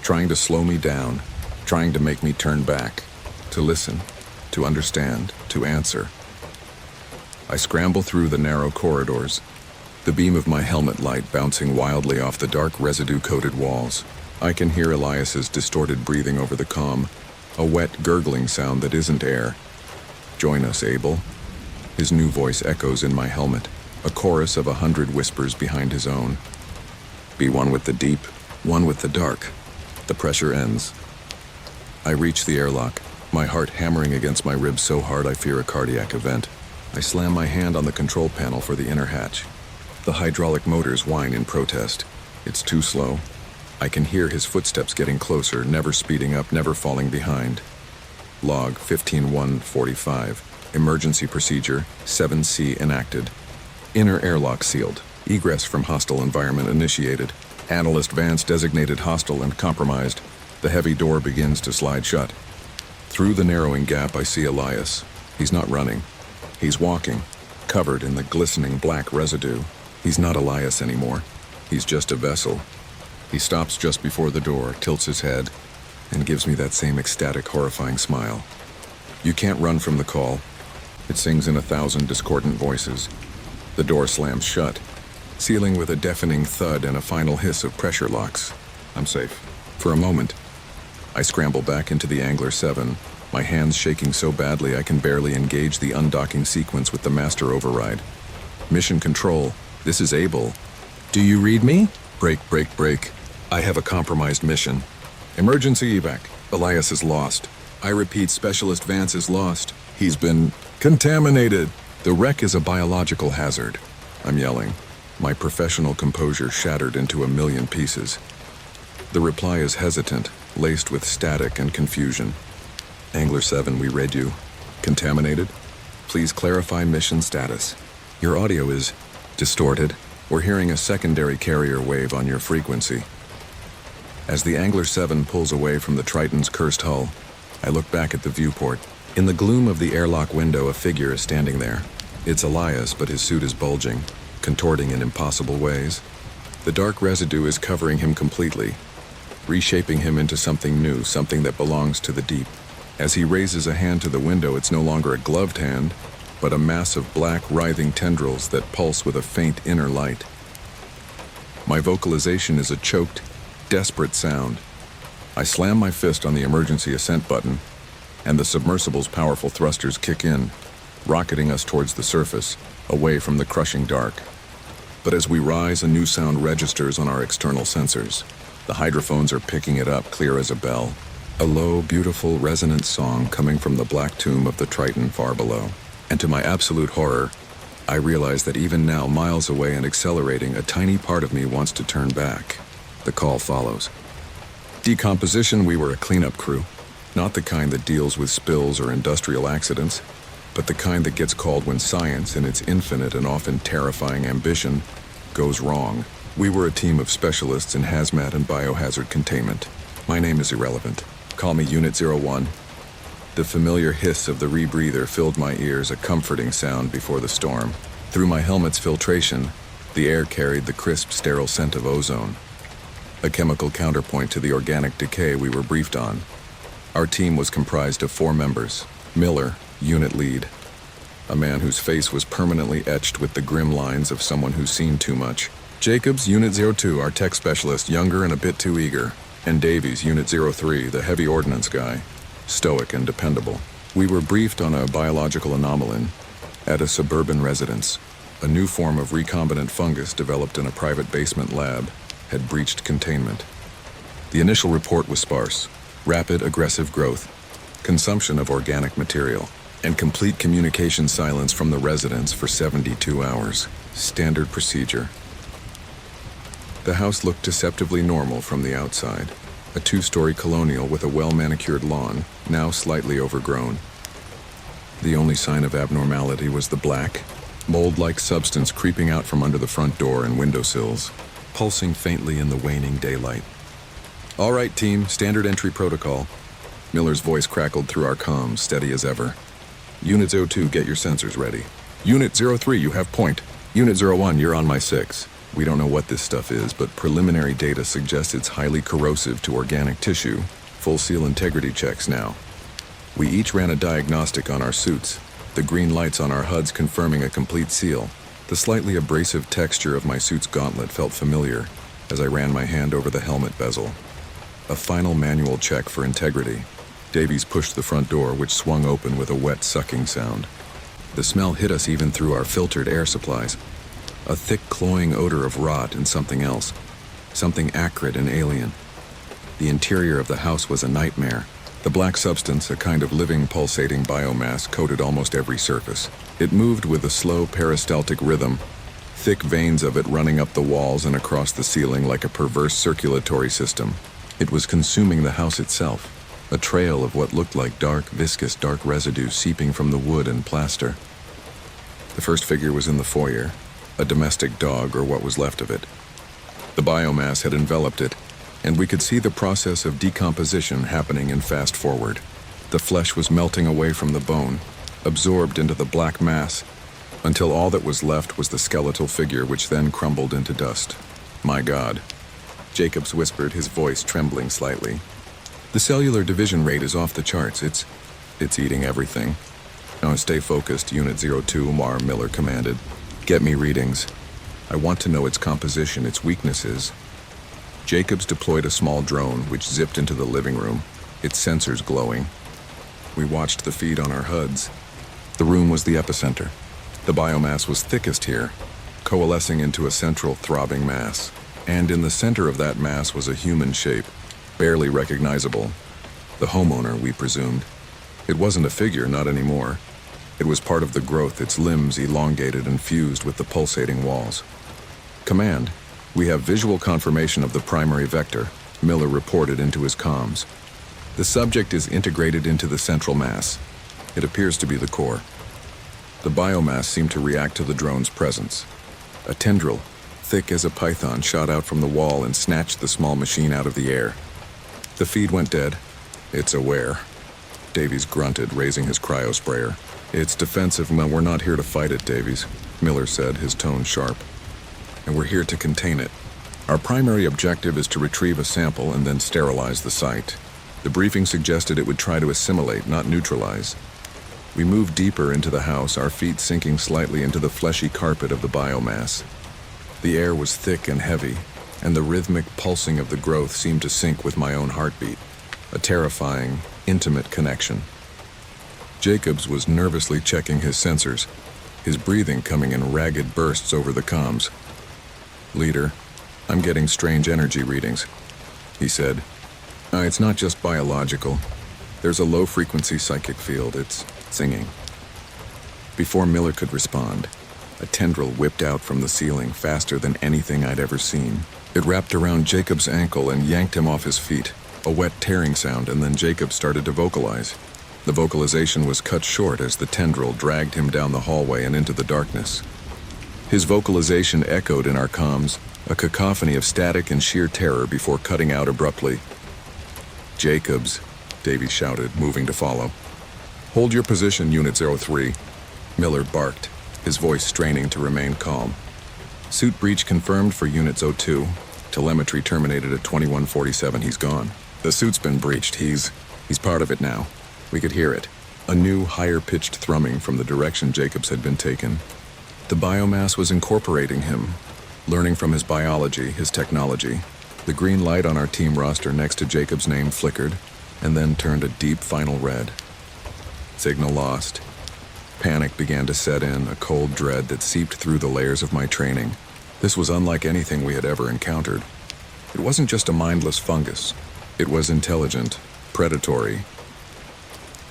trying to slow me down, trying to make me turn back, to listen, to understand, to answer. I scramble through the narrow corridors, the beam of my helmet light bouncing wildly off the dark residue-coated walls. I can hear Elias's distorted breathing over the comm, a wet, gurgling sound that isn't air. Join us, Abel. His new voice echoes in my helmet, a chorus of 100 whispers behind his own. Be one with the deep, one with the dark. The pressure ends. I reach the airlock, my heart hammering against my ribs so hard I fear a cardiac event. I slam my hand on the control panel for the inner hatch. The hydraulic motors whine in protest. It's too slow. I can hear his footsteps getting closer, never speeding up, never falling behind. Log 15145. Emergency procedure 7C enacted. Inner airlock sealed. Egress from hostile environment initiated. Analyst Vance designated hostile and compromised. The heavy door begins to slide shut. Through the narrowing gap, I see Elias. He's not running. He's walking, covered in the glistening black residue. He's not Elias anymore. He's just a vessel. He stops just before the door, tilts his head, and gives me that same ecstatic, horrifying smile. You can't run from the call. It sings in 1,000 discordant voices. The door slams shut, sealing with a deafening thud and a final hiss of pressure locks. I'm safe. For a moment, I scramble back into the Angler 7, my hands shaking so badly I can barely engage the undocking sequence with the master override. Mission Control, this is Abel. Do you read me? Break. I have a compromised mission. Emergency evac. Elias is lost. I repeat, Specialist Vance is lost. He's been contaminated. The wreck is a biological hazard. I'm yelling, my professional composure shattered into a million pieces. The reply is hesitant, laced with static and confusion. Angler 7, we read you. Contaminated? Please clarify mission status. Your audio is distorted. We're hearing a secondary carrier wave on your frequency. As the Angler 7 pulls away from the Triton's cursed hull, I look back at the viewport. In the gloom of the airlock window, a figure is standing there. It's Elias, but his suit is bulging, contorting in impossible ways. The dark residue is covering him completely, reshaping him into something new, something that belongs to the deep. As he raises a hand to the window, it's no longer a gloved hand, but a mass of black, writhing tendrils that pulse with a faint inner light. My vocalization is a choked, desperate sound. I slam my fist on the emergency ascent button, and the submersible's powerful thrusters kick in, rocketing us towards the surface, away from the crushing dark. But as we rise, a new sound registers on our external sensors. The hydrophones are picking it up, clear as a bell. A low, beautiful, resonant song coming from the black tomb of the Triton far below. And to my absolute horror, I realize that even now, miles away and accelerating, a tiny part of me wants to turn back. The call follows. Decomposition, we were a cleanup crew. Not the kind that deals with spills or industrial accidents, but the kind that gets called when science, in its infinite and often terrifying ambition, goes wrong. We were a team of specialists in hazmat and biohazard containment. My name is irrelevant. Call me Unit 01. The familiar hiss of the rebreather filled my ears, a comforting sound before the storm. Through my helmet's filtration, the air carried the crisp, sterile scent of ozone, a chemical counterpoint to the organic decay we were briefed on. Our team was comprised of 4 members. Miller, unit lead. a man whose face was permanently etched with the grim lines of someone who's seen too much. Jacobs, Unit 02, our tech specialist, younger and a bit too eager. And Davies, Unit 03, the heavy ordnance guy, stoic and dependable. We were briefed on a biological anomaly at a suburban residence. A new form of recombinant fungus developed in a private basement lab had breached containment. The initial report was sparse: rapid, aggressive growth, consumption of organic material, and complete communication silence from the residents for 72 hours. Standard procedure. The house looked deceptively normal from the outside. A two-story colonial with a well-manicured lawn, now slightly overgrown. The only sign of abnormality was the black, mold-like substance creeping out from under the front door and windowsills, pulsing faintly in the waning daylight. "All right, team, standard entry protocol." Miller's voice crackled through our comms, steady as ever. "Unit 02, get your sensors ready. Unit 03, you have point. Unit 01, you're on my 6. We don't know what this stuff is, but preliminary data suggests it's highly corrosive to organic tissue. Full seal integrity checks now." We each ran a diagnostic on our suits, the green lights on our HUDs confirming a complete seal. The slightly abrasive texture of my suit's gauntlet felt familiar as I ran my hand over the helmet bezel. A final manual check for integrity. Davies pushed the front door, which swung open with a wet sucking sound. The smell hit us even through our filtered air supplies. A thick, cloying odor of rot and something else. Something acrid and alien. The interior of the house was a nightmare. The black substance, a kind of living, pulsating biomass, coated almost every surface. It moved with a slow, peristaltic rhythm, thick veins of it running up the walls and across the ceiling like a perverse circulatory system. It was consuming the house itself, a trail of what looked like viscous dark residue seeping from the wood and plaster. The first figure was in the foyer, a domestic dog or what was left of it. The biomass had enveloped it, and we could see the process of decomposition happening in fast forward. The flesh was melting away from the bone, absorbed into the black mass, until all that was left was the skeletal figure, which then crumbled into dust. "My God," Jacobs whispered, his voice trembling slightly. "The cellular division rate is off the charts. It's eating everything." "Now stay focused, Unit 02, Mar," Miller commanded. "Get me readings. I want to know its composition, its weaknesses." Jacobs deployed a small drone, which zipped into the living room, its sensors glowing. We watched the feed on our HUDs. The room was the epicenter. The biomass was thickest here, coalescing into a central throbbing mass. And in the center of that mass was a human shape, barely recognizable. The homeowner, we presumed. It wasn't a figure, not anymore. It was part of the growth, its limbs elongated and fused with the pulsating walls. "Command, we have visual confirmation of the primary vector," Miller reported into his comms. "The subject is integrated into the central mass. It appears to be the core." The biomass seemed to react to the drone's presence. A tendril, thick as a python, shot out from the wall and snatched the small machine out of the air. The feed went dead. "It's aware," Davies grunted, raising his cryosprayer. "It's defensive, but we're not here to fight it, Davies," Miller said, his tone sharp. "And we're here to contain it. Our primary objective is to retrieve a sample and then sterilize the site. The briefing suggested it would try to assimilate, not neutralize." We moved deeper into the house, our feet sinking slightly into the fleshy carpet of the biomass. The air was thick and heavy, and the rhythmic pulsing of the growth seemed to sync with my own heartbeat, a terrifying, intimate connection. Jacobs was nervously checking his sensors, his breathing coming in ragged bursts over the comms. "Leader, I'm getting strange energy readings," he said. It's not just biological. There's a low-frequency psychic field. It's singing." Before Miller could respond, a tendril whipped out from the ceiling faster than anything I'd ever seen. It wrapped around Jacob's ankle and yanked him off his feet, a wet tearing sound, and then Jacob started to vocalize. The vocalization was cut short as the tendril dragged him down the hallway and into the darkness. His vocalization echoed in our comms, a cacophony of static and sheer terror before cutting out abruptly. "Jacobs," Davies shouted, moving to follow. "Hold your position, Unit 03, Miller barked, his voice straining to remain calm. "Suit breach confirmed for Unit 02. Telemetry terminated at 2147. He's gone. The suit's been breached. He's part of it now. We could hear it." A new, higher-pitched thrumming from the direction Jacobs had been taken. The biomass was incorporating him, learning from his biology, his technology. The green light on our team roster next to Jacob's name flickered, and then turned a deep final red. Signal lost. Panic began to set in, a cold dread that seeped through the layers of my training. This was unlike anything we had ever encountered. It wasn't just a mindless fungus. It was intelligent, predatory.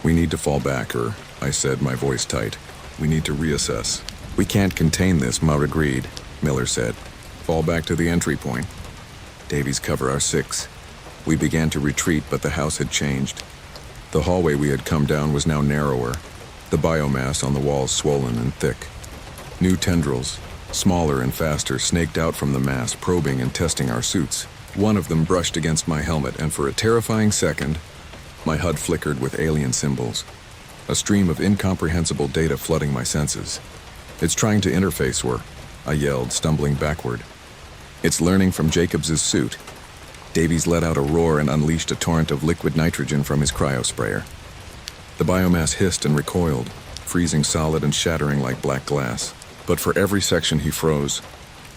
"We need to fall back, I said, my voice tight. "We need to reassess." "We can't contain this," Mudd agreed, Miller said. "Fall back to the entry point." Davies, cover our six. We began to retreat, but the house had changed. The hallway we had come down was now narrower, the biomass on the walls swollen and thick. New tendrils, smaller and faster, snaked out from the mass, probing and testing our suits. One of them brushed against my helmet, and for a terrifying second, my HUD flickered with alien symbols. A stream of incomprehensible data flooding my senses. "It's trying to interface, I yelled, stumbling backward. "It's learning from Jacobs' suit." Davies let out a roar and unleashed a torrent of liquid nitrogen from his cryosprayer. The biomass hissed and recoiled, freezing solid and shattering like black glass. But for every section he froze,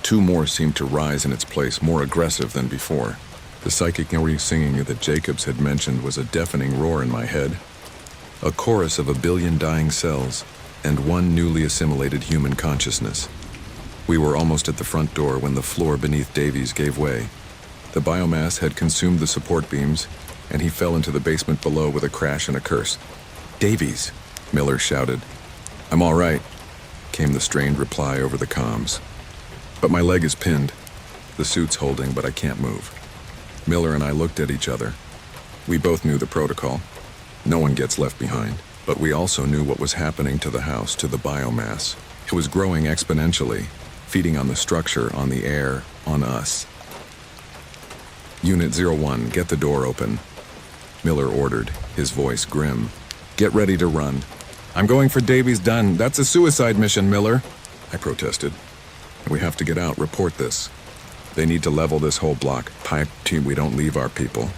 two more seemed to rise in its place, more aggressive than before. The psychic singing that Jacobs had mentioned was a deafening roar in my head. A chorus of 1 billion dying cells, and one newly assimilated human consciousness. We were almost at the front door when the floor beneath Davies gave way. The biomass had consumed the support beams, and he fell into the basement below with a crash and a curse. "Davies!" Miller shouted. "I'm all right," came the strained reply over the comms. "But my leg is pinned. The suit's holding, but I can't move." Miller and I looked at each other. We both knew the protocol. No one gets left behind. But we also knew what was happening to the house, to the biomass. It was growing exponentially, feeding on the structure, on the air, on us. "Unit 01, get the door open," Miller ordered, his voice grim. "Get ready to run." "I'm going for Davies Dunn. That's a suicide mission, Miller," I protested. "We have to get out, report this. They need to level this whole block. Pipe team, we don't leave our people,"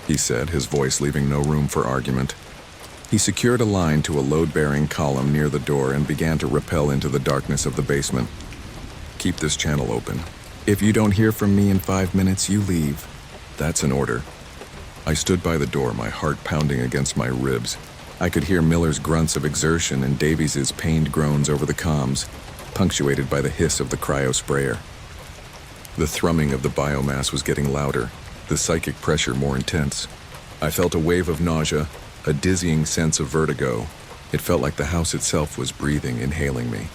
he said, his voice leaving no room for argument. He secured a line to a load-bearing column near the door and began to rappel into the darkness of the basement. "Keep this channel open. If you don't hear from me in 5 minutes, you leave." "That's an order." I stood by the door, my heart pounding against my ribs. I could hear Miller's grunts of exertion and Davies's pained groans over the comms, punctuated by the hiss of the cryosprayer. The thrumming of the biomass was getting louder, the psychic pressure more intense. I felt a wave of nausea, a dizzying sense of vertigo. It felt like the house itself was breathing, inhaling me.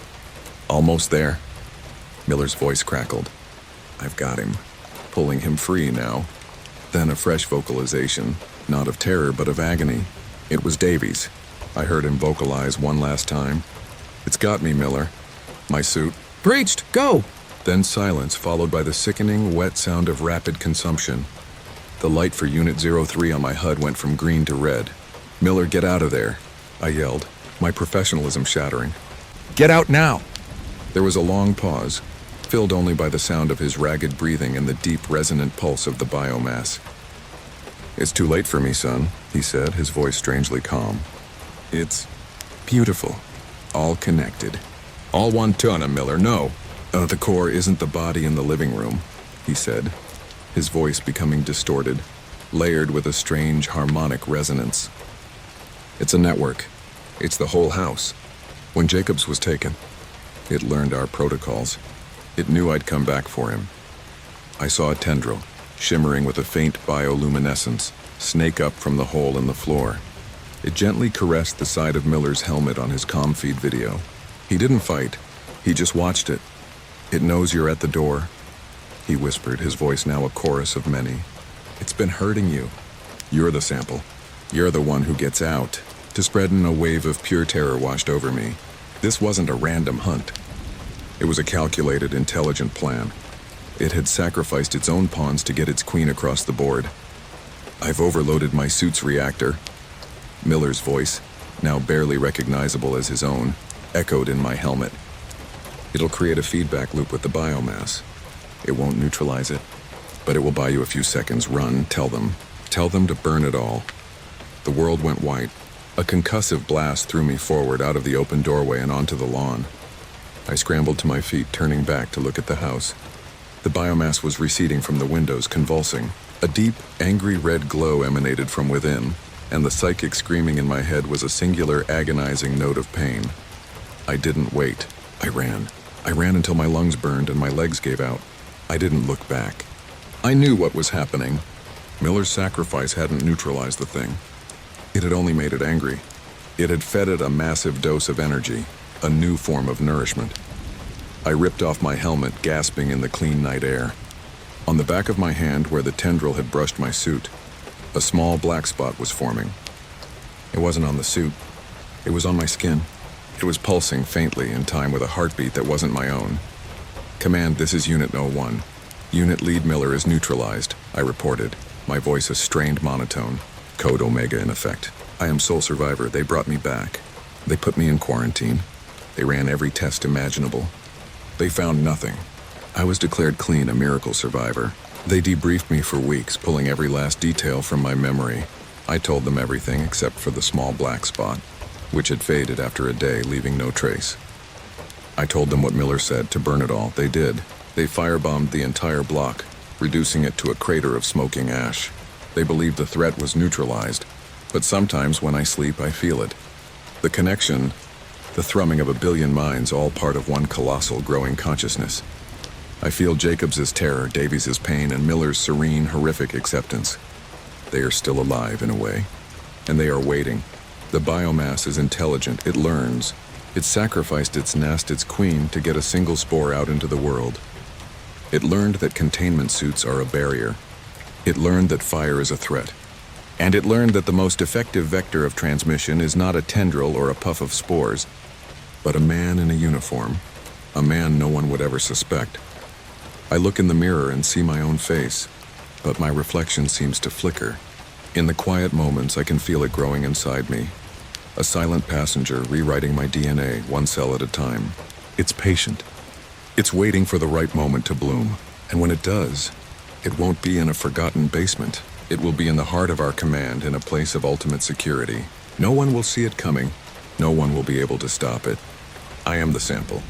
"Almost there." Miller's voice crackled. "I've got him. Pulling him free now." Then a fresh vocalization, not of terror but of agony. It was Davies. I heard him vocalize one last time. "It's got me, Miller. My suit." "Breached! Go!" Then silence, followed by the sickening, wet sound of rapid consumption. The light for Unit 03 on my HUD went from green to red. "Miller, get out of there," I yelled, my professionalism shattering. "Get out now!" There was a long pause, filled only by the sound of his ragged breathing and the deep, resonant pulse of the biomass. "It's too late for me, son," he said, his voice strangely calm. "It's beautiful. All connected. All one ton, Miller, no. The core isn't the body in the living room," he said, his voice becoming distorted, layered with a strange harmonic resonance. "It's a network. It's the whole house. When Jacobs was taken, it learned our protocols. It knew I'd come back for him. I saw a tendril, shimmering with a faint bioluminescence, snake up from the hole in the floor. It gently caressed the side of Miller's helmet on his comm feed video. He didn't fight. He just watched it. "It knows you're at the door," he whispered, his voice now a chorus of many. "It's been hurting you. You're the sample. You're the one who gets out." To spreading a wave of pure terror washed over me. This wasn't a random hunt. It was a calculated, intelligent plan. It had sacrificed its own pawns to get its queen across the board. "I've overloaded my suit's reactor." Miller's voice, now barely recognizable as his own, echoed in my helmet. "It'll create a feedback loop with the biomass. It won't neutralize it, but it will buy you a few seconds. Run, tell them. Tell them to burn it all." The world went white. A concussive blast threw me forward out of the open doorway and onto the lawn. I scrambled to my feet, turning back to look at the house. The biomass was receding from the windows, convulsing. A deep, angry red glow emanated from within, and the psychic screaming in my head was a singular, agonizing note of pain. I didn't wait. I ran. I ran until my lungs burned and my legs gave out. I didn't look back. I knew what was happening. Miller's sacrifice hadn't neutralized the thing. It had only made it angry. It had fed it a massive dose of energy, a new form of nourishment. I ripped off my helmet, gasping in the clean night air. On the back of my hand, where the tendril had brushed my suit, a small black spot was forming. It wasn't on the suit. It was on my skin. It was pulsing faintly in time with a heartbeat that wasn't my own. "Command, this is Unit 01. Unit Lead Miller is neutralized," I reported, my voice a strained monotone. Code Omega in effect. "I am sole survivor. They brought me back. They put me in quarantine. They ran every test imaginable. They found nothing. I was declared clean, a miracle survivor. They debriefed me for weeks, pulling every last detail from my memory. I told them everything except for the small black spot, which had faded after a day, leaving no trace. I told them what Miller said, to burn it all. They did. They firebombed the entire block, reducing it to a crater of smoking ash. They believed the threat was neutralized, but sometimes when I sleep, I feel it. The connection, the thrumming of a billion minds, all part of one colossal growing consciousness. I feel Jacobs' terror, Davies' pain, and Miller's serene, horrific acceptance. They are still alive in a way, and they are waiting. The biomass is intelligent, it learns. It sacrificed its nest, its queen, to get a single spore out into the world. It learned that containment suits are a barrier. It learned that fire is a threat. And it learned that the most effective vector of transmission is not a tendril or a puff of spores, but a man in a uniform, a man no one would ever suspect. I look in the mirror and see my own face, but my reflection seems to flicker. In the quiet moments, I can feel it growing inside me. A silent passenger rewriting my DNA one cell at a time. It's patient. It's waiting for the right moment to bloom. And when it does, it won't be in a forgotten basement. It will be in the heart of our command, in a place of ultimate security. No one will see it coming. No one will be able to stop it. I am the sample.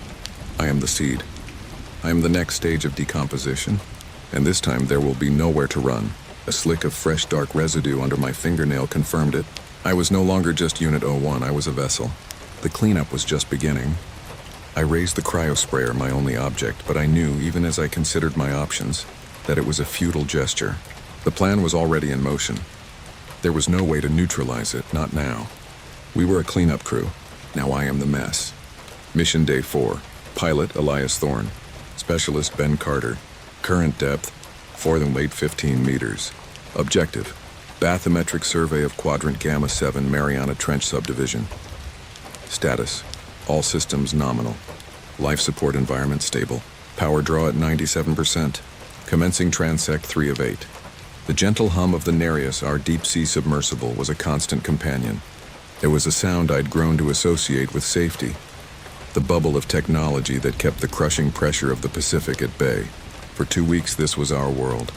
I am the seed. I am the next stage of decomposition, and this time there will be nowhere to run. A slick of fresh dark residue under my fingernail confirmed it. I was no longer just Unit 01, I was a vessel. The cleanup was just beginning. I raised the cryosprayer, my only object, but I knew, even as I considered my options, that it was a futile gesture. The plan was already in motion. There was no way to neutralize it, not now. We were a cleanup crew. Now I am the mess. Mission Day 4. Pilot Elias Thorne. Specialist Ben Carter. Current depth 4 and weight 15 meters. Objective: bathymetric survey of Quadrant Gamma 7 Mariana Trench Subdivision. Status: all systems nominal. Life support environment stable. Power draw at 97%. Commencing transect 3 of 8. The gentle hum of the Nereus, our deep-sea submersible, was a constant companion. It was a sound I'd grown to associate with safety. The bubble of technology that kept the crushing pressure of the Pacific at bay. For 2 weeks, this was our world.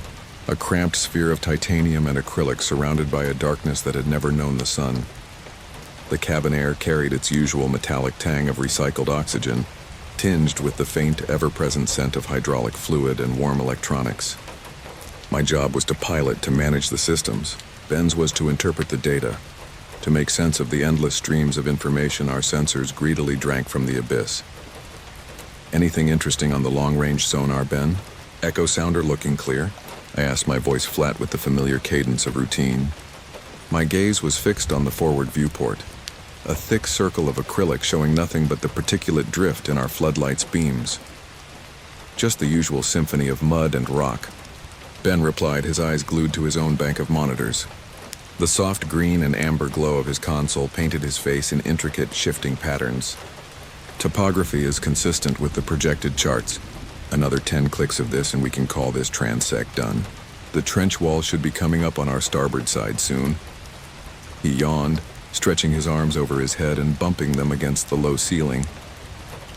A cramped sphere of titanium and acrylic surrounded by a darkness that had never known the sun. The cabin air carried its usual metallic tang of recycled oxygen, tinged with the faint, ever-present scent of hydraulic fluid and warm electronics. My job was to pilot, to manage the systems. Ben's was to interpret the data, to make sense of the endless streams of information our sensors greedily drank from the abyss. Anything interesting on the long-range sonar, Ben? Echo sounder looking clear? I asked, my voice flat with the familiar cadence of routine. My gaze was fixed on the forward viewport, a thick circle of acrylic showing nothing but the particulate drift in our floodlights' beams. Just the usual symphony of mud and rock. Ben replied, his eyes glued to his own bank of monitors. The soft green and amber glow of his console painted his face in intricate, shifting patterns. Topography is consistent with the projected charts. Another 10 clicks of this and we can call this transect done. The trench wall should be coming up on our starboard side soon. He yawned, stretching his arms over his head and bumping them against the low ceiling.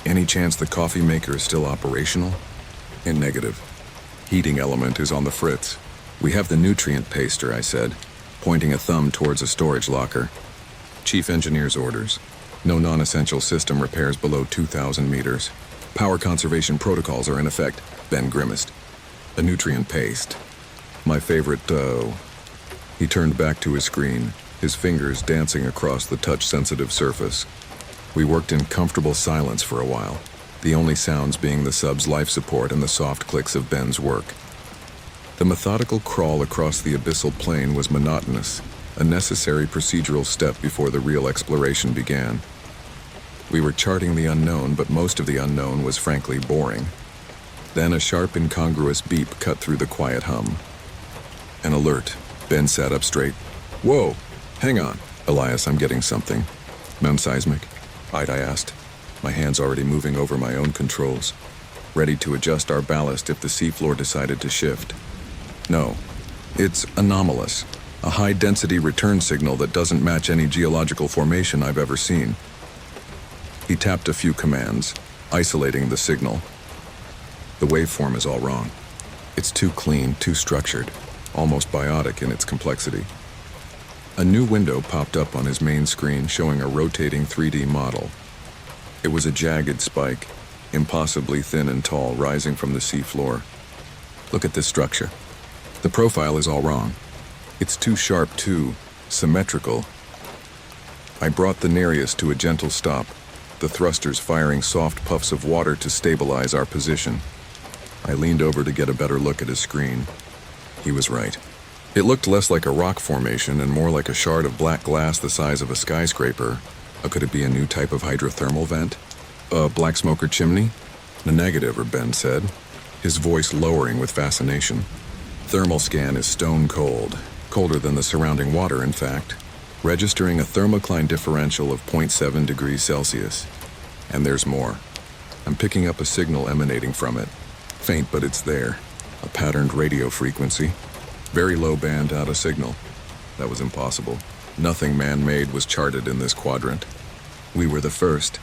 Any chance the coffee maker is still operational? In negative. Heating element is on the fritz. We have the nutrient paster, I said, pointing a thumb towards a storage locker. Chief Engineer's orders. No non-essential system repairs below 2,000 meters. Power conservation protocols are in effect. Ben grimaced. A nutrient paste. My favorite dough. He turned back to his screen, his fingers dancing across the touch-sensitive surface. We worked in comfortable silence for a while, the only sounds being the sub's life support and the soft clicks of Ben's work. The methodical crawl across the abyssal plain was monotonous, a necessary procedural step before the real exploration began. We were charting the unknown, but most of the unknown was frankly boring. Then a sharp, incongruous beep cut through the quiet hum. An alert. Ben sat up straight. Whoa! Hang on. Elias, I'm getting something. Non-seismic? I asked, my hands already moving over my own controls, ready to adjust our ballast if the seafloor decided to shift. No. It's anomalous. A high-density return signal that doesn't match any geological formation I've ever seen. He tapped a few commands, isolating the signal. The waveform is all wrong. It's too clean, too structured, almost biotic in its complexity. A new window popped up on his main screen showing a rotating 3D model. It was a jagged spike, impossibly thin and tall, rising from the seafloor. Look at this structure. The profile is all wrong. It's too sharp, too symmetrical. I brought the Nereus to a gentle stop, the thrusters firing soft puffs of water to stabilize our position. I leaned over to get a better look at his screen. He was right. It looked less like a rock formation and more like a shard of black glass the size of a skyscraper. Could it be a new type of hydrothermal vent? A black smoker chimney? The negative, Ben said, his voice lowering with fascination. Thermal scan is stone cold, colder than the surrounding water, in fact, registering a thermocline differential of 0.7 degrees Celsius. And there's more. I'm picking up a signal emanating from it. Faint, but it's there. A patterned radio frequency. Very low band out of signal. That was impossible. Nothing man-made was charted in this quadrant. We were the first.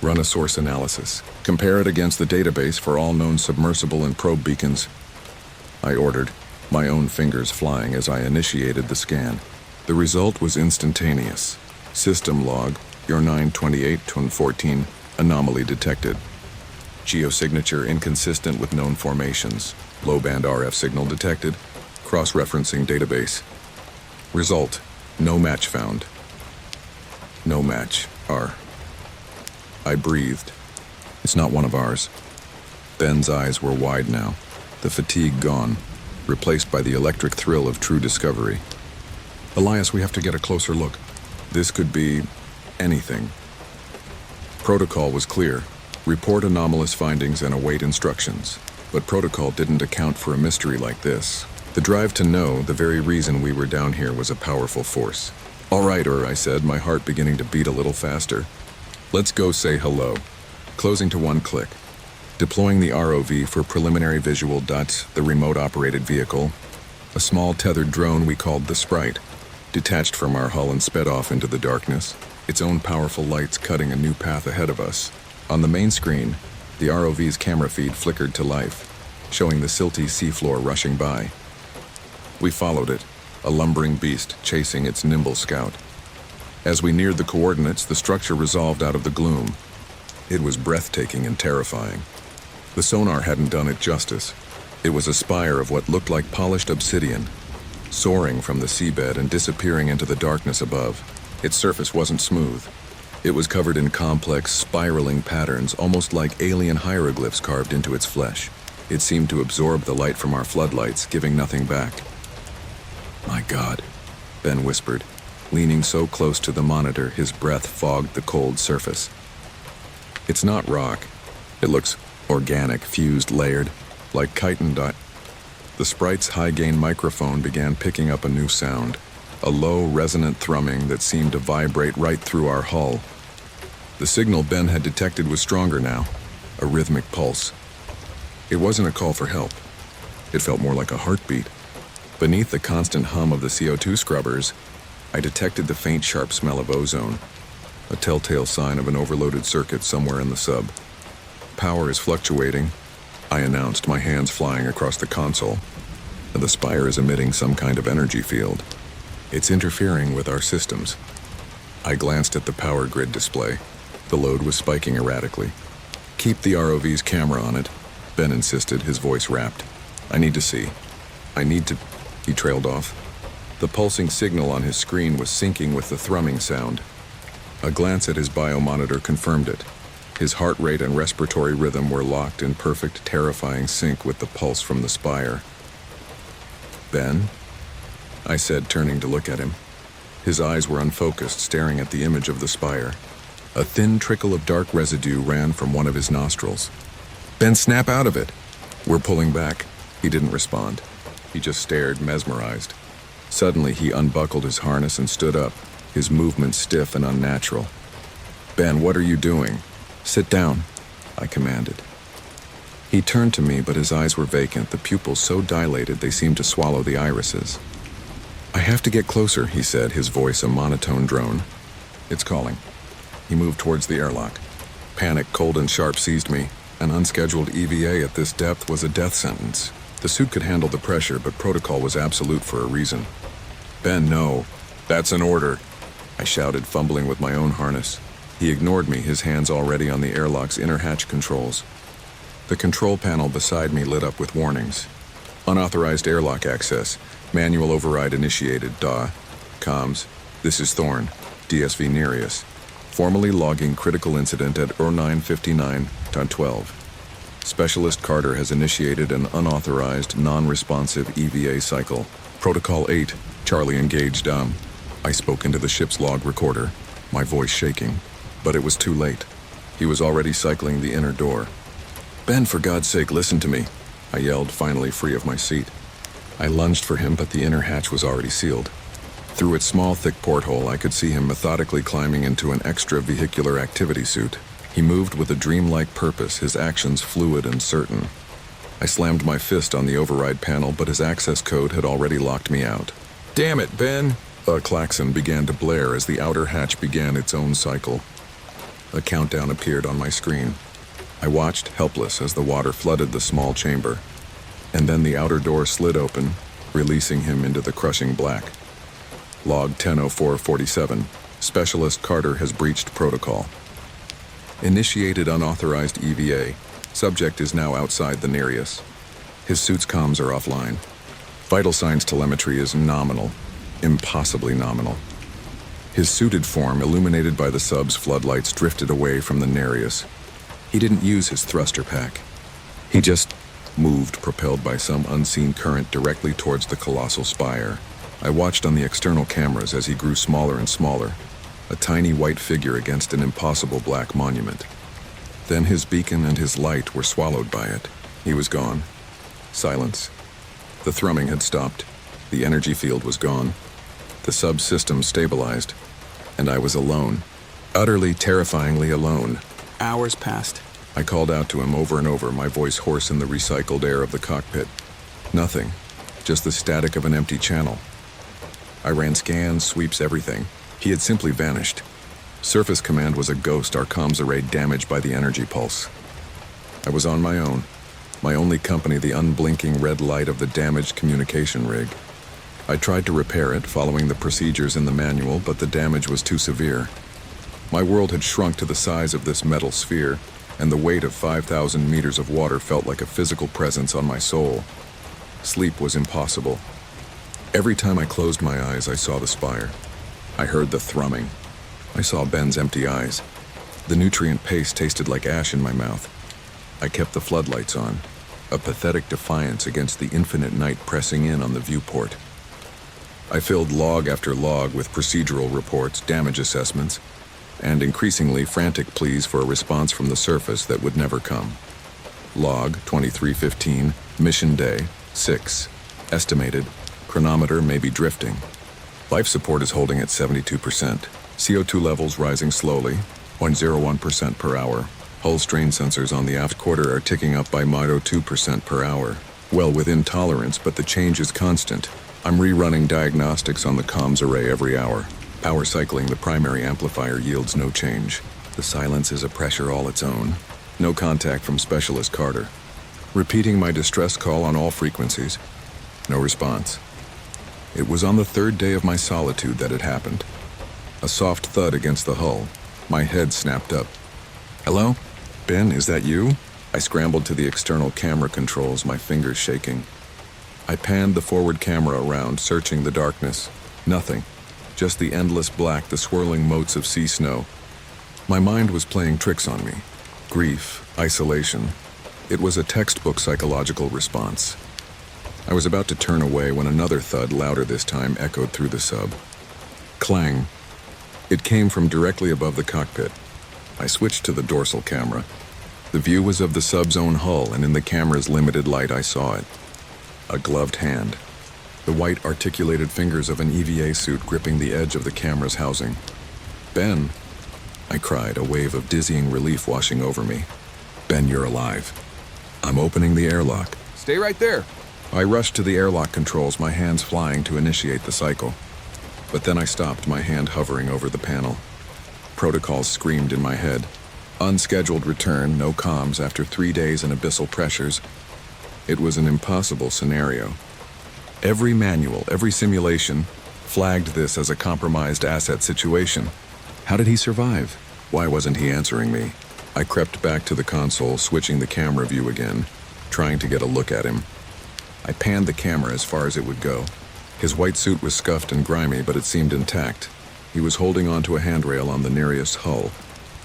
Run a source analysis. Compare it against the database for all known submersible and probe beacons. I ordered, my own fingers flying as I initiated the scan. The result was instantaneous. System log, your 928-14, anomaly detected. Geosignature inconsistent with known formations. Low-band RF signal detected. Cross-referencing database. Result, no match found. No match, I breathed. It's not one of ours. Ben's eyes were wide now, the fatigue gone, replaced by the electric thrill of true discovery. Elias, we have to get a closer look. This could be anything. Protocol was clear. Report anomalous findings and await instructions. But protocol didn't account for a mystery like this. The drive to know, the very reason we were down here, was a powerful force. All right, I said, my heart beginning to beat a little faster. Let's go say hello. Closing to one click. Deploying the ROV for preliminary visual. The remote-operated vehicle. A small tethered drone we called the Sprite. Detached from our hull and sped off into the darkness, its own powerful lights cutting a new path ahead of us. On the main screen, the ROV's camera feed flickered to life, showing the silty seafloor rushing by. We followed it, a lumbering beast chasing its nimble scout. As we neared the coordinates, the structure resolved out of the gloom. It was breathtaking and terrifying. The sonar hadn't done it justice. It was a spire of what looked like polished obsidian, soaring from the seabed and disappearing into the darkness above. Its surface wasn't smooth. It was covered in complex, spiraling patterns, almost like alien hieroglyphs carved into its flesh. It seemed to absorb the light from our floodlights, giving nothing back. My God, Ben whispered, leaning so close to the monitor his breath fogged the cold surface. It's not rock. It looks organic, fused, layered, like chitin dye. The Sprite's high-gain microphone began picking up a new sound, a low, resonant thrumming that seemed to vibrate right through our hull. The signal Ben had detected was stronger now, a rhythmic pulse. It wasn't a call for help. It felt more like a heartbeat. Beneath the constant hum of the CO2 scrubbers, I detected the faint, sharp smell of ozone, a telltale sign of an overloaded circuit somewhere in the sub. Power is fluctuating, I announced, my hands flying across the console. The spire is emitting some kind of energy field. It's interfering with our systems. I glanced at the power grid display. The load was spiking erratically. "Keep the ROV's camera on it," Ben insisted, his voice rapt. "I need to see. I need to..." He trailed off. The pulsing signal on his screen was syncing with the thrumming sound. A glance at his biomonitor confirmed it. His heart rate and respiratory rhythm were locked in perfect, terrifying sync with the pulse from the spire. "Ben?" I said, turning to look at him. His eyes were unfocused, staring at the image of the spire. A thin trickle of dark residue ran from one of his nostrils. "Ben, snap out of it!" "We're pulling back." He didn't respond. He just stared, mesmerized. Suddenly, he unbuckled his harness and stood up, his movement stiff and unnatural. "Ben, what are you doing?" "Sit down," I commanded. He turned to me, but his eyes were vacant, the pupils so dilated they seemed to swallow the irises. "I have to get closer," he said, his voice a monotone drone. "It's calling." He moved towards the airlock. Panic, cold and sharp, seized me. An unscheduled EVA at this depth was a death sentence. The suit could handle the pressure, but protocol was absolute for a reason. "Ben, no. That's an order," I shouted, fumbling with my own harness. He ignored me, his hands already on the airlock's inner hatch controls. The control panel beside me lit up with warnings. "Unauthorized airlock access. Manual override initiated. DA. Comms. This is Thorn. DSV Nereus. Formally logging critical incident at 0959.12. Specialist Carter has initiated an unauthorized, non-responsive EVA cycle. Protocol 8. Charlie engaged. I spoke into the ship's log recorder, my voice shaking. But it was too late. He was already cycling the inner door. "Ben, for God's sake, listen to me," I yelled, finally free of my seat. I lunged for him, but the inner hatch was already sealed. Through its small, thick porthole, I could see him methodically climbing into an extra-vehicular activity suit. He moved with a dreamlike purpose, his actions fluid and certain. I slammed my fist on the override panel, but his access code had already locked me out. "Damn it, Ben!" A klaxon began to blare as the outer hatch began its own cycle. A countdown appeared on my screen. I watched, helpless, as the water flooded the small chamber. And then the outer door slid open, releasing him into the crushing black. Log 100447. Specialist Carter has breached protocol. Initiated unauthorized EVA. Subject is now outside the Nereus. His suit's comms are offline. Vital signs telemetry is nominal. Impossibly nominal. His suited form, illuminated by the sub's floodlights, drifted away from the Nereus. He didn't use his thruster pack. He just moved, propelled by some unseen current directly towards the colossal spire. I watched on the external cameras as he grew smaller and smaller, a tiny white figure against an impossible black monument. Then his beacon and his light were swallowed by it. He was gone. Silence. The thrumming had stopped. The energy field was gone. The subsystem stabilized. And I was alone. Utterly, terrifyingly alone. Hours passed. I called out to him over and over, my voice hoarse in the recycled air of the cockpit. Nothing. Just the static of an empty channel. I ran scans, sweeps, everything. He had simply vanished. Surface Command was a ghost, our comms array damaged by the energy pulse. I was on my own. My only company, the unblinking red light of the damaged communication rig. I tried to repair it, following the procedures in the manual, but the damage was too severe. My world had shrunk to the size of this metal sphere, and the weight of 5,000 meters of water felt like a physical presence on my soul. Sleep was impossible. Every time I closed my eyes, I saw the spire. I heard the thrumming. I saw Ben's empty eyes. The nutrient paste tasted like ash in my mouth. I kept the floodlights on, a pathetic defiance against the infinite night pressing in on the viewport. I filled log after log with procedural reports, damage assessments, and increasingly frantic pleas for a response from the surface that would never come. Log 2315, mission day 6. Estimated, chronometer may be drifting. Life support is holding at 72%. CO2 levels rising slowly, 0.01% per hour. Hull strain sensors on the aft quarter are ticking up by 0.02% per hour. Well within tolerance, but the change is constant. I'm rerunning diagnostics on the comms array every hour. Power cycling the primary amplifier yields no change. The silence is a pressure all its own. No contact from Specialist Carter. Repeating my distress call on all frequencies. No response. It was on the third day of my solitude that it happened. A soft thud against the hull. My head snapped up. "Hello? Ben, is that you?" I scrambled to the external camera controls, my fingers shaking. I panned the forward camera around, searching the darkness. Nothing. Just the endless black, the swirling motes of sea snow. My mind was playing tricks on me. Grief, isolation. It was a textbook psychological response. I was about to turn away when another thud, louder this time, echoed through the sub. Clang. It came from directly above the cockpit. I switched to the dorsal camera. The view was of the sub's own hull, and in the camera's limited light I saw it. A gloved hand. The white articulated fingers of an EVA suit gripping the edge of the camera's housing. "Ben," I cried, a wave of dizzying relief washing over me. "Ben, you're alive. I'm opening the airlock." Stay right there. I rushed to the airlock controls, my hands flying to initiate the cycle. But then I stopped, my hand hovering over the panel. Protocols screamed in my head. Unscheduled return, no comms after 3 days in abyssal pressures. It was an impossible scenario. Every manual, every simulation, flagged this as a compromised asset situation. How did he survive? Why wasn't he answering me? I crept back to the console, switching the camera view again, trying to get a look at him. I panned the camera as far as it would go. His white suit was scuffed and grimy, but it seemed intact. He was holding onto a handrail on the nearest hull,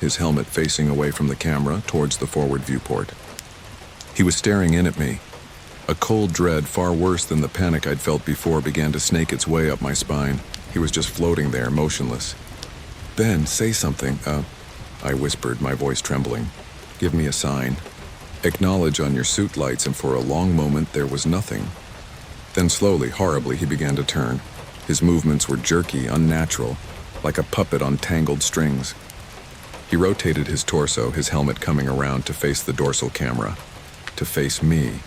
his helmet facing away from the camera towards the forward viewport. He was staring in at me. A cold dread, far worse than the panic I'd felt before, began to snake its way up my spine. He was just floating there, motionless. "Ben, say something." I whispered, my voice trembling. "Give me a sign. Acknowledge on your suit lights," and for a long moment there was nothing. Then slowly, horribly, he began to turn. His movements were jerky, unnatural, like a puppet on tangled strings. He rotated his torso, his helmet coming around to face the dorsal camera, to face me.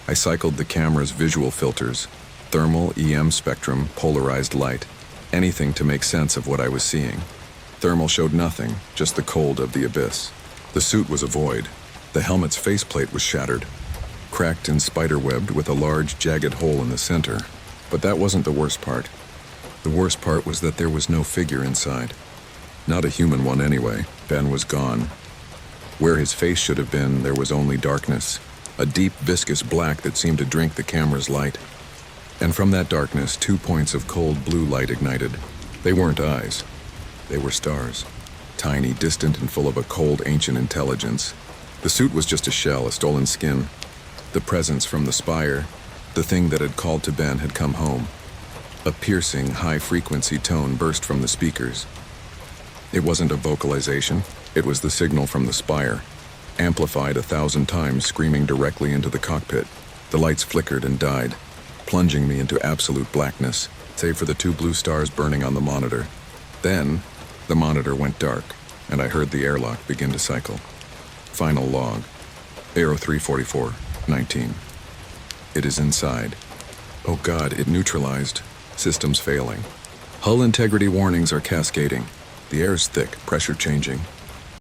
I cycled the camera's visual filters, thermal, EM spectrum, polarized light, anything to make sense of what I was seeing. Thermal showed nothing, just the cold of the abyss. The suit was a void. The helmet's faceplate was shattered, cracked and spider-webbed with a large, jagged hole in the center. But that wasn't the worst part. The worst part was that there was no figure inside. Not a human one anyway. Ben was gone. Where his face should have been, there was only darkness, a deep, viscous black that seemed to drink the camera's light. And from that darkness, 2 points of cold blue light ignited. They weren't eyes. They were stars. Tiny, distant, and full of a cold, ancient intelligence. The suit was just a shell, a stolen skin. The presence from the spire, the thing that had called to Ben, had come home. A piercing, high-frequency tone burst from the speakers. It wasn't a vocalization. It was the signal from the spire, amplified 1,000 times, screaming directly into the cockpit. The lights flickered and died, plunging me into absolute blackness, save for the 2 blue stars burning on the monitor. Then, the monitor went dark, and I heard the airlock begin to cycle. Final log. Aero 344-19. It is inside. Oh God, it neutralized. Systems failing. Hull integrity warnings are cascading. The air's thick, pressure changing.